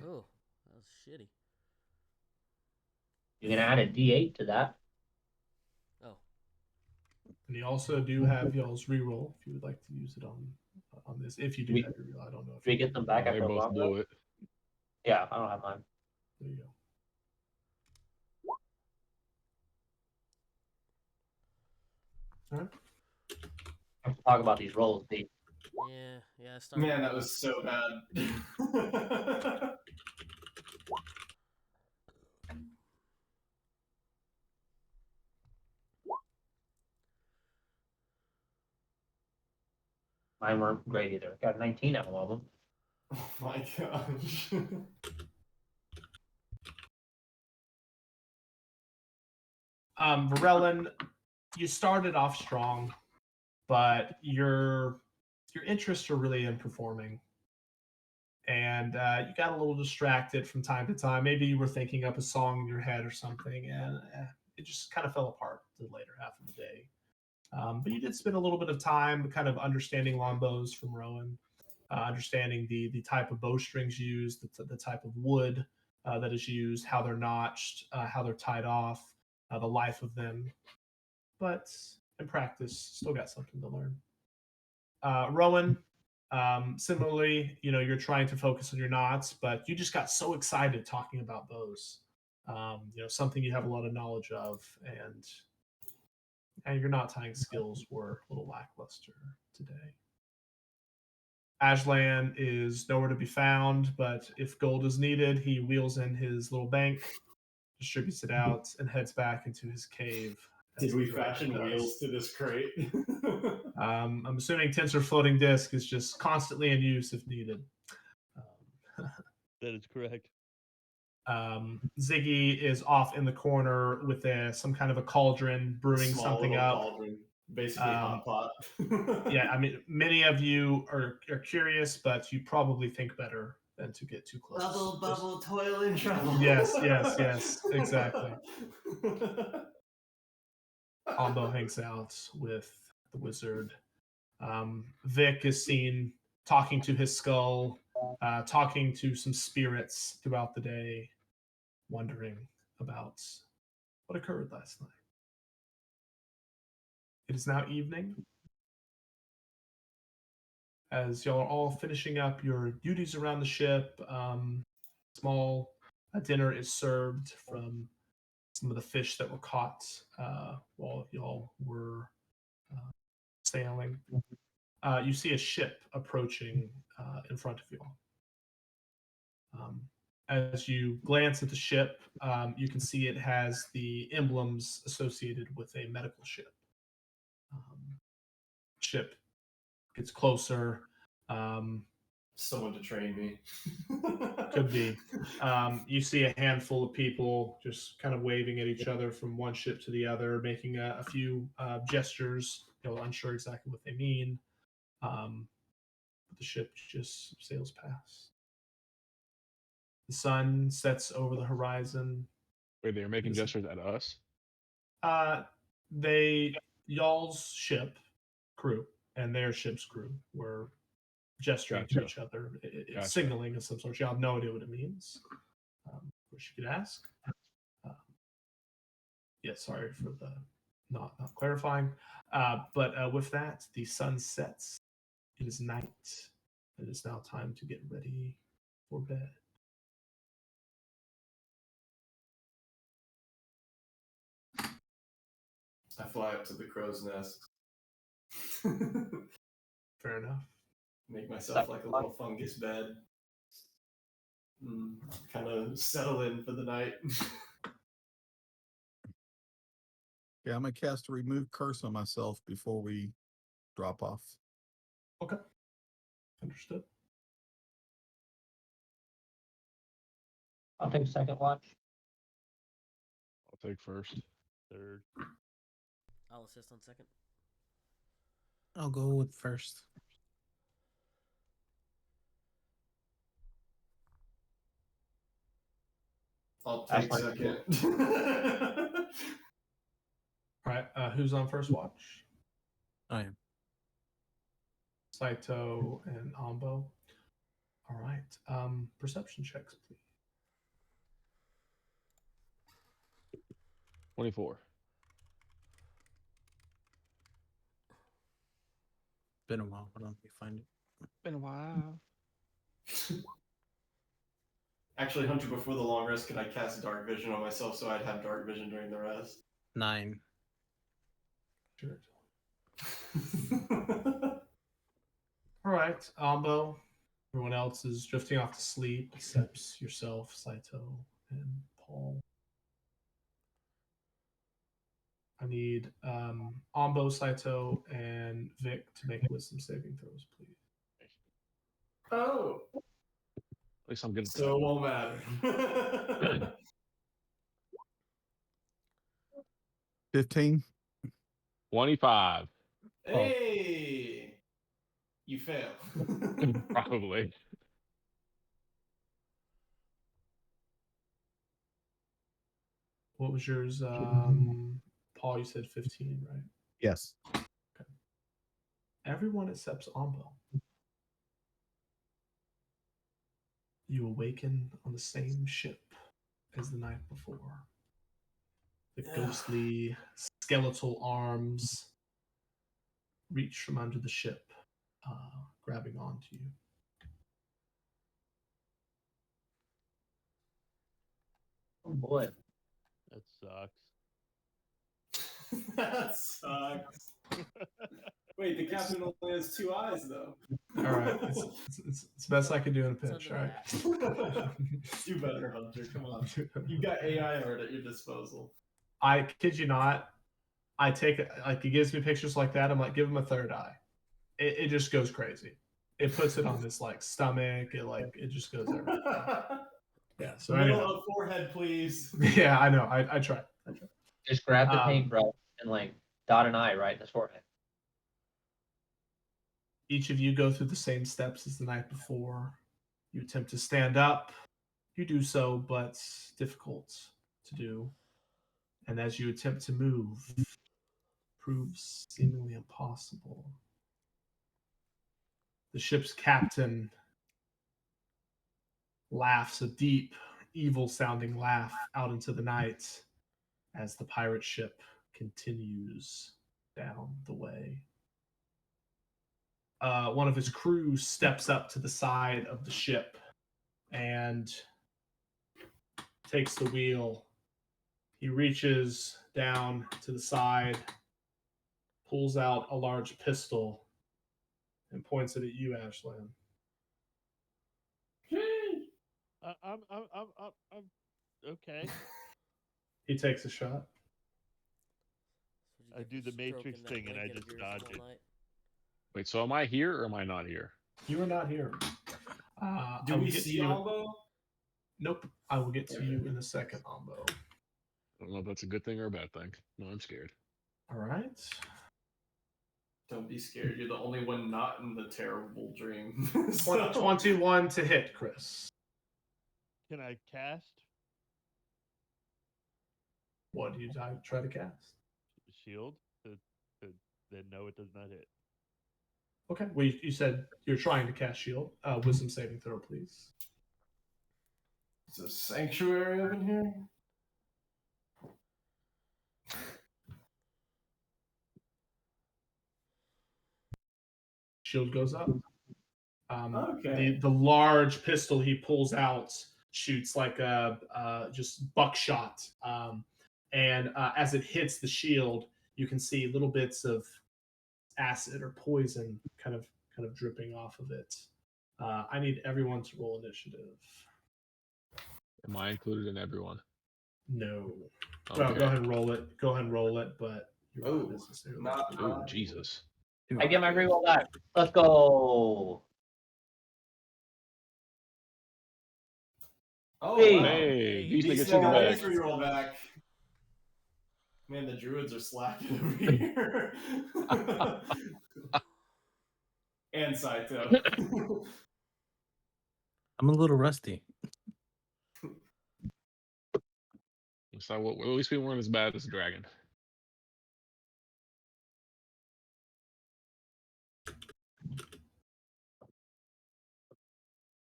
oh, that was shitty.
You can add a D8 to that.
Oh,
And you also do have y'all's reroll if you would like to use it on this. If you do
We-
have your reroll, I don't know if
Do we
you
get them back
They
after a
both
long
blew
rest?
it.
Yeah, I don't have mine.
There you go.
Let's talk about these rolls, Pete.
Yeah. I started.
Man, that was so bad.
Mine weren't great either. Got 19 out of all of them.
Oh my gosh.
Varellin, you started off strong, but your interests are really in performing. And you got a little distracted from time to time. Maybe you were thinking up a song in your head or something, and it just kind of fell apart the later half of the day. But you did spend a little bit of time kind of understanding longbows from Rowan, understanding the type of bowstrings used, the type of wood that is used, how they're notched, how they're tied off, the life of them. But in practice, still got something to learn. Rowan, similarly, you're trying to focus on your knots, but you just got so excited talking about bows. Something you have a lot of knowledge of, and your knot tying skills were a little lackluster today. Ashlan is nowhere to be found, but if gold is needed, he wheels in his little bank, distributes it out, and heads back into his cave.
Did we fashion wheels to this crate?
I'm assuming Tensor Floating Disk is just constantly in use if needed.
That is correct.
Ziggy is off in the corner with some kind of a cauldron, brewing
Small
something
little
up.
Cauldron, basically hot pot.
Yeah, I mean, many of you are curious, but you probably think better than to get too close.
Bubble, toil and trouble.
Yes, exactly. Ombo hangs out with the wizard. Vic is seen talking to his skull, talking to some spirits throughout the day, wondering about what occurred last night. It is now evening. As y'all are all finishing up your duties around the ship, small dinner is served from some of the fish that were caught while y'all were sailing. You see a ship approaching in front of you all. As you glance at the ship, you can see it has the emblems associated with a medical ship. Ship gets closer.
Someone to train me.
Could be. You see a handful of people just kind of waving at each other from one ship to the other, making a few gestures, unsure exactly what they mean. But the ship just sails past. The sun sets over the horizon.
Wait, they're making gestures at us?
Y'all's ship crew and their ship's crew were gesturing to each other, signaling of some sort. Y'all have no idea what it means. Wish you could ask. Sorry for the not clarifying. But with that, the sun sets. It is night. It is now time to get ready for bed.
I fly up to the crow's nest.
Fair enough.
Make myself like a little fungus bed. Kind of settle in for the night.
Yeah, I'm gonna cast a remove curse on myself before we drop off.
Okay. Understood.
I'll take second watch.
I'll take first.
Third.
I'll assist on second.
I'll go with first.
I'll take second.
All right. Who's on first watch?
I am.
Saito and Ambo. All right. Perception checks, please.
24.
Been a while. Hold on, let me find it.
Been a while.
Actually, Hunter, before the long rest, could I cast Dark Vision on myself so I'd have Dark Vision during the rest?
9.
Sure. All right, Ambo. Everyone else is drifting off to sleep, except yourself, Saito, and Paul. I need Ambo, Saito, and Vic to make wisdom saving throws, please.
Oh,
At least I'm good at
so it won't matter.
15.
25.
Hey, you fail.
Probably.
What was yours, Paul? You said 15, right?
Yes.
Everyone except Ambo. You awaken on the same ship as the night before. The ghostly skeletal arms reach from under the ship, grabbing onto you.
Oh boy.
That sucks.
That sucks. Wait, the captain only has 2 eyes, though.
All right, it's the best I can do in a
It's
pitch.
under
All
the
right.
Do better, Hunter. Come on. You got AI art at your disposal.
I kid you not. I take like he gives me pictures like that. I'm like, give him a third eye. It just goes crazy. It puts it on his like stomach. It just goes everywhere. Yeah. So
Middle
anyhow.
of forehead, please.
Yeah, I know. I tried.
Just grab the
Um,
paintbrush and like dot an eye right in his forehead.
Each of you go through the same steps as the night before. You attempt to stand up. You do so, but it's difficult to do. And as you attempt to move, proves seemingly impossible. The ship's captain laughs a deep, evil-sounding laugh out into the night as the pirate ship continues down the way. One of his crew steps up to the side of the ship and takes the wheel. He reaches down to the side, pulls out a large pistol, and points it at you, Ashland.
I'm okay.
He takes a shot.
That's what you
I
get
do
for
the Matrix
stroking that
thing and I
blanket of
just
yours
dodge
all
it.
night.
Wait, so am I here or am I not here?
You are not here.
Do
I will
we
get
see
to you.
Albo?
Nope. I will get to you in a second, Ambo.
I don't know if that's a good thing or a bad thing. No, I'm scared.
All right.
Don't be scared. You're the only one not in the terrible dream. So-
21 to hit, Chris.
Can I cast
What do you try to cast?
shield to then no, it does not hit.
Okay. Well, you said you're trying to cast shield. Wisdom saving throw, please.
Is there a sanctuary up in here?
Shield goes up.
Okay.
The large pistol he pulls out shoots like a just buckshot, and as it hits the shield, you can see little bits of acid or poison kind of dripping off of it. I need everyone to roll initiative.
Am I included in everyone?
No.
Okay.
Well, go ahead and roll it. Go ahead and roll it, but you're
Oh,
not necessarily.
not-
Oh, Jesus.
I get my reroll back. Let's go.
Oh,
Hey.
wow.
Hey, Beastman gets
Beastman
his
got
back.
his reroll back. Man, the druids are slacking over here. And Saito.
I'm a little rusty.
So at least we weren't as bad as the dragon.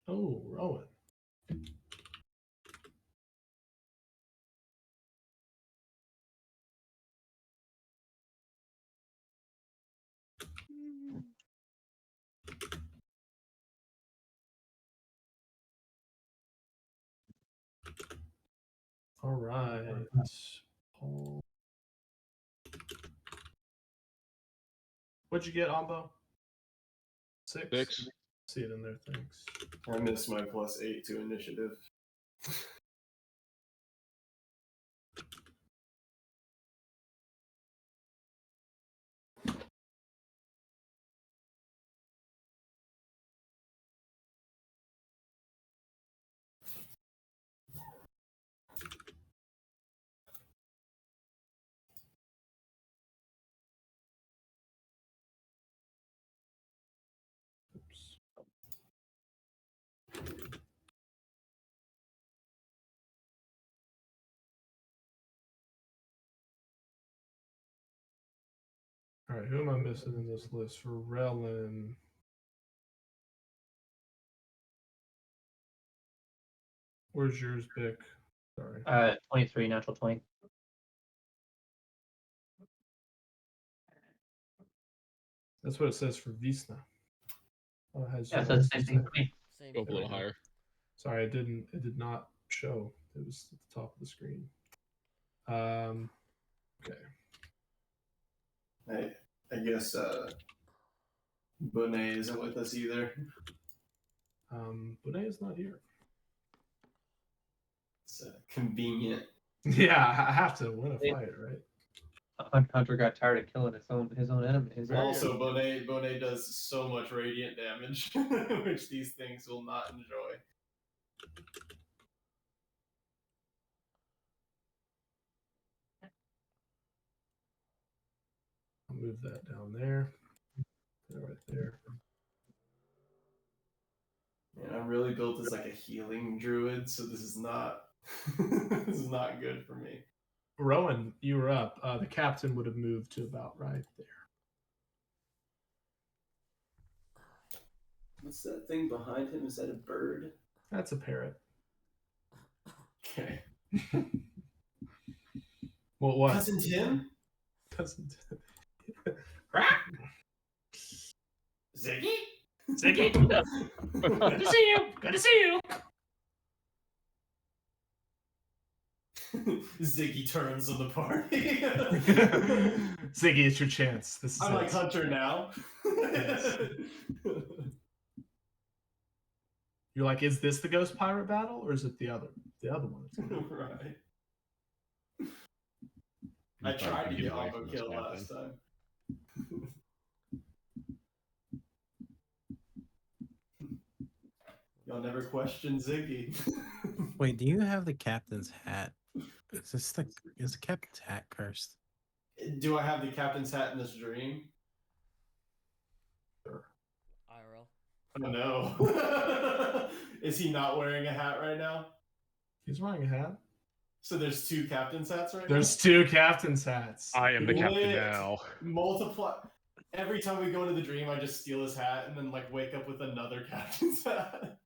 Oh, Rowan. All right. Paul. What'd you get, Ombo? 6?
6.
See it in there, thanks.
I missed my +8 to initiative.
Oops. All right, who am I missing in this list for Relin? Where's yours, Bick? Sorry.
23 natural 20.
That's what it says for Visna. Oh, it has
Yeah,
yours
so it's the same thing
instead.
for me.
Same
Go up a
for
little
me.
higher.
Sorry, it did not show. It was at the top of the screen. Okay.
I guess Bonet isn't with us either.
Bonet is not here.
It's convenient.
Yeah, I have to win a fight, right?
Hunter got tired of killing his own enemy.
Also, Bonet does so much radiant damage, which these things will not enjoy.
I'll move that down there. Right there.
Man, I'm really built as like a healing druid, so this is not this is not good for me.
Rowan, you were up. The captain would have moved to about right there.
What's that thing behind him? Is that a bird?
That's a parrot.
Okay.
What?
Cousin Tim?
Cousin Tim.
Ziggy?
Ziggy? Good to see you. Good to see you.
Ziggy turns on the party.
Ziggy, it's your chance. This is
I'm
it.
like Hunter now.
Yes. You're like, is this the ghost pirate battle or is it the other one?
Right. I tried to get Alpha killed last time. Y'all never questioned Ziggy.
Wait, do you have the captain's hat? Is the captain's hat cursed?
Do I have the captain's hat in this dream?
Sure.
IRL.
Oh no. Is he not wearing a hat right now?
He's wearing a hat.
So there's 2 captain's hats right
There's 2 captain's hats.
I am the captain
Lit.
now.
Multiply. Every time we go into the dream, I just steal his hat and then like wake up with another captain's hat.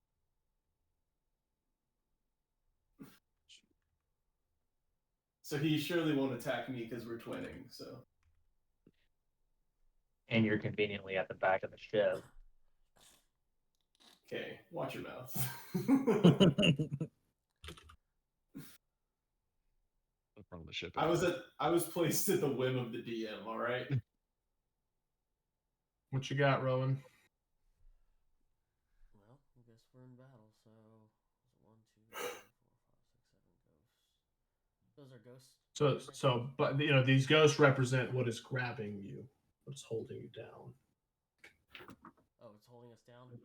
So he surely won't attack me because we're twinning. So.
And you're conveniently at the back of the ship.
Okay, watch your mouth.
From the ship.
I was placed at the whim of the DM. All right.
What you got, Rowan?
Well, I guess we're in battle, so 1, 2, 3, 4, 5, 6, 7 ghosts. Those are ghosts.
So, but these ghosts represent what is grabbing you, what's holding you down.
Oh, it's holding us down?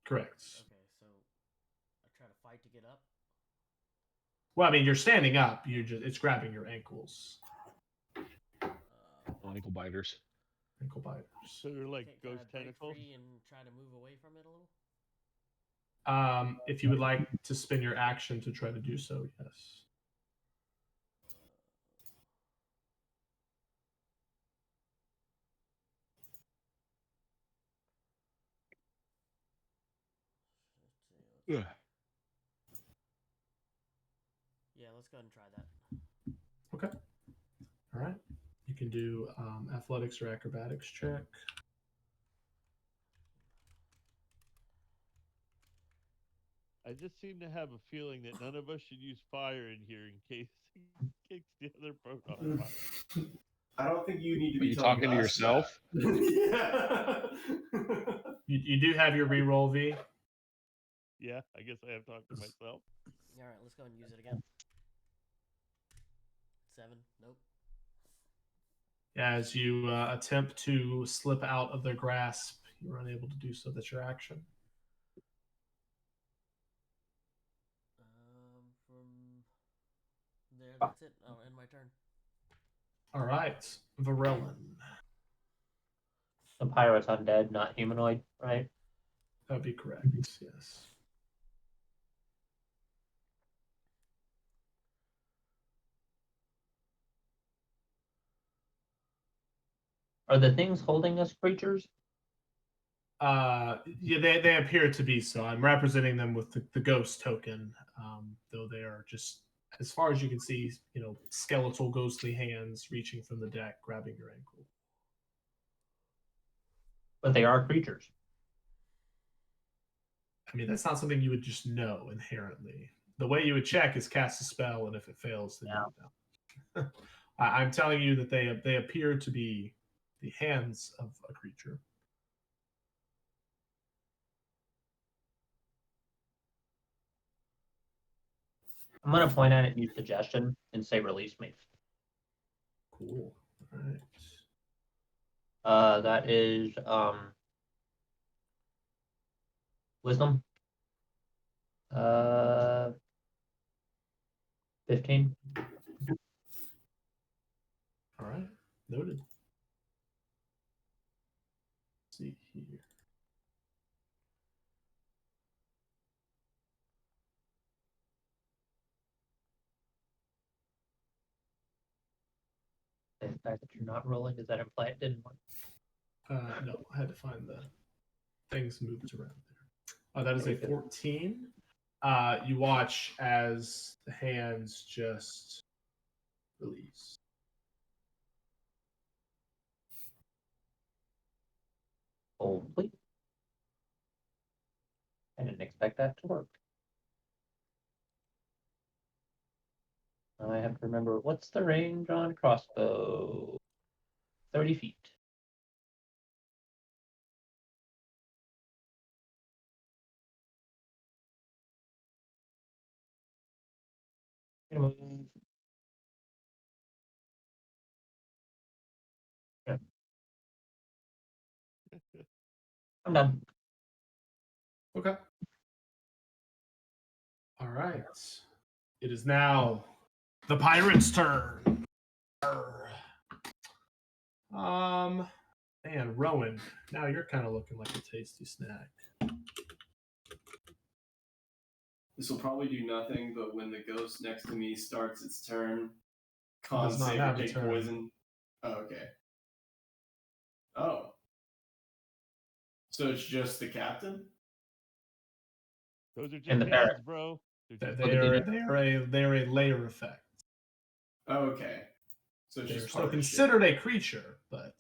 Correct.
Okay, so I try to fight to get up.
Well, I mean, you're standing up. It's grabbing your ankles.
Ankle biters.
Ankle biters.
So they're like
Can I
ghost
break
tentacles.
free and try to move away from it a little?
If you would like to spend your action to try to do so, yes.
Yeah.
Yeah, let's go ahead and try that.
Okay. All right. You can do athletics or acrobatics check.
I just seem to have a feeling that none of us should use fire in here in case he kicks the other boat on fire.
I don't think you need to
Are
be
you
telling
talking to
us
yourself?
that. Yeah.
You do have your reroll, V.
Yeah, I guess I have talked to myself.
All right, let's go and use it again. 7. Nope.
As you attempt to slip out of their grasp, you're unable to do so. That's your action.
From there, that's it. I'll end my turn.
All right, Varellin.
The pirate's undead, not humanoid, right?
That'd be correct. Yes.
Are the things holding us creatures?
Yeah, they appear to be so. I'm representing them with the ghost token, though they are just, as far as you can see, skeletal, ghostly hands reaching from the deck, grabbing your ankle.
But they are creatures.
I mean, that's not something you would just know inherently. The way you would check is cast a spell, and if it fails, then you would know. I'm telling you that they appear to be the hands of a creature.
I'm gonna point at it and use suggestion and say release me.
Cool. All right.
That is wisdom. 15.
All right. Noted. Let's see here.
The fact that you're not rolling, does that imply it didn't work?
No, I had to find the things moved around there. That is a 14. You watch as the hands just release.
Hold, please. I didn't expect that to work. I have to remember, what's the range on crossbow? 30 feet. Yeah. I'm done.
Okay. All right. It is now the pirate's turn. Man, Rowan, now you're kind of looking like a tasty snack.
This will probably do nothing, but when the ghost next to me starts its turn,
does not
save or
have a
take
turn.
poison. Oh, okay. Oh. So it's just the captain?
Those are just
And the
hands,
parrot.
bro. They're
They are a layer effect.
Oh, okay. So it's
They're
just
still
part of the
considered a creature, but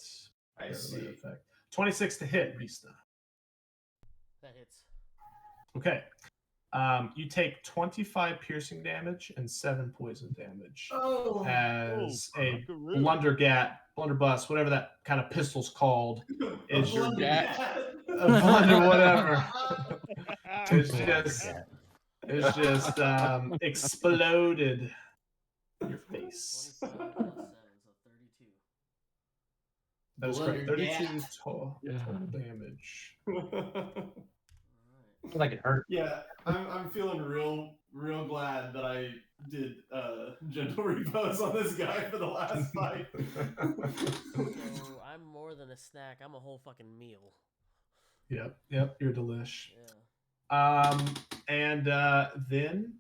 I
they're a
see.
layer effect. 26 to hit, Rista.
That hits.
Okay. You take 25 piercing damage and 7 poison damage
Oh,
as a
buckaroo.
blunderbuss, whatever that kind of pistol's called, is your
Gat.
a blunder, whatever.
Blundergat.
It's just exploded in your face.
25 plus 7, so 32.
That is correct. 32
Blundergat.
total damage.
Alright.
Like it hurt.
Yeah, I'm feeling real glad that I did gentle repose on this guy for the last fight.
So I'm more than a snack. I'm a whole fucking meal.
Yep, you're delish.
Yeah.
And then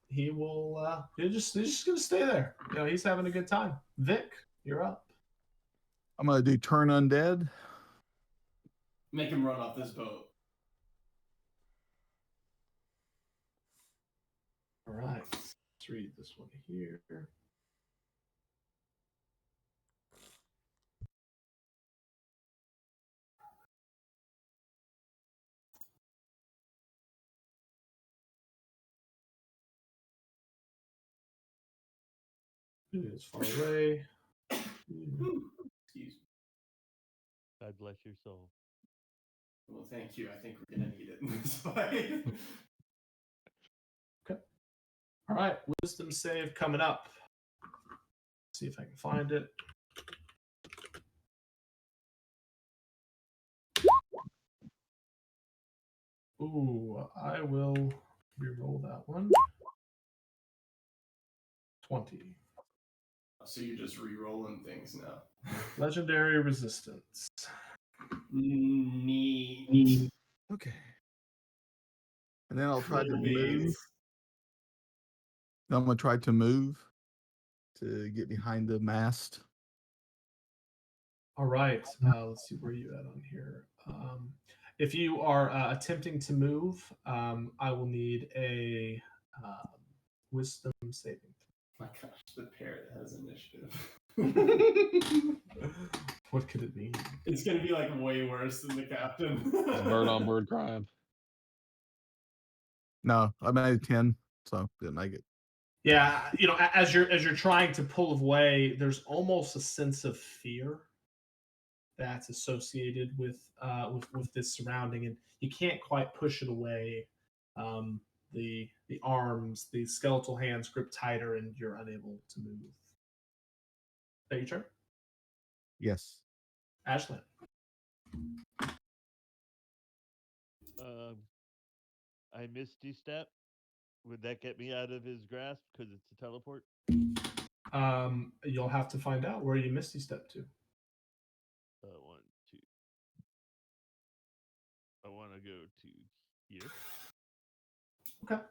he will. He's just gonna stay there. He's having a good time. Vic, you're up.
I'm gonna do turn undead.
Make him run off this boat.
All right, let's read this one here. It is far away.
Excuse me.
God bless your soul.
Well, thank you. I think we're gonna need it in this fight.
All right, wisdom save coming up. See if I can find it. Ooh, I will re-roll that one. 20.
So you're just re-rolling things now.
Legendary resistance.
Neat.
Okay. And then I'll try to
Please.
move. I'm gonna try to move to get behind the mast.
All right, let's see where you at on here. If you are attempting to move, I will need a wisdom saving.
My gosh, the parrot has initiative.
What could it mean?
It's gonna be like way worse than the captain.
It's bird on bird crime.
No, I made 10, so didn't make it.
Yeah, as you're trying to pull away, there's almost a sense of fear that's associated with this surrounding, and you can't quite push it away. The arms, the skeletal hands grip tighter, and you're unable to move. Is that your turn?
Yes.
Ashlyn.
I misty step. Would that get me out of his grasp because it's a teleport?
You'll have to find out where you misty step to.
1, 2. I want to go to here.
Okay.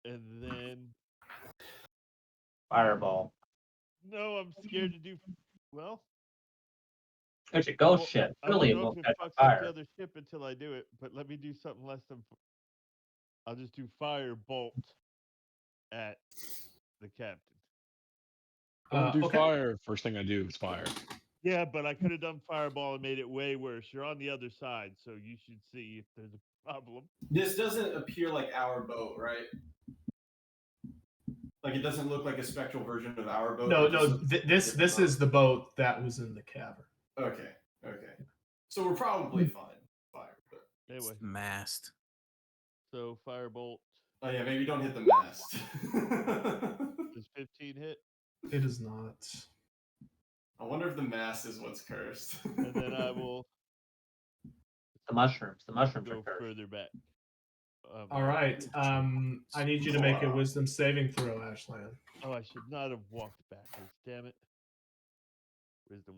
And then
Fireball.
no, I'm scared to do. Well,
It's a
I
ghost
won't-
ship.
I won't
Really, it
know if
won't
it
catch
fucks
on
up the
fire.
other ship until I do it. But let me do something less than. I'll just do fire bolt at the captain.
Don't do
Okay.
fire. First thing I do is fire.
Yeah, but I could have done fireball and made it way worse. You're on the other side, so you should see if there's a problem.
This doesn't appear like our boat, right? Like it doesn't look like a spectral version of our boat.
No,
It just
no.
looks like a
This
different
is the boat that was in the cavern.
boat. Okay. So we're probably fine. Fire, but
Anyway,
Mast.
so firebolt
oh yeah, maybe don't hit the mast.
does 15 hit,
It is not.
I wonder if the mast is what's cursed.
and then I will
The mushrooms. The mushrooms are
go
cursed.
further back.
All right. I need you to make a wisdom saving throw, Ashland.
Oh, I should not have walked backwards. Damn it. Wisdom.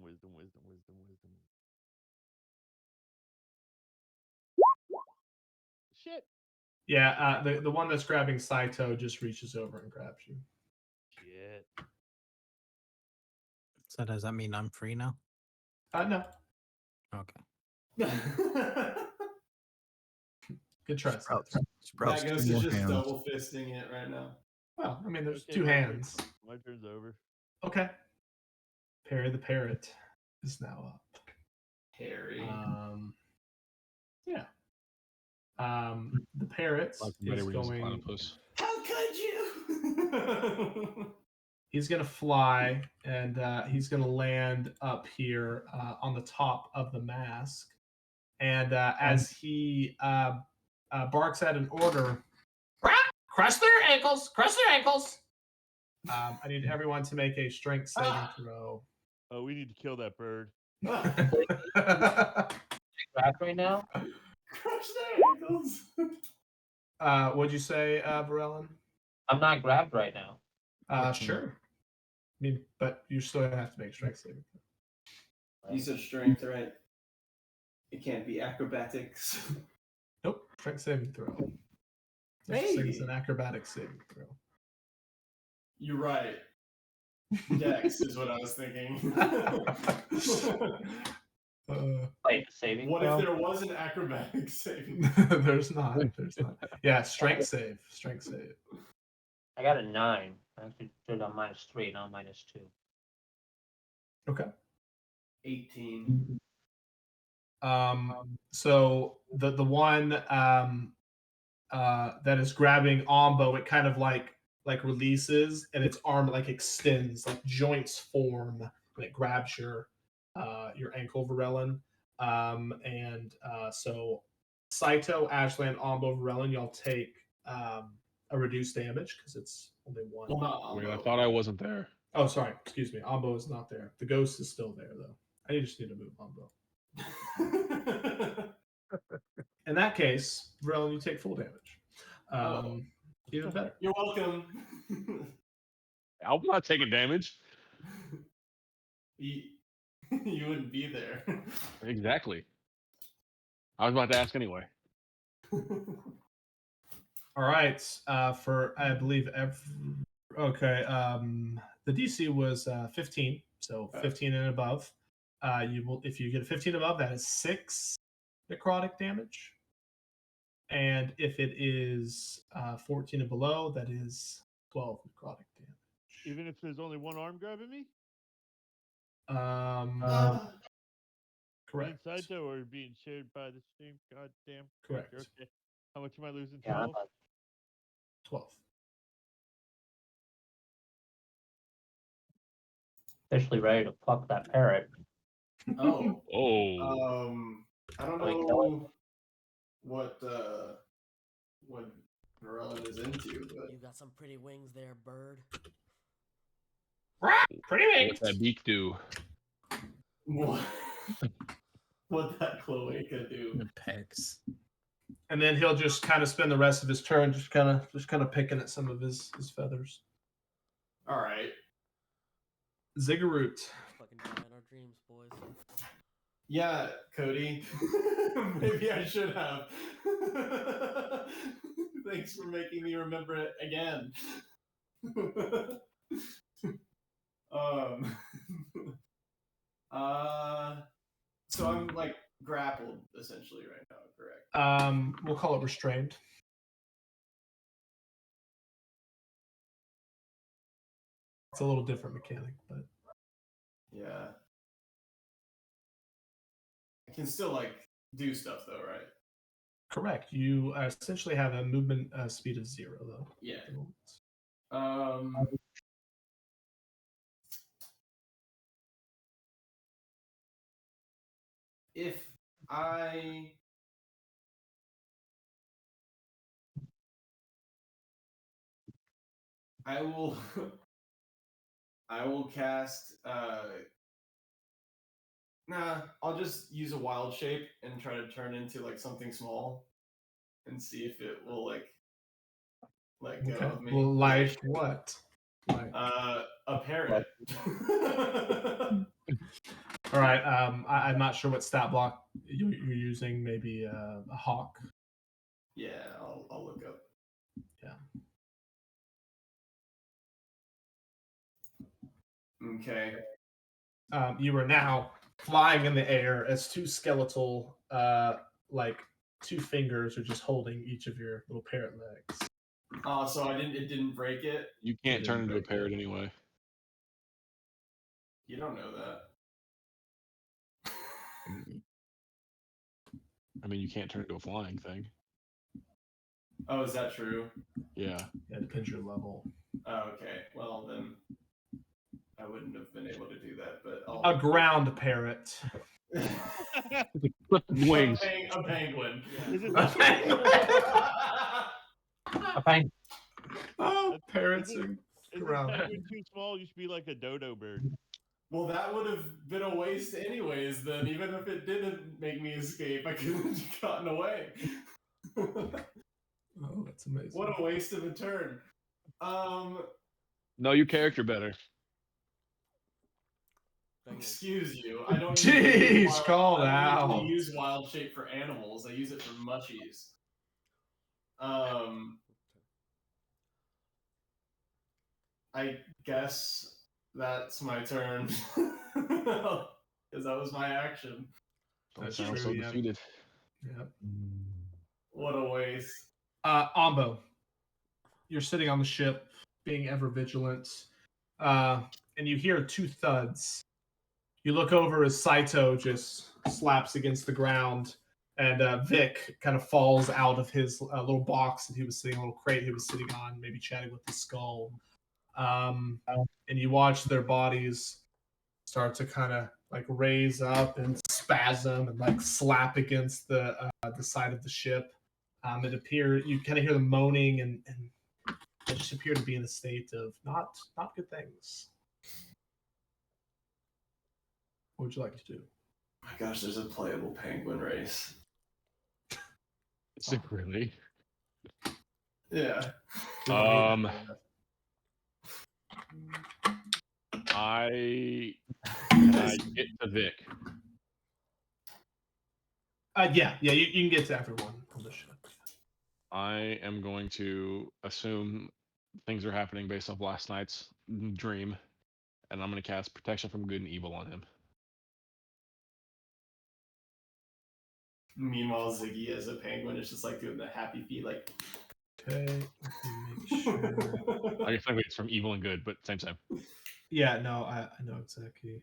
Shit.
Yeah, the one that's grabbing Saito just reaches over and grabs you.
Shit.
So does that mean I'm free now?
No.
Okay.
Good try,
Sprouts.
Saito.
Sprouts
That goes
two
to
more
just
hands.
double fisting it right now.
Well, I mean, there's
Okay,
two
my turn.
hands.
My turn's over.
Okay. Perry the parrot is now up.
Harry.
Yeah. The parrot
Like somebody
is
would use a
going.
platypus.
How could you?
He's going to fly and he's going to land up here on the top of the mask. And as he barks at an order, crush their ankles, crush their ankles. I need everyone to make a strength saving throw.
Oh, we need to kill that bird.
Grabbed right now?
Crush their ankles.
What'd you say, Varellin?
I'm not grabbed right now.
Sure. I mean, but you still have to make a strength saving throw.
You said strength, right? It can't be acrobatics.
Nope, strength saving throw.
Hey!
It's an acrobatic saving throw.
You're right. Dex is what I was thinking.
Like saving
What
throw?
if there was an acrobatic saving?
There's not. Yeah, strength save. Strength save.
I got a 9. I actually did on -3, not -2.
Okay.
18.
So the one that is grabbing Ombo, it kind of like like releases and its arm like extends, like joints form, and it grabs your ankle, Varelin. So Saito, Ashley, and Ombo, Varelin, y'all take a reduced damage because it's only one.
Well, not
Wait, I
Ombo.
thought I wasn't there.
Oh, sorry. Excuse me. Ombo is not there. The ghost is still there, though. I just need to move Ombo. In that case, Varelin, you take full damage. Even better.
You're welcome.
I'm not taking damage.
you wouldn't be there.
Exactly. I was about to ask anyway.
All right. For I believe okay. The DC was 15, so 15 and above. You will, if you get a 15 above, that is 6 necrotic damage. And if it is 14 and below, that is 12 necrotic damage.
Even if there's only one arm grabbing me?
Correct.
Being Saito or being shared by the same goddamn
Correct.
creature? Okay. How much am I losing?
Yeah,
12?
12.
officially ready to fuck that parrot.
Oh.
Oh.
I don't
Are we killing?
know what Varelin is into, but
You got some pretty wings there, bird.
Pretty
What's that beak do?
what that cloaca do?
The pecs.
And then he'll just kind of spend the rest of his turn just kind of picking at some of his feathers.
All right.
Ziggaroot.
Fucking die in our dreams, boys.
Yeah, Cody. Maybe I should have. Thanks for making me remember it again. So I'm like grappled essentially right now, correct?
We'll call it restrained. It's a little different mechanic, but
Yeah. I can still like do stuff though, right?
correct. You essentially have a movement speed of 0, though.
Yeah.
at the moment.
If I will I will cast I'll just use a wild shape and try to turn into like something small and see if it will like let go
Okay.
of me.
Well, like what? Like,
a parrot.
all right. I'm not sure what stat block you're using. Maybe a hawk.
Yeah, I'll look up.
Yeah.
Okay.
You are now flying in the air as two skeletal, like 2 fingers are just holding each of your little parrot legs.
Oh, so it didn't break it?
You can't turn
didn't
into a
break
parrot
it.
anyway.
You don't know that.
I mean, you can't turn into a flying thing.
Oh, is that true?
Yeah.
Yeah, it depends your level.
Oh, okay. Well, then I wouldn't have been able to do that, but
A ground parrot.
Wings.
A penguin.
Is it
A penguin.
Oh, parrots
Is
are
Is
ground.
this penguin too small? You should be like a dodo bird.
Well, that would have been a waste anyways, then. Even if it didn't make me escape, I could have gotten away.
Oh, that's amazing.
What a waste of a turn.
Know your character better.
Excuse you. I don't
Jeez, call
I
out.
don't usually use wild shape for animals. I use it for mushies. I guess that's my turn. Because that was my action.
Don't
That's
sound
true,
so
yeah.
defeated.
Yep.
What a waste.
Ombo, you're sitting on the ship, being ever vigilant, and you hear 2 thuds. You look over as Saito just slaps against the ground, And Vic kind of falls out of his little box that he was sitting, a little crate he was sitting on, maybe chatting with the skull. And you watch their bodies start to kind of like raise up and spasm and like slap against the side of the ship. It appears you kind of hear them moaning and they just appear to be in a state of not good things. What would you like to do?
Oh my gosh, there's a playable penguin race.
Is it really?
Yeah.
I get to Vic.
Yeah, you can get to everyone on the ship.
I am going to assume things are happening based off last night's dream, and I'm going to cast Protection from Good and Evil on him.
Meanwhile, Ziggy as a penguin is just like doing the happy feet, like.
Okay, let me make sure.
I guess it's from evil and good, but same.
Yeah, no, I know exactly.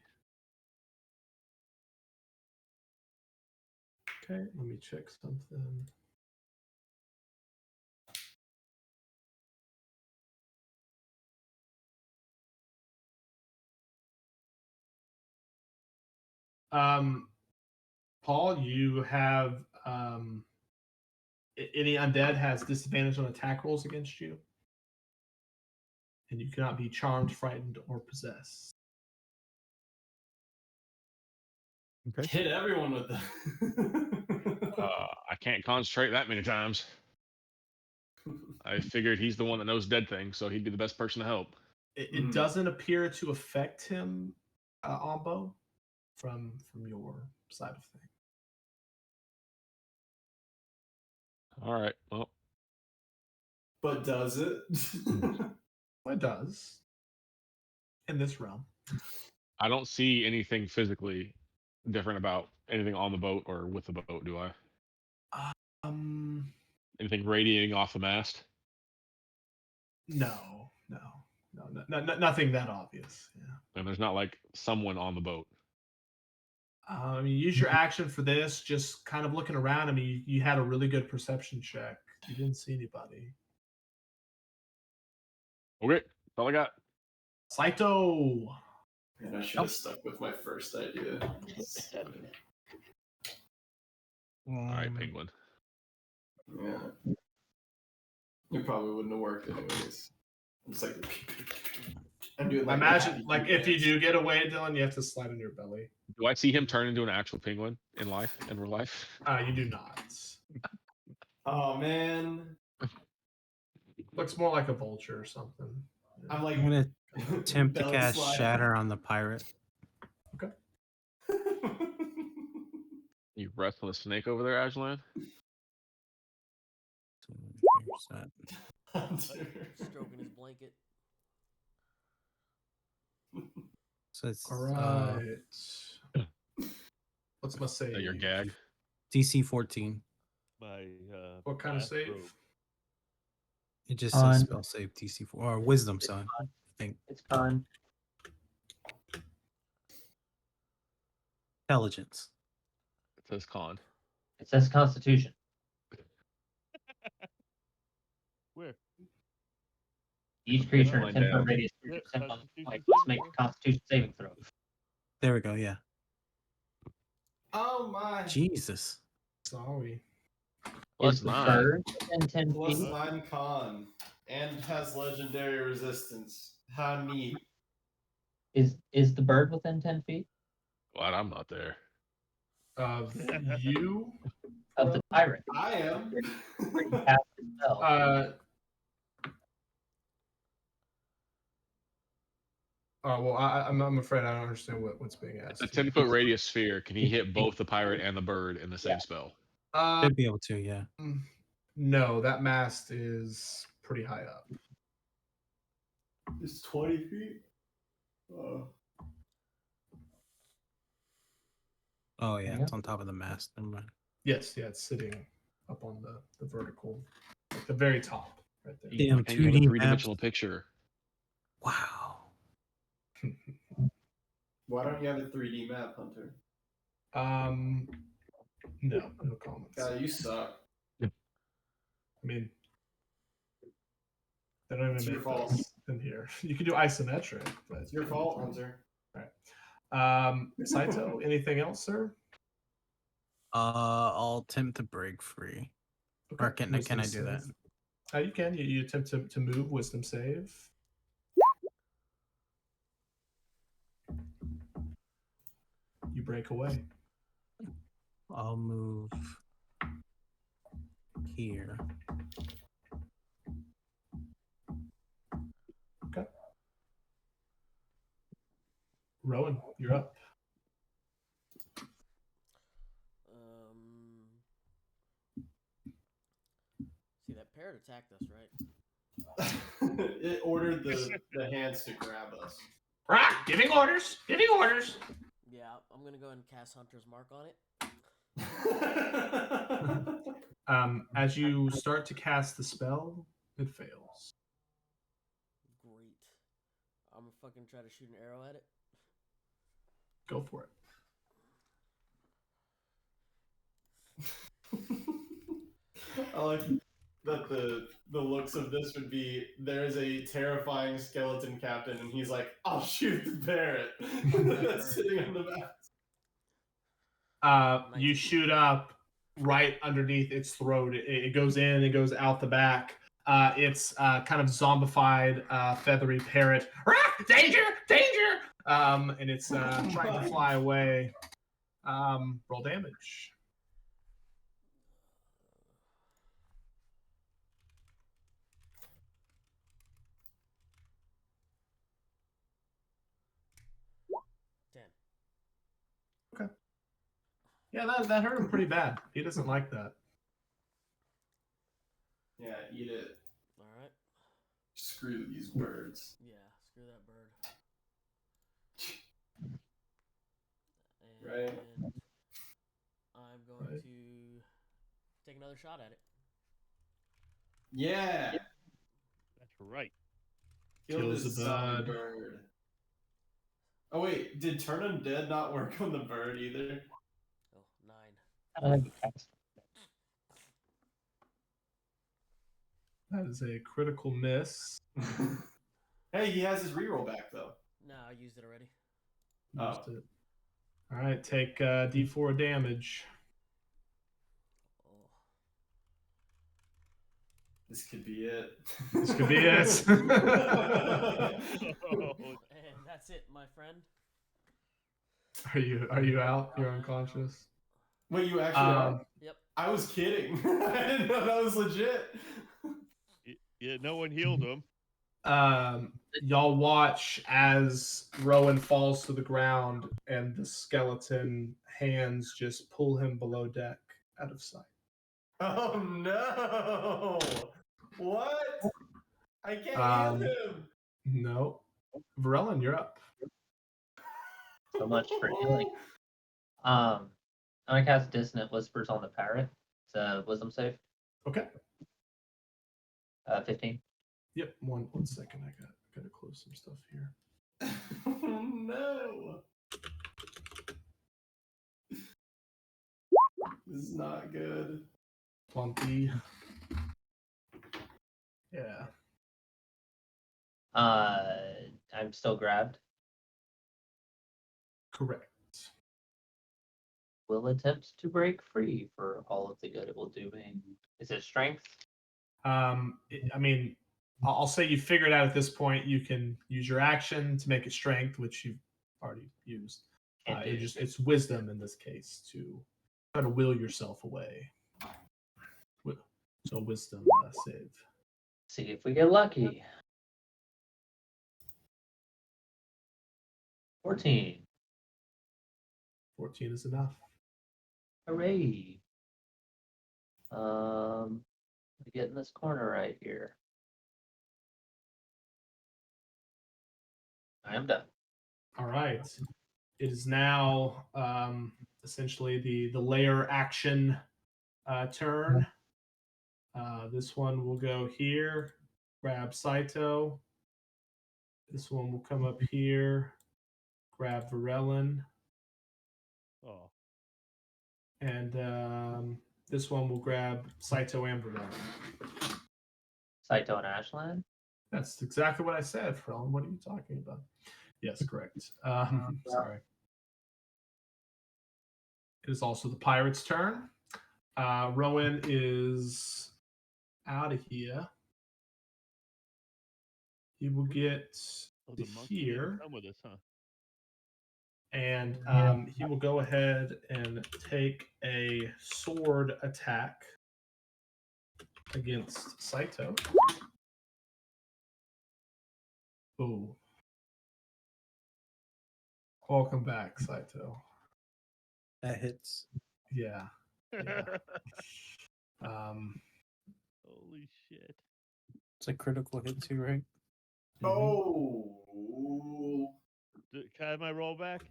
Okay, let me check something. Paul, you have any undead has disadvantage on attack rolls against you, and you cannot be charmed, frightened, or possessed.
Okay.
Hit everyone with the.
I can't concentrate that many times. I figured he's the one that knows dead things, so he'd be the best person to help.
It doesn't appear to affect him, Ambo, from your side of things.
All right. Well,
But does it?
Well, it does. In this realm.
I don't see anything physically different about anything on the boat or with the boat, do I? Anything radiating off the mast?
No, nothing that obvious. Yeah.
And there's not like someone on the boat.
I mean, use your action for this. Just kind of looking around. I mean, you had a really good perception check. You didn't see anybody.
Okay, that's all I got.
Saito.
Man, I should have stuck with my first idea.
All right, penguin.
Yeah. It probably wouldn't have worked anyways. It's like I'm doing like
Imagine, like, if you do get away, Dylan, you have to slide on your belly.
Do I see him turn into an actual penguin in real life?
You do not.
Oh man.
Looks more like a vulture or something.
I'm like
I'm gonna attempt to
belly
cast
slide.
Shatter on the pirate.
Okay.
You restless snake over there, Ajlan?
So here's that.
Stroking his blanket.
So it's
All right. What's my save?
Your gag.
DC 14.
My
What kind of save?
bathrobe.
It just
Con.
says spell save DC 4 or Wisdom, son. I think
It's con.
intelligence.
It says con.
It says Constitution.
Where?
Each creature in a
Line
10 foot
down.
radius
Yeah,
of on the
Constitution.
flank must make a Constitution saving throw.
There we go. Yeah.
Oh my.
Jesus.
Sorry.
Plus
Is the
9.
bird within 10
Plus
feet?
9 con. And has legendary resistance. How neat.
Is the bird within 10 feet
Glad I'm not there.
Of you?
of the pirate?
I am.
Where you cast the spell.
Well, I'm afraid I don't understand what's being asked.
It's a 10-foot radius sphere. Can he hit both the pirate and the bird in the same spell?
Should be able to, yeah.
No, that mast is pretty high up.
It's 20 feet.
Oh yeah,
Yeah.
it's on top of the mast. Never mind.
Yes, yeah, it's sitting up on the vertical, like the very top, right there.
Damn,
Can you have a
2D
three-dimensional
maps.
picture?
Wow.
Why don't you have a 3D map, Hunter?
No comments.
God, you suck.
I mean, they don't
It's
even
your
make
fault.
those in here. You can do isometric, but
It's your fault, Hunter.
Saito, anything else, sir?
I'll attempt to break free. Or can
Wisdom
I do that?
save. You can. You attempt to move. Wisdom save. You break away.
I'll move here.
Okay. Rowan, you're up.
See, that parrot attacked us, right?
It ordered the hands to grab us.
Right, giving orders. Giving orders.
Yeah, I'm gonna go ahead and cast Hunter's Mark on it.
As you start to cast the spell, it fails.
Great. I'm gonna fucking try to shoot an arrow at it.
Go for it.
I like that the looks of this would be there's a terrifying skeleton captain and he's like, I'll shoot the parrot that's sitting on the back.
You shoot up right underneath its throat. It goes in, it goes out the back. It's kind of zombified, feathery parrot. Danger! Danger! And it's trying to fly away. Roll damage. Okay. Yeah, that hurt him pretty bad. He doesn't like that.
Yeah, eat it.
Alright.
Screw these birds.
Yeah, screw that bird.
Right.
And I'm going to take another shot at it.
Yeah.
That's right.
Kill
Kills
this
the
zombie
bird.
bird. Oh wait, did Turn Undead not work on the bird either?
Oh, 9.
That is a critical miss.
Hey, he has his reroll back though.
No, I used it already.
Used it. All right, take D4 damage.
Oh.
This could be it.
This could be it.
And that's it, my friend.
Are you out? You're unconscious.
Wait, you actually are?
Yep.
I was kidding. I didn't know that was legit.
Yeah, no one healed him.
Y'all watch as Rowan falls to the ground and the skeleton hands just pull him below deck out of sight.
Oh no! What? I can't heal him.
No. Varellin, you're up.
So much for healing. I'm gonna cast Dissonant Whispers on the parrot. It's a wisdom save.
Okay.
15.
Yep. One second. I gotta close some stuff here.
Oh no! This is not good.
Plumpy. Yeah.
I'm still grabbed.
Correct.
Will attempt to break free for all of the good it will do me. Is it strength?
I mean, I'll say you figured out at this point you can use your action to make it strength, which you've already used. It's wisdom in this case to try to will yourself away. So wisdom save.
See if we get lucky. 14.
14 is enough.
Hooray. Get in this corner right here. I am done.
All right. It is now essentially the layer action turn. This one will go here, grab Saito. This one will come up here, grab Varellin.
Oh.
And this one will grab Saito and Bruno.
Saito and Ashland.
That's exactly what I said, Frelon. What are you talking about? Yes, correct. Sorry. It is also the pirate's turn. Rowan is out of here. He will get
Oh,
to
the monkey didn't
here,
come with us, huh?
and he will go ahead and take a sword attack against Saito. Ooh. Welcome back, Saito.
That hits.
Yeah. Yeah.
Holy shit.
It's a critical hit too, right?
Oh.
Can I have my roll back?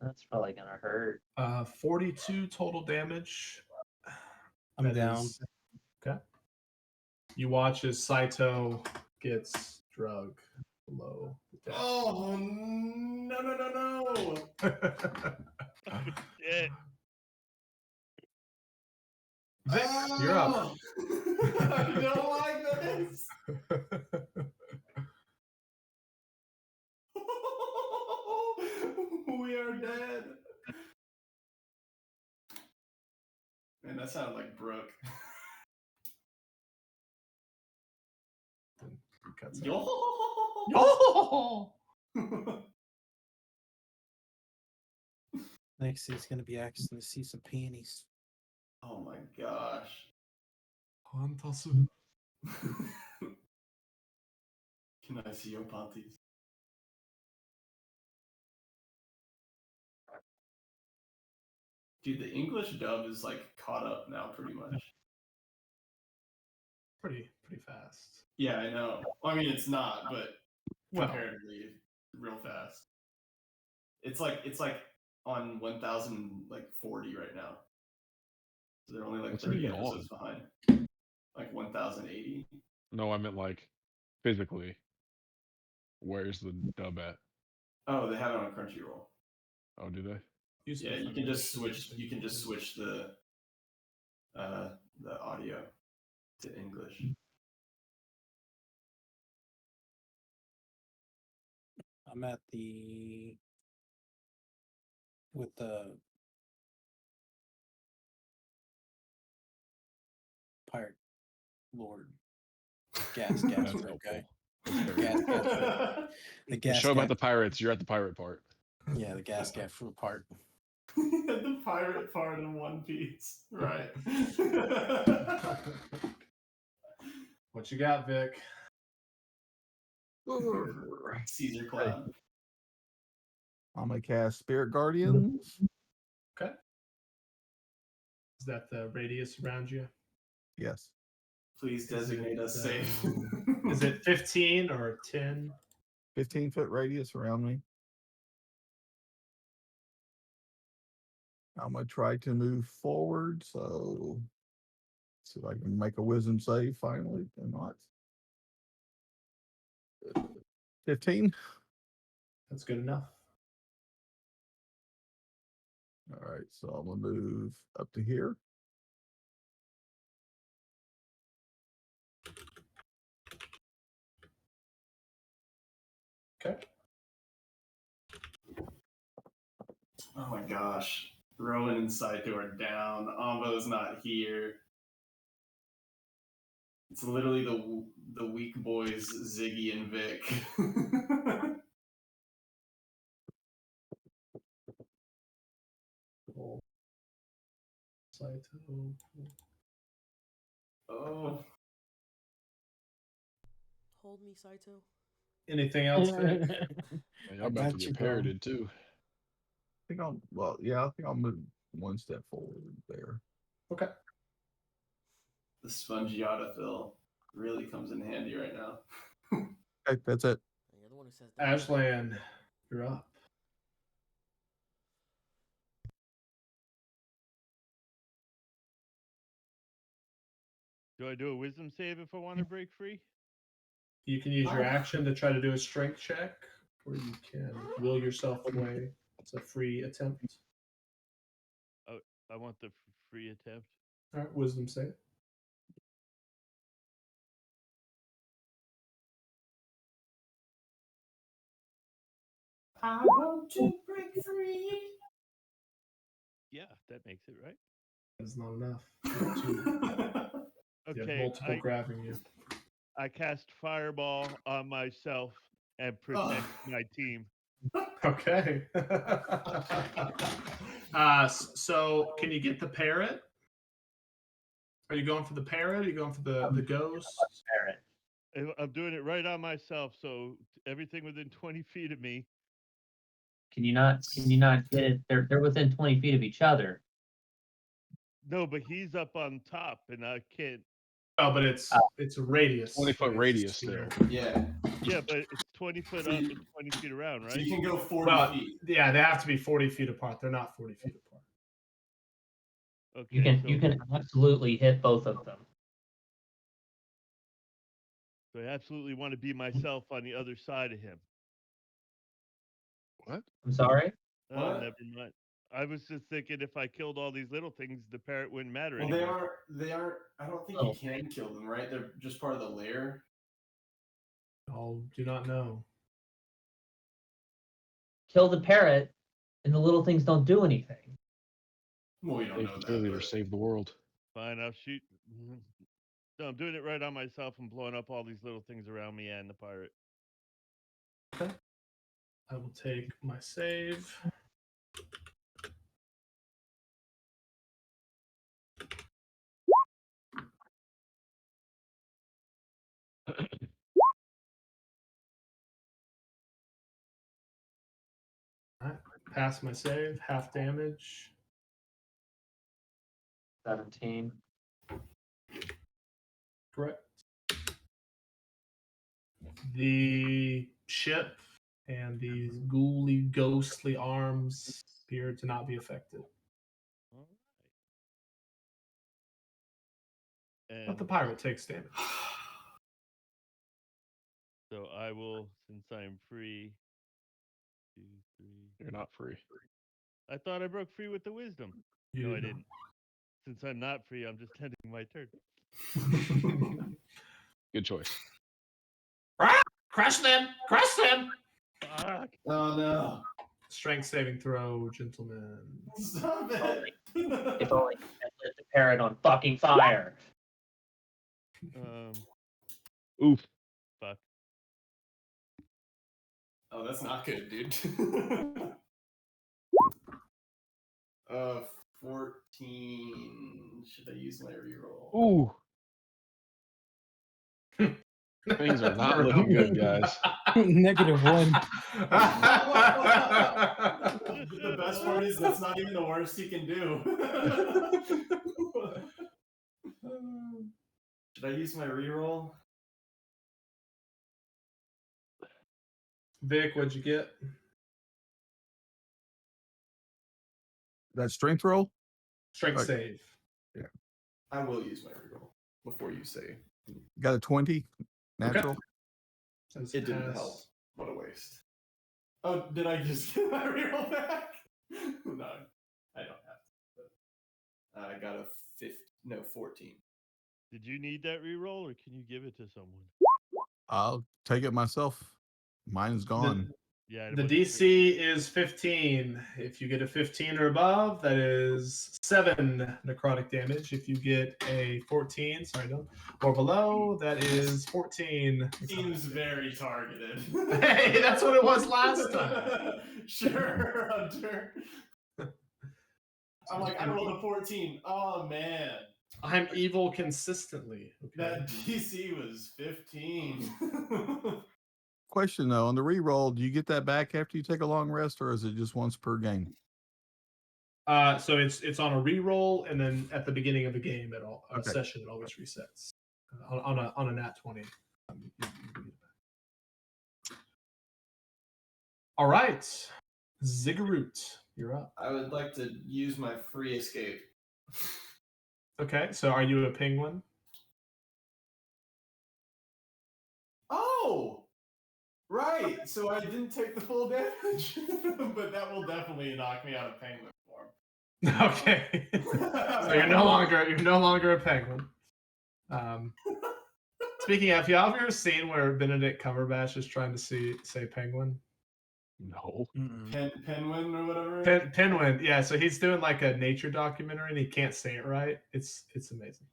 That's probably gonna hurt.
42 total damage.
I'm
That
down.
is- okay. You watch as Saito gets drug below the deck.
Oh no!
Shit.
Vic, you're up.
Oh! I don't like this. We are dead. Man, that sounded like Brooke.
Cuts out.
Yo!
Next he's gonna be asking to see some panties.
Oh my gosh.
Hantasu.
Can I see your panties? Dude, the English dub is like caught up now pretty much.
Pretty fast.
Yeah, I know. I mean, it's not, but
Well.
comparatively, real fast. It's like on 1040 right now. So they're only like
What's
30
it even
episodes behind. Like 1080.
No, I meant like physically. Where's the dub at?
Oh, they have it on Crunchyroll.
Oh, do they?
Yeah, you can just switch. You can just switch the audio to English.
I'm at the with the pirate lord gas
That's
fruit
helpful.
guy.
That's very
Gas
helpful.
fruit. The
The
gas
show about
gas,
the pirates. You're at the pirate part.
yeah, the gas fruit part.
The pirate part in One Piece, right?
What you got, Vic?
Caesar Cloud.
I'm gonna cast Spirit Guardians.
Okay. Is that the radius around you?
Yes.
Please designate us safe.
Is it 15 or 10?
15-foot radius around me. I'm gonna try to move forward, so see if I can make a wisdom save finally or not. 15.
That's good enough.
All right, so I'm gonna move up to here.
Okay.
Oh my gosh. Rowan and Saito are down. Ambo's not here. It's literally the weak boys, Ziggy and Vic.
Cool. Saito.
Oh.
Hold me, Saito.
Anything else, Vic?
Hey, I'm about to
got you,
get
bro.
parroted too.
I think I'll move one step forward there.
Okay.
The spongy autofill really comes in handy right now.
Okay, that's it.
You're the one who says that.
Ashland, you're up.
Do I do a wisdom save if I want to break free?
You can use your action to try to do a strength check, or you can will yourself away. It's a free attempt.
I want the free attempt.
All right, wisdom save.
I want to break free.
Yeah, that makes it right.
That's not enough. You have
Okay,
multiple grabbing you.
I cast Fireball on myself and protect my team.
Okay. So can you get the parrot? Are you going for the parrot? Are you going for the ghost?
Parrot.
I'm doing it right on myself, so everything within 20 feet of me.
Can you not get it? They're within 20 feet of each other.
No, but he's up on top, and I can't.
Oh, but it's a radius.
20-foot
right?
radius
Sphere.
still.
Yeah.
Yeah, but it's 20 foot
So
up
you-
and 20 feet around,
So
right?
you can go 40
Well,
feet.
yeah, they have to be 40 feet apart. They're not 40 feet apart.
Okay,
You can absolutely hit both of them.
So I absolutely want to be myself on the other side of him.
What?
I'm sorry.
Oh,
What?
never mind. I was just thinking if I killed all these little things, the parrot wouldn't matter
Well,
anymore.
they aren't. I don't think
Oh.
you can kill them, right? They're just part of the lair.
Oh, do not know.
Kill the parrot, and the little things don't do anything.
Well, we don't
Save
know
the
that.
cheerleader,
But...
save the world.
Fine, I'll shoot. No, I'm doing it right on myself and blowing up all these little things around me and the pirate.
Okay. I will take my save. Alright, pass my save, half damage.
17.
Correct. The ship and these ghouly, ghostly arms appear to not be affected.
All right.
But the
And
pirate takes damage.
so I will, since I'm free. 2, 3.
You're not free.
I thought I broke free with the wisdom.
You
No, I
did not.
didn't. Since I'm not free, I'm just ending my turn.
Good choice.
Crush them! Crush them!
Fuck.
Oh no!
Strength saving throw, gentlemen.
Stop it!
If only you had lit the parrot on fucking fire.
Oof.
Fuck.
Oh, that's not good, dude. 14. Should I use my reroll?
Ooh. Things are not looking good, guys.
-1.
The best part is that's not even the worst he can do. Should I use my reroll?
Vic, what'd you get?
That strength roll?
Strength
Okay.
save.
I will use my reroll before you say.
Got a 20 natural.
Says
It didn't
pass.
help. What a waste. Oh, did I just get my reroll back? No, I don't have to. But I got a 14.
Did you need that reroll or can you give it to someone?
I'll take it myself. Mine's gone.
Yeah.
The DC is 15. If you get a 15 or above, that is 7 necrotic damage. If you get a 14, or below, that is 14.
Seems very targeted.
Hey, that's what it was last time.
Sure, Hunter. I'm like, I rolled a 14. Oh man.
I'm evil consistently. Okay.
That DC was 15.
Question though, on the reroll, do you get that back after you take a long rest, or is it just once per game?
So it's on a reroll, and then at the beginning of the game,
Okay.
session, it always resets on a nat 20. All right, Ziggaroot, you're up.
I would like to use my free escape.
Okay, so are you a penguin?
Oh! Right, so I didn't take the full damage, but that will definitely knock me out of penguin form.
Okay. So you're no longer a penguin. Speaking of, y'all have ever seen where Benedict Cumberbatch is trying to say penguin?
No.
Penguin or whatever.
Penguin, yeah. So he's doing like a nature documentary and he can't say it right. It's amazing.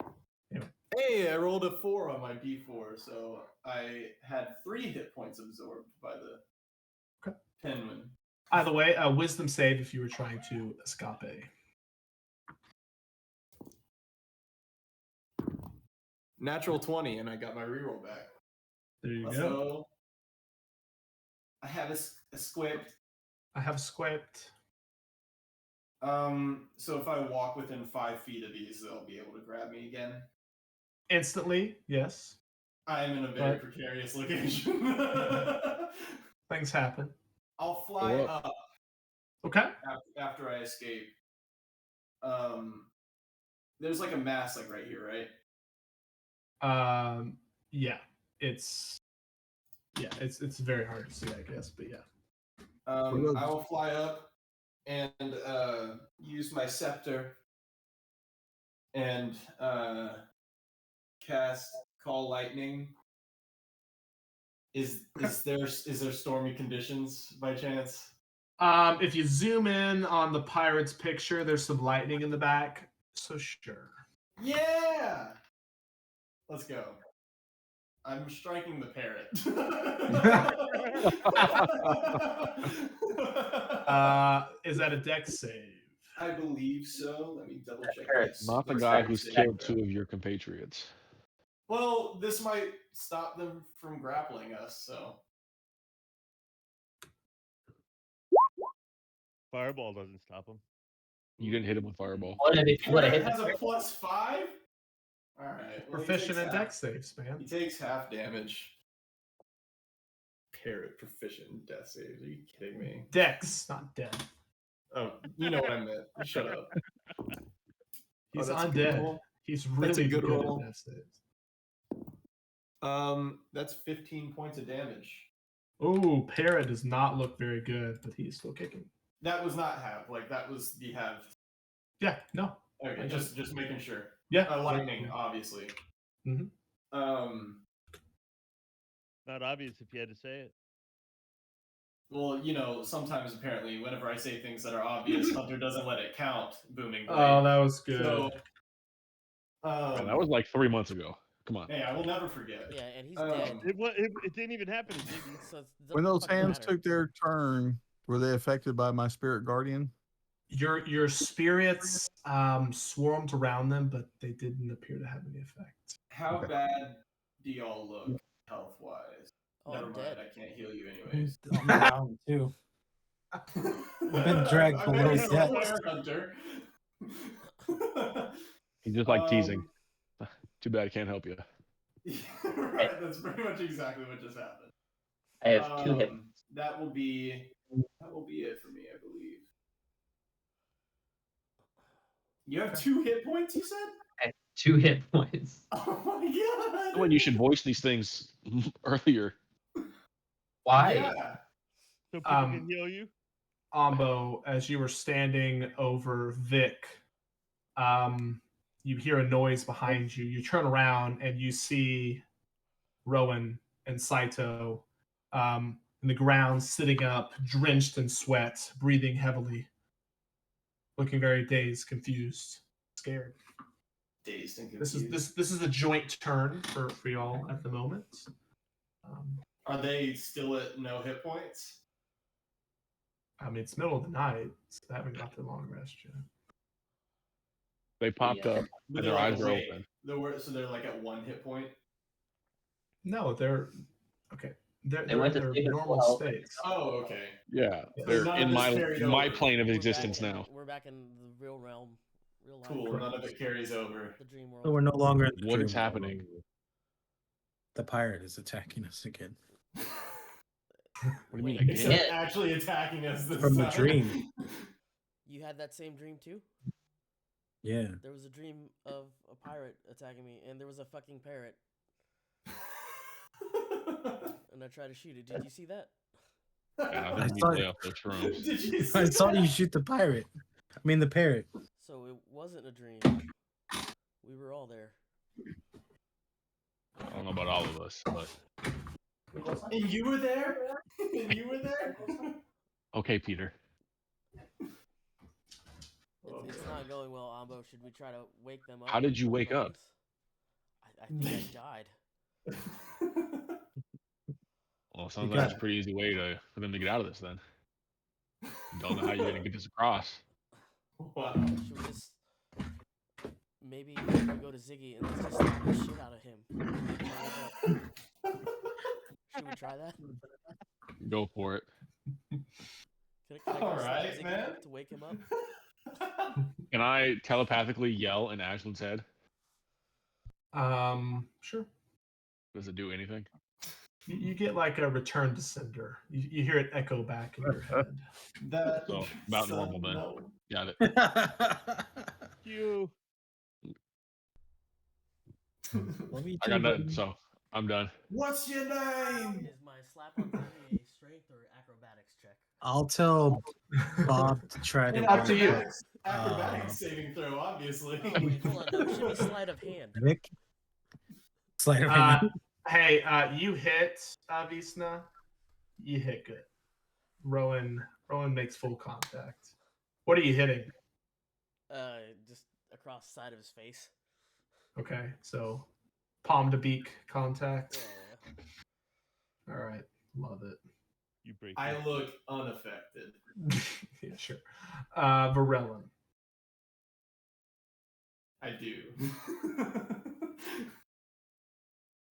Anyway.
Hey, I rolled a 4 on my D4, so I had 3 hit points absorbed by the penguin.
Either way, wisdom save if you were trying to escape.
Natural 20, and I got my reroll back.
There you
Let's go. I have a squib.
I have squared.
So if I walk within 5 feet of these, they'll be able to grab me again.
Instantly, yes.
I'm in a very precarious location.
Things happen.
I'll fly up.
Okay.
After I escape. There's like a mass like right here, right?
Yeah. It's very hard to see, I guess, but yeah.
I will fly up and use my scepter and cast Call Lightning. Is there stormy conditions by chance?
If you zoom in on the pirate's picture, there's some lightning in the back. So sure.
Yeah. Let's go. I'm striking the parrot.
Is that a dex save?
I believe so. Let me double check this.
Not the guy who's killed 2 of your compatriots.
Well, this might stop them from grappling us, so.
Fireball doesn't stop him.
You didn't hit him with fireball.
What if you would have hit
has a +5? All right. Well,
proficient in dex saves, man.
He takes half damage. Parrot proficient in death saves. Are you kidding me?
Dex, not dead.
Oh, you know what I meant. Shut up.
He's
that's a
undead.
good roll.
He's really
good
good
roll.
at death saves.
That's 15 points of damage.
Ooh, parrot does not look very good, but he's still kicking.
That was not half. Like that was the half.
Yeah, no.
Okay, just making sure.
Yeah.
Lightning, obviously.
Mm-hmm.
Not obvious if you had to say it.
Well, you know, sometimes apparently, whenever I say things that are obvious, Hunter doesn't let it count. Booming blade.
Oh, that was good.
So,
Man, that was like 3 months ago. Come on.
Hey, I will never forget.
Yeah, and he's dead.
It didn't even happen to Ziggy.
So
When those hands took their turn, were they affected by my spirit guardian?
Your spirits swarmed around them, but they didn't appear to have any effect.
How bad do y'all look health wise?
Oh,
Never
I'm
mind,
dead.
I can't heal you anyways.
I'm down too.
I've
been dragged below death.
Hunter.
He's just like teasing. Too bad I can't help you.
Right, that's pretty much exactly what just happened.
I have 2 hit.
That will be it for me, I believe. You have 2 hit points, you said?
I have 2 hit points.
Oh my god!
When you should voice these things earlier.
Why?
Yeah.
So people can heal you?
Ambo, as you were standing over Vic, you hear a noise behind you. You turn around and you see Rowan and Saito in the ground, sitting up, drenched in sweat, breathing heavily, looking very dazed, confused, scared.
Dazed and confused.
This is a joint turn for y'all at the moment.
Are they still at no hit points?
I mean, it's middle of the night, so they haven't got their long rest yet.
They popped up
But
and their eyes are open.
So they're like at 1 hit point?
No, they're okay.
They
They're
went
in
to
their
sleep at
normal
full
states.
Oh, okay.
Yeah,
Yeah.
they're
None
in
of this carried
my
over.
plane of
We're
existence
back in-
now.
We're back in the real realm, real life.
Cool. None of it carries over.
The dream world.
So we're no longer in the
What is
dream world.
happening?
The pirate is attacking us again.
What do you mean
Wait,
again?
Except actually attacking us this
From the
time.
dream.
You had that same dream too?
Yeah.
There was a dream of a pirate attacking me, and there was a fucking parrot. And I try to shoot it. Did you see that?
Yeah, I
I
think you need
saw
to lay
it.
off those shrooms.
Did you see
I saw you
that?
shoot the pirate. I mean the parrot.
So it wasn't a dream. We were all there.
I don't know about all of us, but
And you were there? And you were there?
okay, Peter.
It's not going well, Ambo. Should we try to wake them up?
How did you
with
wake up?
bones? I think I died.
Well, it sounds
You
like it's a
got-
pretty easy way for them to get out of this then. Don't know how you're gonna get this across.
Wow.
Should we just maybe we go to Ziggy and let's just slap the shit out of him? Should we try that?
Go for it.
Can I go
All
slap
right,
Ziggy
man.
to wake him up?
Can I telepathically yell in Ashland's head?
Sure.
Does it do anything?
You get like a return to sender. You hear it echo back in your head.
That
So about
son,
normal then.
no.
Got it.
You.
Love you
I
too,
got nothing,
buddy.
so I'm done.
What's your name?
Is my slap on Ziggy a strength or acrobatics check?
I'll tell Bob to try to.
An
Up to you.
acrobatics saving throw, obviously.
Oh wait, hold on. No, it should be sleight of hand.
Nick. Slider
Uh,
hand.
hey, you hit Visna. You hit good. Rowan makes full contact. What are you hitting?
Just across the side of his face.
Okay, so palm to beak contact.
Yeah.
All right, love it.
You break.
I
it.
look unaffected.
Yeah, sure. Varellin.
I do.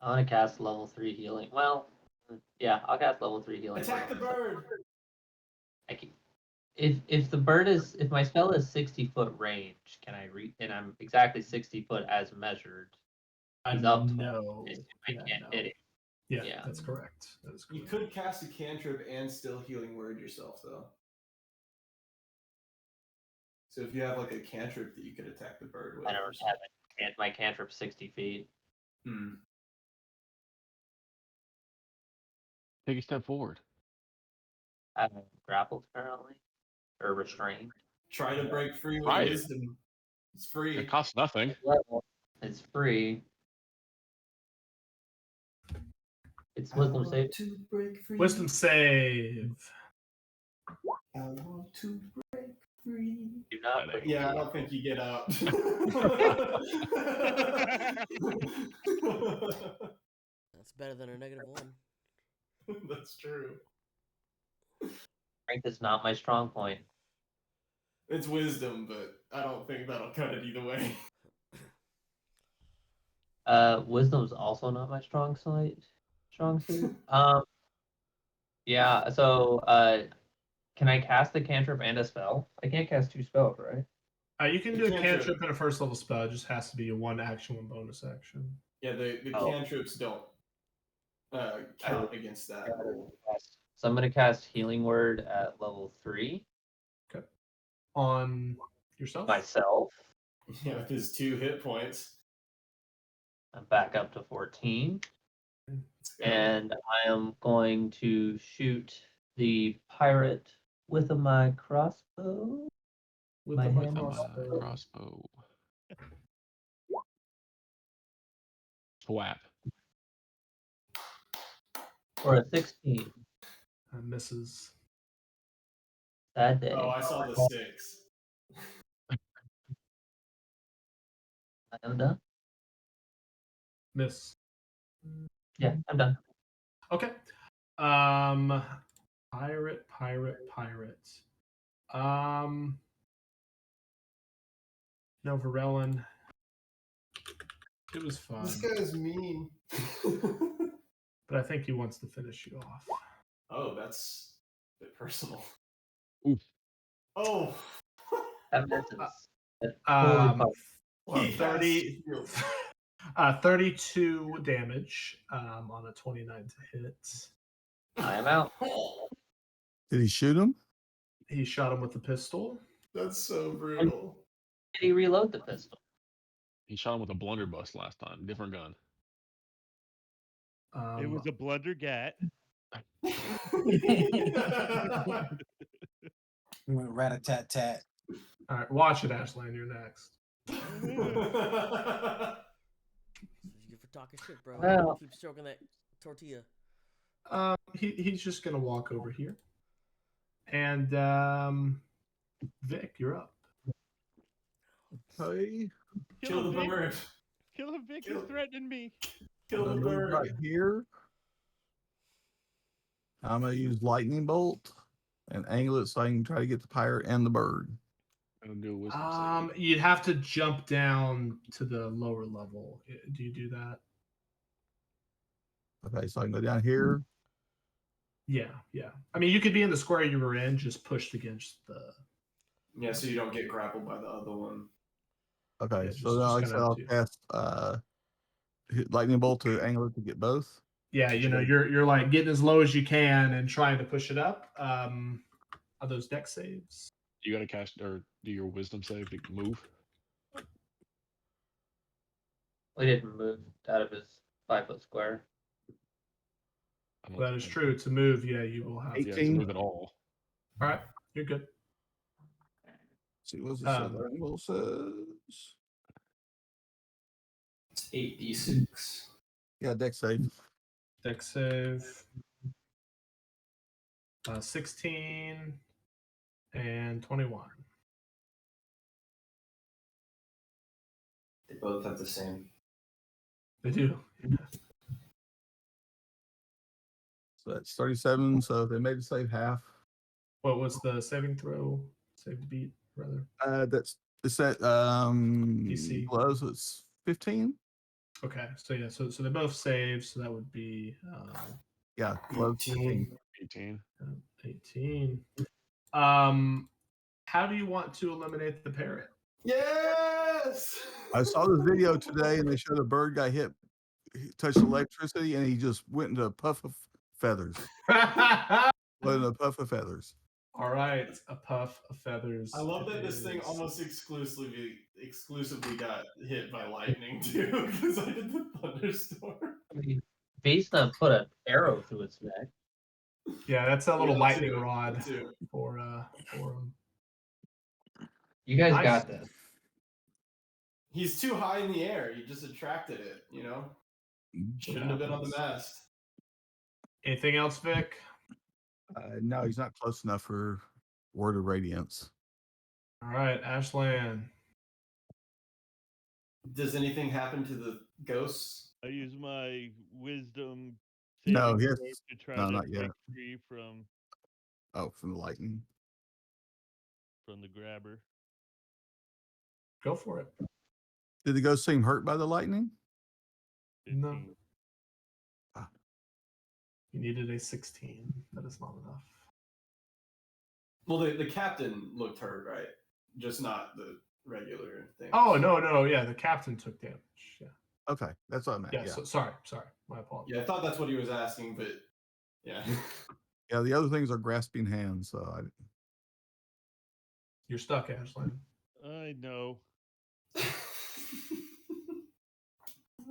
I want to cast level 3 healing. Well, yeah, I'll cast level 3 healing.
Attack the bird.
I can, if the bird is if my spell is 60-foot range, can I and I'm exactly 60 foot as measured? He's up.
No.
I
Yeah,
can't
no.
hit it.
Yeah,
Yeah.
that's correct. That is
You
correct.
could cast a cantrip and still healing word yourself, though. So if you have like a cantrip that you could attack the bird with.
I don't have it. My cantrip 60 feet.
Hmm.
Take a step forward.
I'm grappled currently, or restrained.
Try to break free with
Try it.
wisdom. It's free.
It costs nothing.
It's free. It's
I
wisdom
want
save.
to break free.
Wisdom save.
I want to break free.
Do not.
That ain't
Yeah, I don't think you get out.
That's better than a -1.
That's true.
Strength is not my strong point.
It's wisdom, but I don't think that'll cut it either way.
Wisdom's also not my strong suit. Yeah. So, can I cast a cantrip and a spell? I can't cast 2 spells, right?
You can
The
do a
cantrip.
cantrip and a first level spell. It just has to be a 1 action, 1 bonus action.
Yeah, the
Oh.
cantrips don't count against that rule.
So I'm gonna cast Healing Word at level 3
On yourself?
myself.
Yeah, with his 2 hit points.
I'm back up to 14,
Let's go.
and I am going to shoot the pirate with my crossbow.
With
my
the
hand
crossbow.
Crossbow. Swap.
For a 16.
Misses.
Sad day.
Oh, I saw the 6.
I am done.
Miss.
Yeah, I'm done.
Okay. Pirate. No, Varellin. It was fun.
This guy's mean.
But I think he wants to finish you off.
Oh, that's a bit personal.
Oof.
Oh.
That misses. That's
Um,
totally
He
30,
cast
32 damage on a 29 to hit.
I am out.
Did he shoot him?
He shot him with the pistol.
That's so brutal.
Did he reload the pistol?
He shot him with a blunderbuss last time. Different gun.
It was a blundergat.
Went rat-a-tat-tat.
All right, watch it, Ashland. You're next.
That's what you get for talking shit, bro.
Well-
Keep stroking that tortilla.
He's just gonna walk over here, and Vic, you're up.
Okay.
Kill the
Vic.
bird.
Kill him, Vic.
Kill-
He's threatening me.
Kill
I'm
the
gonna move
bird.
right here. I'm gonna use lightning bolt and angle it so I can try to get the pirate and the bird.
I'm gonna do a wisdom save.
You'd have to jump down to the lower level. Do you do that?
Okay, so I can go down here.
Yeah. I mean, you could be in the square you were in, just pushed against the.
Yeah, so you don't get grappled by the other one.
Okay,
Yeah,
so
just
now like I said,
gonna
I'll
do-
cast hit lightning bolt to angle it to get both.
Yeah, you're like getting as low as you can and trying to push it up. Are those deck saves?
You gotta cast or do your wisdom save to move.
We didn't move out of his 5-foot square.
I don't
That is
think-
true. To move, yeah, you will have.
Yeah, to
18.
move at all.
All right, you're good.
See what this
Um,
lightning bolt says.
It's 8d6.
Yeah, deck save.
Deck save. 16 and 21.
They both have the same.
They do.
So that's 37. So they made it save half.
What was the saving throw? Save to beat, rather.
That's it's at
DC.
below, so it's 15.
Okay, so yeah, so they both save, so that would be
Yeah, below 15.
18.
18. How do you want to eliminate the parrot?
Yes!
I saw this video today, and they showed a bird got hit, he touched electricity, and he just went into a puff of feathers. Went into a puff of feathers.
All right, a puff of feathers.
I love that
it
this thing
is.
almost exclusively got hit by lightning too, because I did the thunderstorm.
I mean, Vista put an arrow through its neck.
Yeah, that's a little
Yeah,
lightning
too,
rod
too.
for him.
You guys
Nice.
got this.
He's too high in the air. You just attracted it, you know? Shouldn't have been on the mast.
Anything else, Vic?
No, he's not close enough for Word of Radiance.
All right, Ashland.
Does anything happen to the ghosts?
I use my wisdom
No,
saving
yes.
throw to try
No,
to
not yet.
break free from
Oh, from the lightning.
the grabber.
Go for it.
Did the ghost seem hurt by the lightning?
No.
15.
You needed a 16. That is not enough.
Well, the captain looked hurt, right? Just not the regular thing.
Oh, no. Yeah, the captain took damage. Yeah.
Okay, that's what I meant.
Yeah,
Yeah.
so, sorry. My apologies.
Yeah, I thought that's what he was asking, but yeah.
Yeah, the other things are grasping hands. So
You're stuck, Ashland.
I know.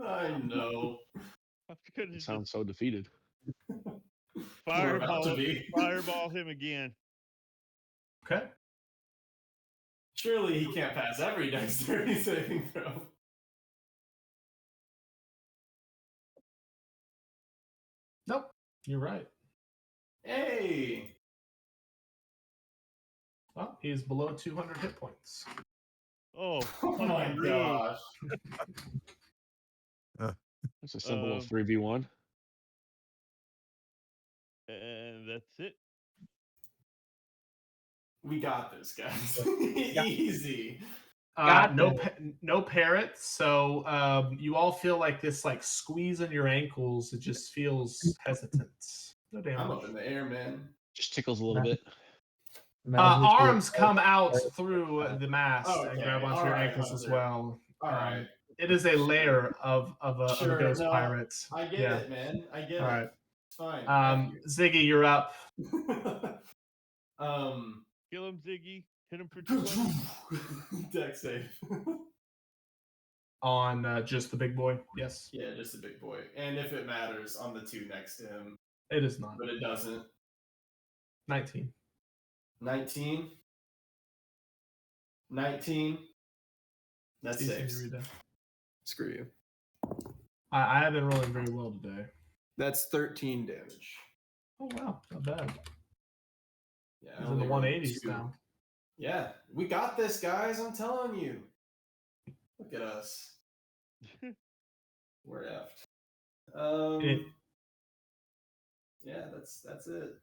I know.
I'm gonna
It
just
sounds so defeated.
We're about to
fireball,
be.
fireball him again.
Okay.
Surely he can't pass every dexterity saving throw.
Nope. You're right.
Hey!
Well, he is below 200 hit points.
Oh,
Oh my
fucking rude.
gosh.
It's a simple
Um,
3v1.
And that's it.
We got this, guys. Easy.
Got
No,
this.
no parrots. So you all feel like this, like squeeze in your ankles. It just feels hesitant. No
I'm
damage.
up in the air, man.
Just tickles a little bit.
Imagine if you were-
Arms come out through the mast and
Okay,
grab onto your
alright,
ankles as
Hunter.
well.
All right.
It is a layer of a
Sure,
ghost
no,
pirate.
I get
Yeah.
it, man. I get
All
it.
right.
It's fine.
Ziggy, you're up.
Kill him, Ziggy. Hit him for 20.
Deck save.
On just the big boy, yes.
Yeah, just a big boy. And if it matters, on the 2 next to him.
It is not.
But it doesn't.
19.
19. 19. That's
Easy to
6.
read that.
Screw you.
I have been rolling very well today.
That's 13 damage.
Oh wow, not bad.
Yeah,
He's in the 180s now.
Yeah, we got this, guys. I'm telling you. Look at us. We're effed. Yeah, that's it.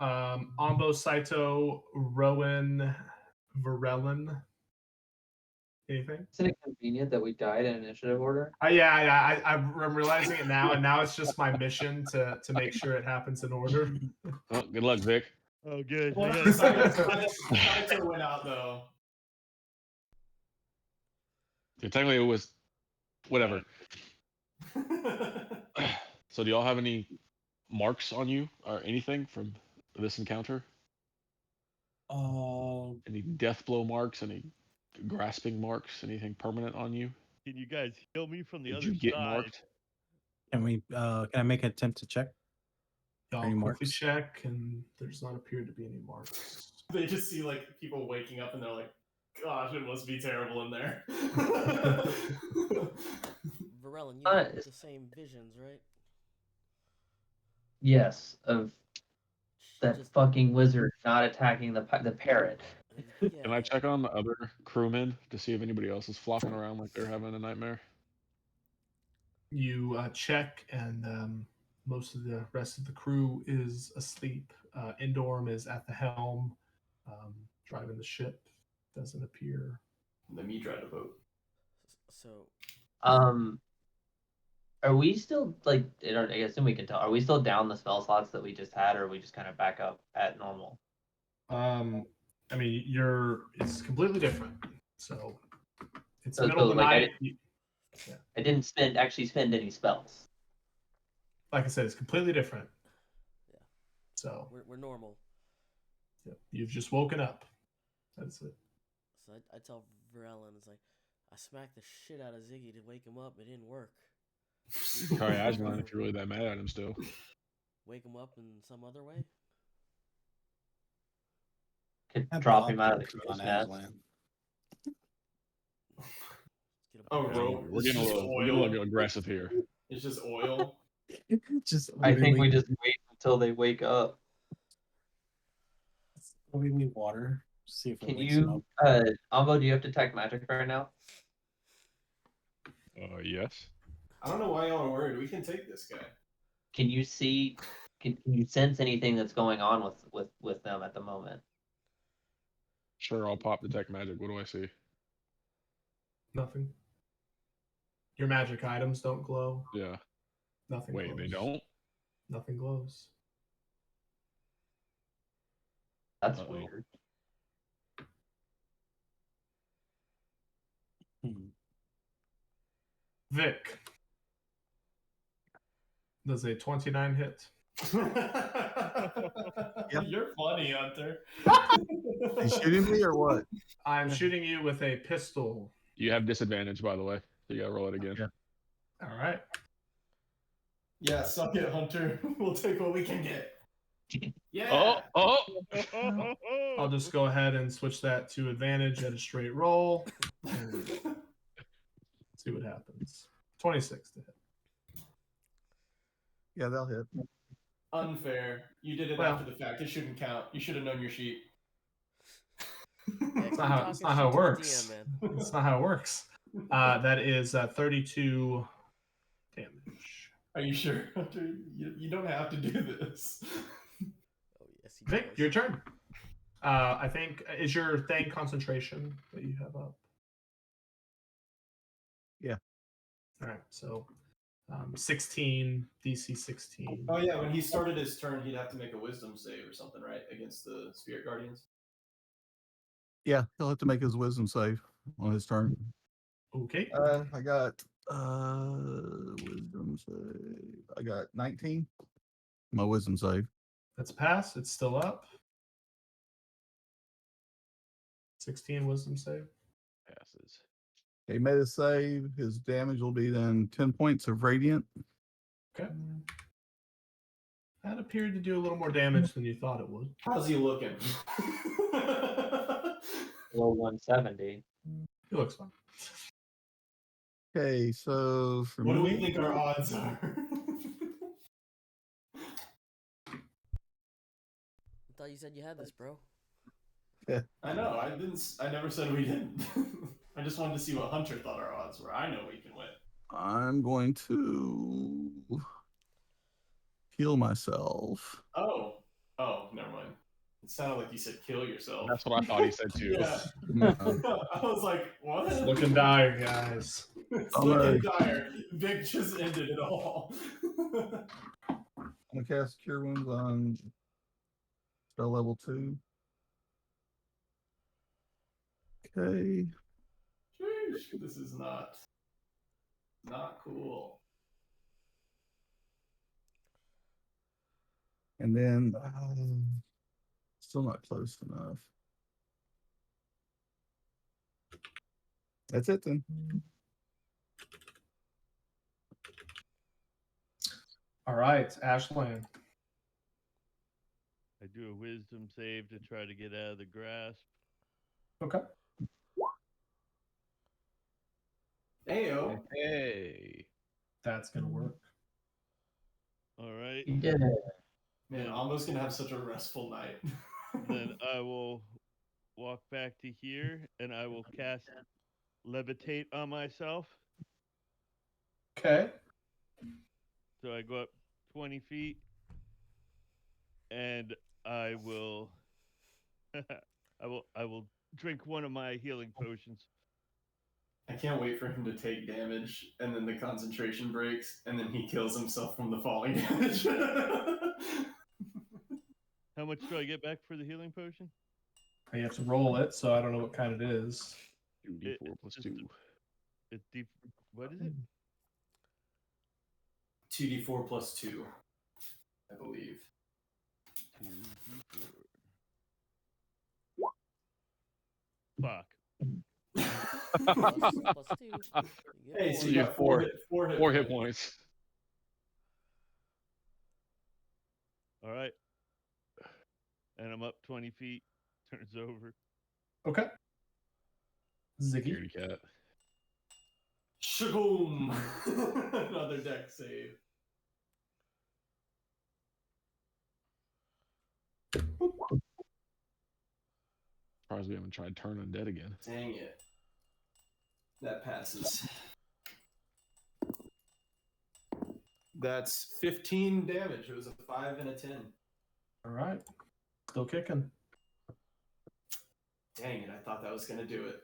Ambo, Saito, Rowan, Varelen. Anything?
Isn't it convenient that we died in initiative order?
Yeah. I'm realizing it now, and now it's just my mission to make sure it happens in order.
Oh, good luck, Vic.
Oh, good.
Well,
I gotta-
Saito went out though.
Yeah, technically, it was whatever. So, do y'all have any marks on you or anything from this encounter? Any death blow marks? Any grasping marks? Anything permanent on you?
Can you guys heal me from the
Did
other
you get
side?
marked?
Can we? Can I make an attempt to check?
Y'all
Any
quickly
marks?
check, and there's not appeared to be any marks.
They just see like people waking up and they're like, "Gosh, it must be terrible in there."
Varelen, you have the same visions, right?
Yes, of that
Just-
fucking wizard not attacking the parrot.
Yeah.
Can I check on the other crewmen to see if anybody else is flopping around like they're having a nightmare?
You check, and most of the rest of the crew is asleep. Indorm is at the helm, driving the ship. Doesn't appear.
Let me drive the boat.
So
Are we still like? I assume we can tell. Are we still down the spell slots that we just had, or are we just kind of back up at normal?
I mean, it's completely different. So it's
So-
middle of
so,
the
like,
night.
I didn't actually spend any spells.
Like I said, it's completely different.
Yeah.
So
we're normal.
yeah, you've just woken up. That's it.
So I tell Varelen, it's like, I smacked the shit out of Ziggy to wake him up. It didn't work.
Try Aslan if you're really that mad at him still.
Wake him up in some other way?
Could
Have
drop
Bob
him out of the
check
crow's
on
nest.
Aslan.
Get
Oh,
box.
rope.
We're getting a little aggressive here.
It's just oil.
Just
I think we
literally-
just wait until they wake up.
we need water. See if it
Can
wakes him
you,
up.
Ambo? Do you have detect magic right now?
Yes.
I don't know why y'all are worried. We can take this guy.
Can you see? Can you sense anything that's going on with them at the moment?
Sure, I'll pop detect magic. What do I see?
Nothing. Your magic items don't glow.
Yeah.
Nothing.
Wait,
glows.
they don't?
Nothing glows.
That's
Uh-oh.
weird.
Vic. Does a 29 hit?
You're funny, Hunter.
You shooting me or what?
I'm shooting you with a pistol.
You have disadvantage, by the way. So you gotta roll it again.
Yeah.
All right.
Yeah, suck it, Hunter. We'll take what we can get.
Oh,
Yeah.
oh!
I'll just go ahead and switch that to advantage at a straight roll. See what happens. 26 to hit.
Yeah, they'll hit.
Unfair. You did it
Well-
after the fact. It shouldn't count. You should have known your sheet.
Yeah,
It's
keep
not how,
talking
it's not
shit
how it
to the
works.
DM, man.
It's not how it works. That is 32 damage.
Are you sure, Hunter? You don't have to do this.
Oh yes, he
Vic,
does.
your turn. I think is your thing concentration that you have up.
Yeah.
All right. So 16 DC 16.
Oh yeah, when he started his turn, he'd have to make a wisdom save or something, right? Against the spirit guardians.
Yeah, he'll have to make his wisdom save on his turn.
Okay.
I got wisdom save. I got 19. My wisdom save.
That's pass. It's still up. 16 wisdom save.
Passes.
He made a save. His damage will be then 10 points of radiant.
Okay. That appeared to do a little more damage than you thought it would.
How's he looking?
Below 170.
He looks fine.
Okay, so for
What do we
me,
think our odds are?
I thought you said you had this, bro.
I know. I never said we didn't. I just wanted to see what Hunter thought our odds were. I know we can win.
I'm going to heal myself.
Oh, never mind. It sounded like you said kill yourself.
That's what I thought he said too.
Yeah.
No.
I was like, what?
It's looking dire, guys.
It's
I'm
looking dire. Vic just ended it all.
I'm gonna cast Cure Wounds on spell level 2. Okay.
Sheesh, this is not cool.
And then still not close enough. That's it then.
All right, Ashland.
I do a wisdom save to try to get out of the grasp.
Okay.
Ayo.
Hey.
That's going to work.
All right.
You did it.
Man, almost gonna have such a restful night.
Then I will walk back to here and I will cast levitate on myself.
Okay.
So I go up 20 feet and I will I will drink one of my healing potions.
I can't wait for him to take damage, and then the concentration breaks, and then he kills himself from the falling damage.
How much do I get back for the healing potion?
You have to roll it, so I don't know what kind it is.
2d4 plus
It's
2.
It's deep. What is it?
2d4 plus 2, I believe.
2d4. Fuck.
Plus 2. You get
Hey, so
four.
you got four hit
4 hit points.
All right. And I'm up 20 feet. Turns over.
Okay. Ziggy.
Security cat.
Shaboom! Another deck save.
Surprised we haven't tried turn undead again.
Dang it. That passes. That's 15 damage. It was a 5 and a 10.
All right. Still kicking.
Dang it, I thought that was going to do it.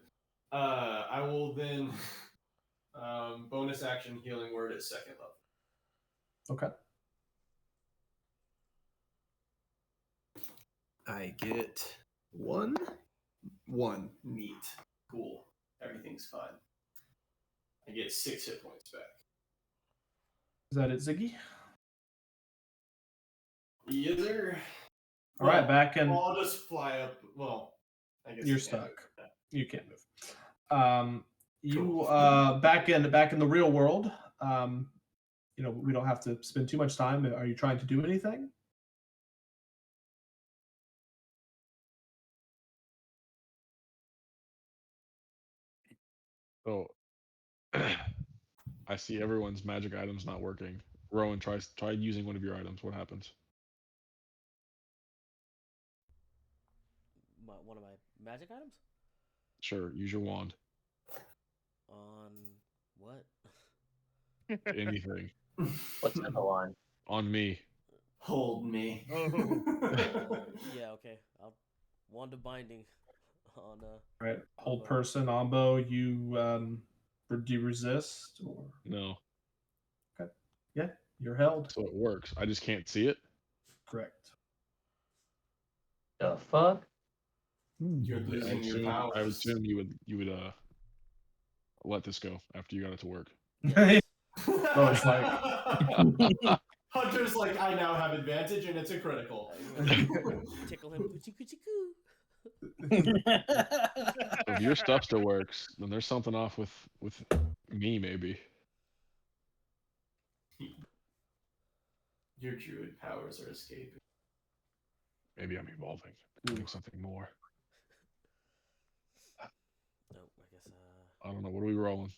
I will then bonus action healing word at second level.
Okay.
I get one. Neat. Cool. Everything's fine. I get 6 hit points back.
Is that it, Ziggy?
Yes, sir.
All right, back in.
Well, I'll just fly up. Well, I guess
You're
I can't move.
stuck. You can't move. Back in the real world. We don't have to spend too much time. Are you trying to do anything?
So I see everyone's magic items not working. Rowan, try using one of your items. What happens?
One of my magic items?
Sure, use your wand.
On what?
Anything.
What's in the line?
On me.
Hold me.
Yeah, okay. I'll wand of binding on
Right. Hold
Ambo.
person, Ambo, do you resist or
No.
yeah, you're held.
So it works. I just can't see it.
Correct.
The fuck?
You're
I
losing your
assume,
powers.
I would assume you would let this go after you got it to work.
Oh, it's like
Hunter's like, I now have advantage, and it's a critical.
Tickle him, coochie coochie coo.
If your stuff still works, then there's something off with me, maybe.
Your druid powers are escaping.
Maybe I'm evolving, becoming something more.
Nope, I guess.
I don't know. What are we rolling?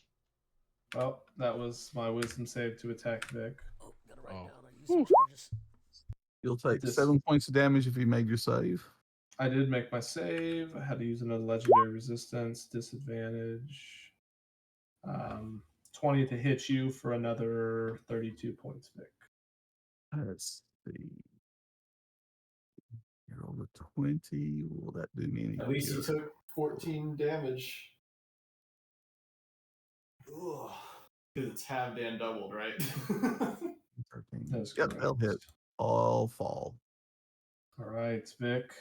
Well, that was my wisdom save to attack Vic.
Oh, gotta write
Oh.
down. I use some charges.
You'll take
This-
7 points of damage if you made your save.
I did make my save. I had to use another legendary resistance, disadvantage. 20 to hit you for another 32 points, Vic.
Let's see. You're over 20. Will that do me any
At least you
good?
took 14 damage. Ugh. Because it's halved and doubled, right?
13.
That's
Yep, they'll hit.
correct.
All fall.
All right, Vic.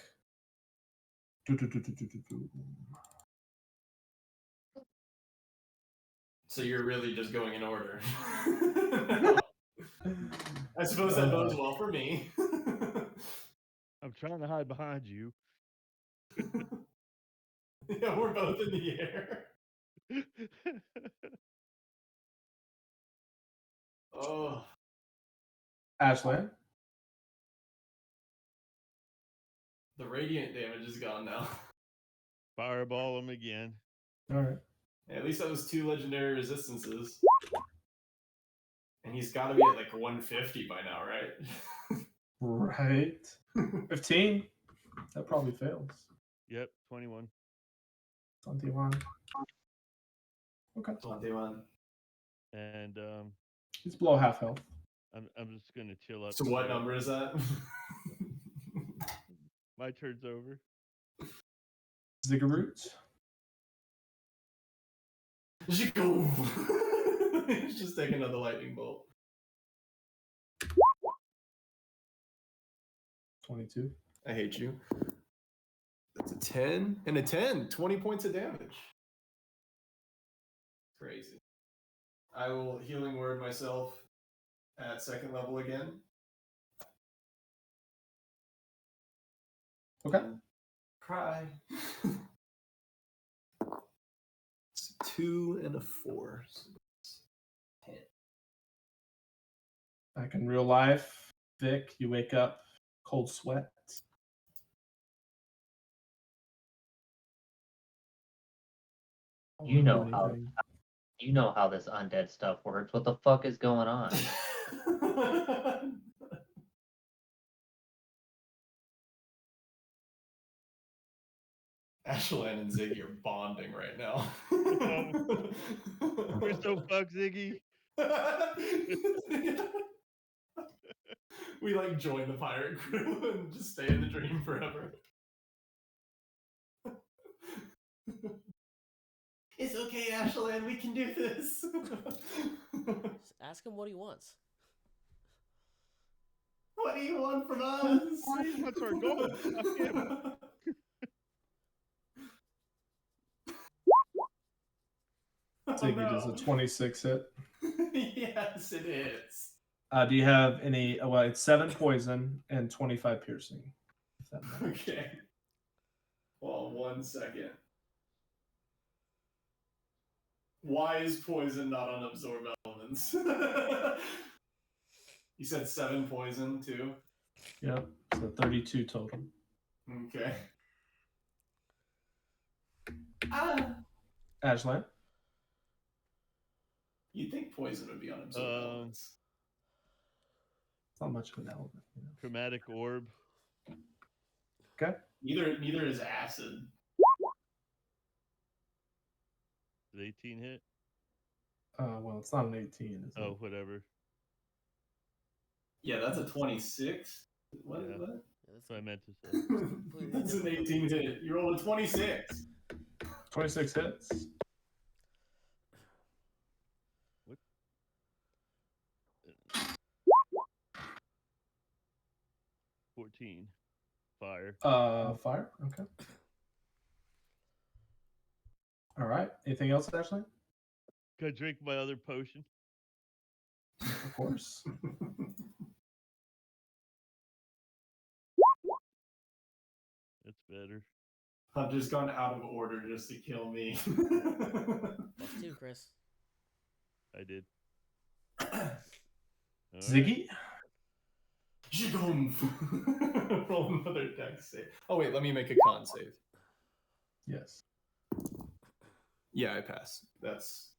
So you're really just going in order. I suppose that bodes well for me.
I'm trying to hide behind you.
Yeah, we're both in the air. Oh,
Ashland.
the radiant damage is gone now.
Fireball him again.
All right.
At least that was 2 legendary resistances. And he's got to be at like 150 by now, right?
Right. 15. That probably fails.
Yep, 21.
21. Okay.
21.
And
He's below half health.
I'm just gonna chill up.
So what number is that?
My turn's over.
Ziggaroot.
He's just taking another lightning bolt.
22.
I hate you. That's a 10 and a 10. 20 points of damage. Crazy. I will healing word myself at 2nd level again.
Okay.
Cry. It's a 2 and a 4. So it's 10.
Back in real life, Vic, you wake up, cold sweat.
You know
Do
how
anything.
you know how this undead stuff works. What the fuck is going on?
Ashland and Ziggy are bonding right now.
We're so fucked, Ziggy.
We like join the pirate crew and just stay in the dream forever. It's okay, Ashland. We can do this.
Just ask him what he wants.
What do you want from us?
He wants our gold. Fuck him.
Ziggy does a 26 hit.
Yes, it is.
Do you have any? Well, it's 7 poison and 25 piercing. If that matters.
Okay. Well, 1 second. Why is poison not on absorb elements? You said 7 poison too?
Yep. So 32 total.
Okay. Ah!
Ashland.
You'd think poison would be on absorb elements.
It's not much of an element.
Chromatic orb.
Okay.
Neither is acid.
Did 18 hit?
Well, it's not an 18. Is
Oh,
it?
whatever.
Yeah, that's a 26. What?
Yeah.
What?
Yeah,
That's what I meant to say.
completely
That's an
different
18 hit. You rolled a 26.
26 hits.
What? 14. Fire.
Fire. Okay. All right. Anything else, Ashley?
Can I drink my other potion?
Of course.
That's better.
Hunter's gone out of order just to kill me.
+2, Chris.
I did. All right.
Ziggy?
Shagoom. Roll another dex save. Oh wait, let me make a con save.
Yes.
Yeah, I pass. That's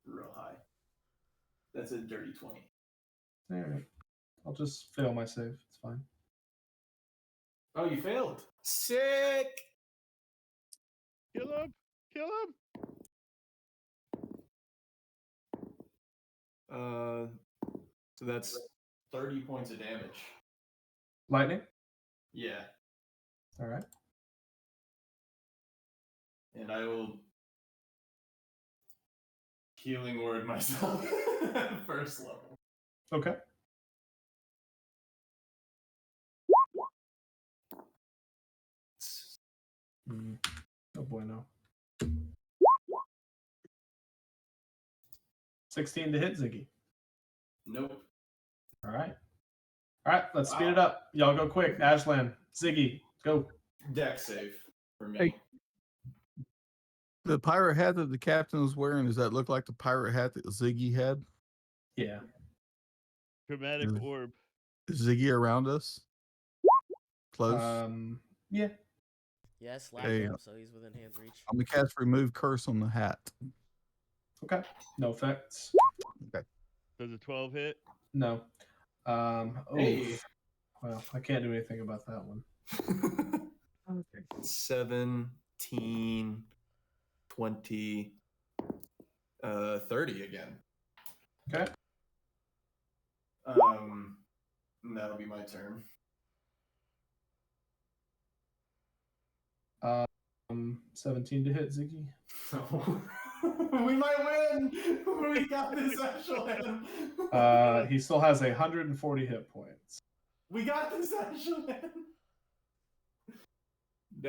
real high. That's a dirty 20.
All right. I'll just fail my save. It's fine.
Oh, you failed. Sick.
Kill him! Kill him!
So that's 30 points of damage.
Lightning?
Yeah,
All right.
and I will healing word myself at first level.
Okay. Oh boy, no. 16 to hit Ziggy.
Nope.
All right. All right, let's speed it
Wow.
up. Y'all go quick. Ashland, Ziggy, go.
Dex save for me.
Hey. The pirate hat that the captain was wearing, does that look like the pirate hat that Ziggy had?
Yeah.
Dramatic
Mm.
orb.
Is Ziggy around us? Close.
Yeah.
Yeah, I slapped
Hey,
him, so he's within hand's reach.
I'm gonna cast remove curse on the hat.
Okay. No effects.
Does a 12 hit?
No. Oh.
Hey.
Well, I can't do anything about that one.
17, 20, 30 again.
Okay.
And that'll be my turn.
17 to hit Ziggy.
We might win. We got this, Ashland.
He still has 140 hit points.
We got this, Ashland.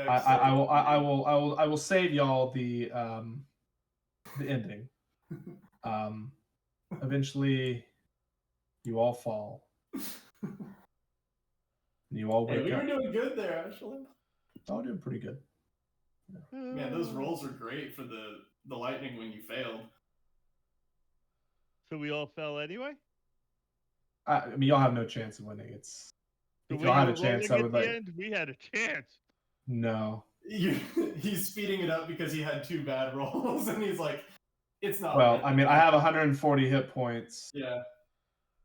I will save y'all the ending. Eventually, you all fall. You all
Hey,
wake
we
up.
were doing good there, Ashland.
Y'all doing pretty good.
Man, those rolls were great for the lightning when you failed.
So we all fell anyway?
I mean, y'all have no chance of winning. It's
So
if
when
y'all
you
had
were
a chance, I
rolling
would
at the
like.
end, we had a chance.
No.
He's speeding it up because he had 2 bad rolls, and he's like, "It's not."
Well,
worth
I
it."
mean, I have 140 hit points.
Yeah.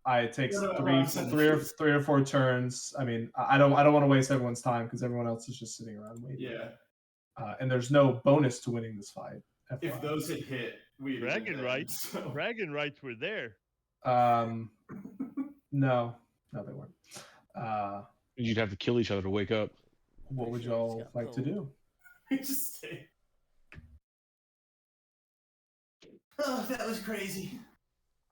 It takes
No,
three
I'm saying-
or 4 turns. I mean, I don't want to waste everyone's time because everyone else is just sitting around waiting.
Yeah.
And there's no bonus to winning this fight.
If
FYI.
those had hit, we'd
Dragon
have
rights.
So.
Dragon rights were there.
No, they weren't.
You'd have to kill each other to wake up.
What would
Pretty sure
y'all
it's got
like to
pwned.
do?
We just stayed. Oh, that was crazy.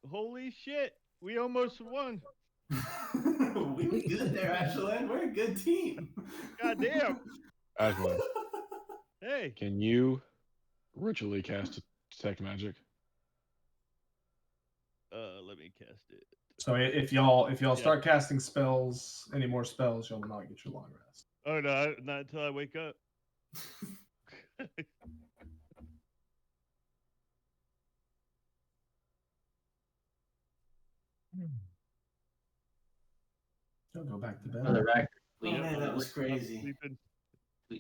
Holy shit. We almost won.
We were good there, Ashland. We're a good team.
Goddamn.
Aslan,
Hey.
can you ritually cast detect magic?
Let me cast it.
So if y'all start casting spells, any more spells, you'll not get your long rest.
Oh no, not until I wake up.
You'll go back to bed.
For the record,
Oh, man, that was
I'm
crazy.
sleeping.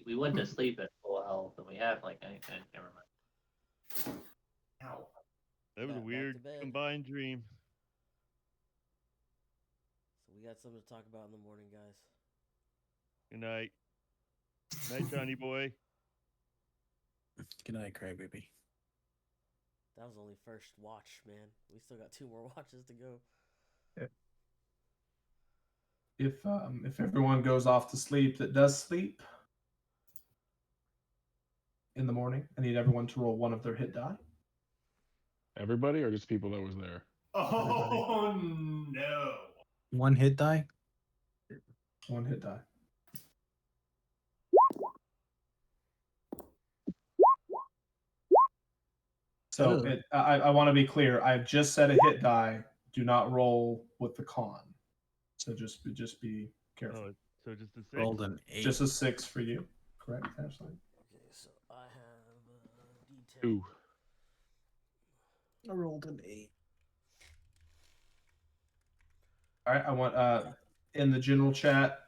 we went to sleep at full health, and we have like never mind.
Ow.
That was a
Got back to
weird
bed.
combined dream.
So we got something to talk about in the morning, guys.
Good night. Night, Johnny boy.
Good night, crybaby.
That was only first watch, man. We still got 2 more watches to go.
If everyone goes off to sleep that does sleep in the morning, I need everyone to roll one of their hit die.
Everybody or just people that was there?
Oh, no.
1 hit die?
One hit die. So
Ugh.
I want to be clear. I've just said a hit die. Do not roll with the con. So just be careful.
Oh, so just a 6.
Rolled an 8.
Just a 6 for you. Correct, Ashley?
2.
I rolled an 8.
All right, I want in the general chat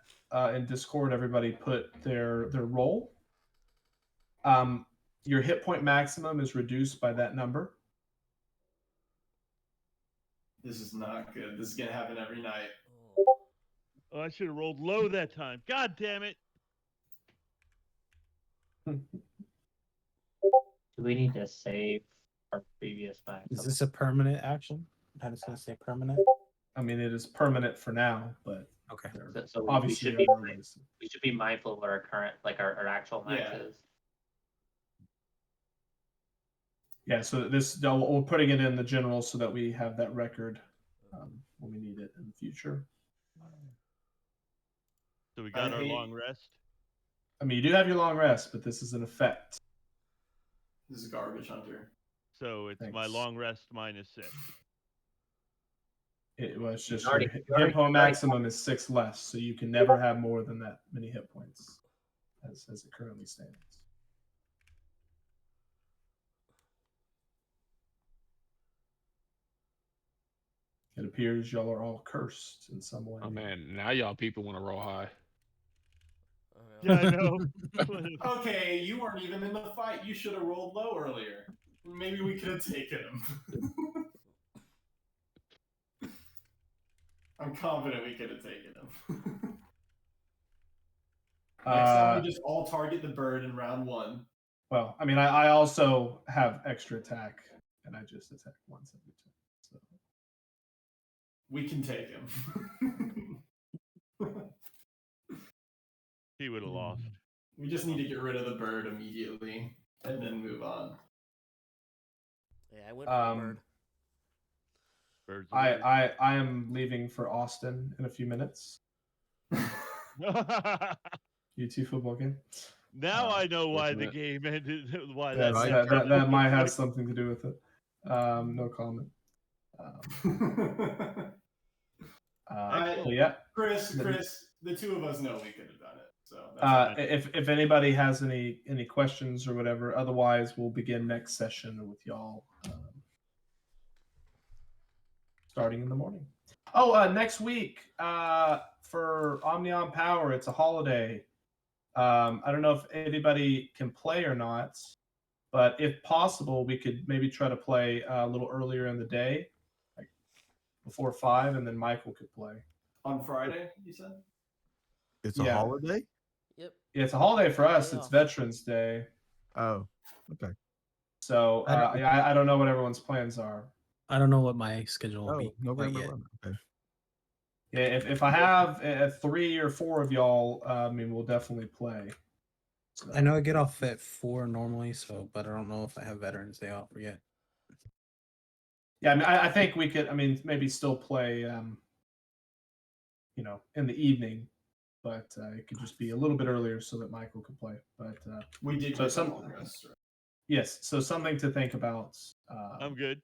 in Discord, everybody put their roll. Your hit point maximum is reduced by that number.
This is not good. This is gonna happen every night.
Oh.
Oh, I should have rolled low that time. God damn it!
Do we need to save our previous max?
Is this a permanent action? How does it say permanent?
I mean, it is permanent for now, but
Okay.
So
obviously
we should be
there are ways.
we should be mindful of what our current, like our actual max
Yeah.
is.
Yeah, so we're putting it in the general so that we have that record when we need it in the future.
So we got
I
our
hate-
long rest.
I mean, you do have your long rest, but this is an effect.
This is garbage hunter.
So it's my
Thanks.
long rest minus 6.
It was just
already-
your
you
hit
already-
point maximum is 6 less, so you can never have more than that many hit points as it currently stands. It appears y'all are all cursed in some way.
Oh man, now y'all people want to roll high.
Yeah, I know.
Okay, you weren't even in the fight. You should have rolled low earlier. Maybe we could have taken him. I'm confident we could have taken him. Next time we just all target the bird in round 1.
Well, I mean, I also have extra attack, and I just attack once every turn. So.
We can take him.
He would have lost.
We just need to get rid of the bird immediately and then move on.
Yeah, I went for the bird.
Birds of birds.
I am leaving for Austin in a few minutes. U2 football game.
Now I know why the
Fortunate.
game ended. Why
That,
that,
Right.
that might have something to do with it. No comment. But yeah.
Chris, the two of us know we could have done it. So that's
If anybody has any questions or whatever, otherwise we'll begin next session with y'all starting in the morning. Oh, next week for Omnion Power, it's a holiday. I don't know if anybody can play or not, but if possible, we could maybe try to play a little earlier in the day, like before 5, and then Michael could play.
on Friday, you said?
It's a
Yeah.
holiday?
Yep.
Yeah, it's a holiday for us.
Day
It's
off.
Veterans Day.
Oh, okay.
So
I don't-
I don't know what everyone's plans are.
I don't know what my schedule will
Oh,
be quite
November
yet.
11th. Okay.
Yeah, if I have 3 or 4 of y'all, I mean, we'll definitely play. So,
I know I get off at 4 normally, so but I don't know if I have Veterans Day off yet.
Yeah, I mean, I think we could. I mean, maybe still play. In the evening, but it could just be a little bit earlier so that Michael could play. But
We did
So
get
some-
some long rest. Right?
yes, so something to think about.
I'm good.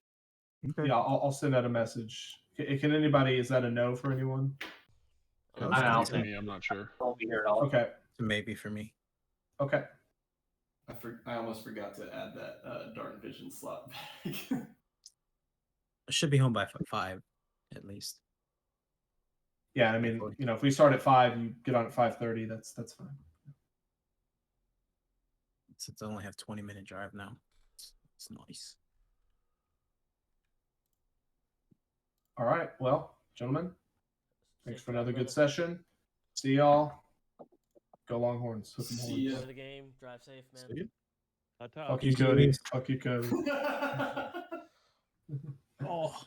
Okay.
Yeah, I'll send out a message. Can anybody? Is that a no for anyone?
Yeah,
It's
let's
I'm
good
out.
for me, I'm not sure.
Won't be here at all.
Okay,
Maybe for me.
okay.
I almost forgot to add that Dark Vision slot back.
I should be home by 5 at least.
Yeah, I mean, if we start at 5, you get on at 5:30. That's fine.
Since I only have 20-minute drive now. It's nice.
All right. Well, gentlemen, thanks
Safe
for
drive,
another good
brother.
session. See y'all. Go Longhorns. Hook 'em
See
horns.
ya.
Enjoy the game. Drive safe, man.
See ya.
Hot top.
Fuck you, Cody. Fuck you, Cody.
Oh.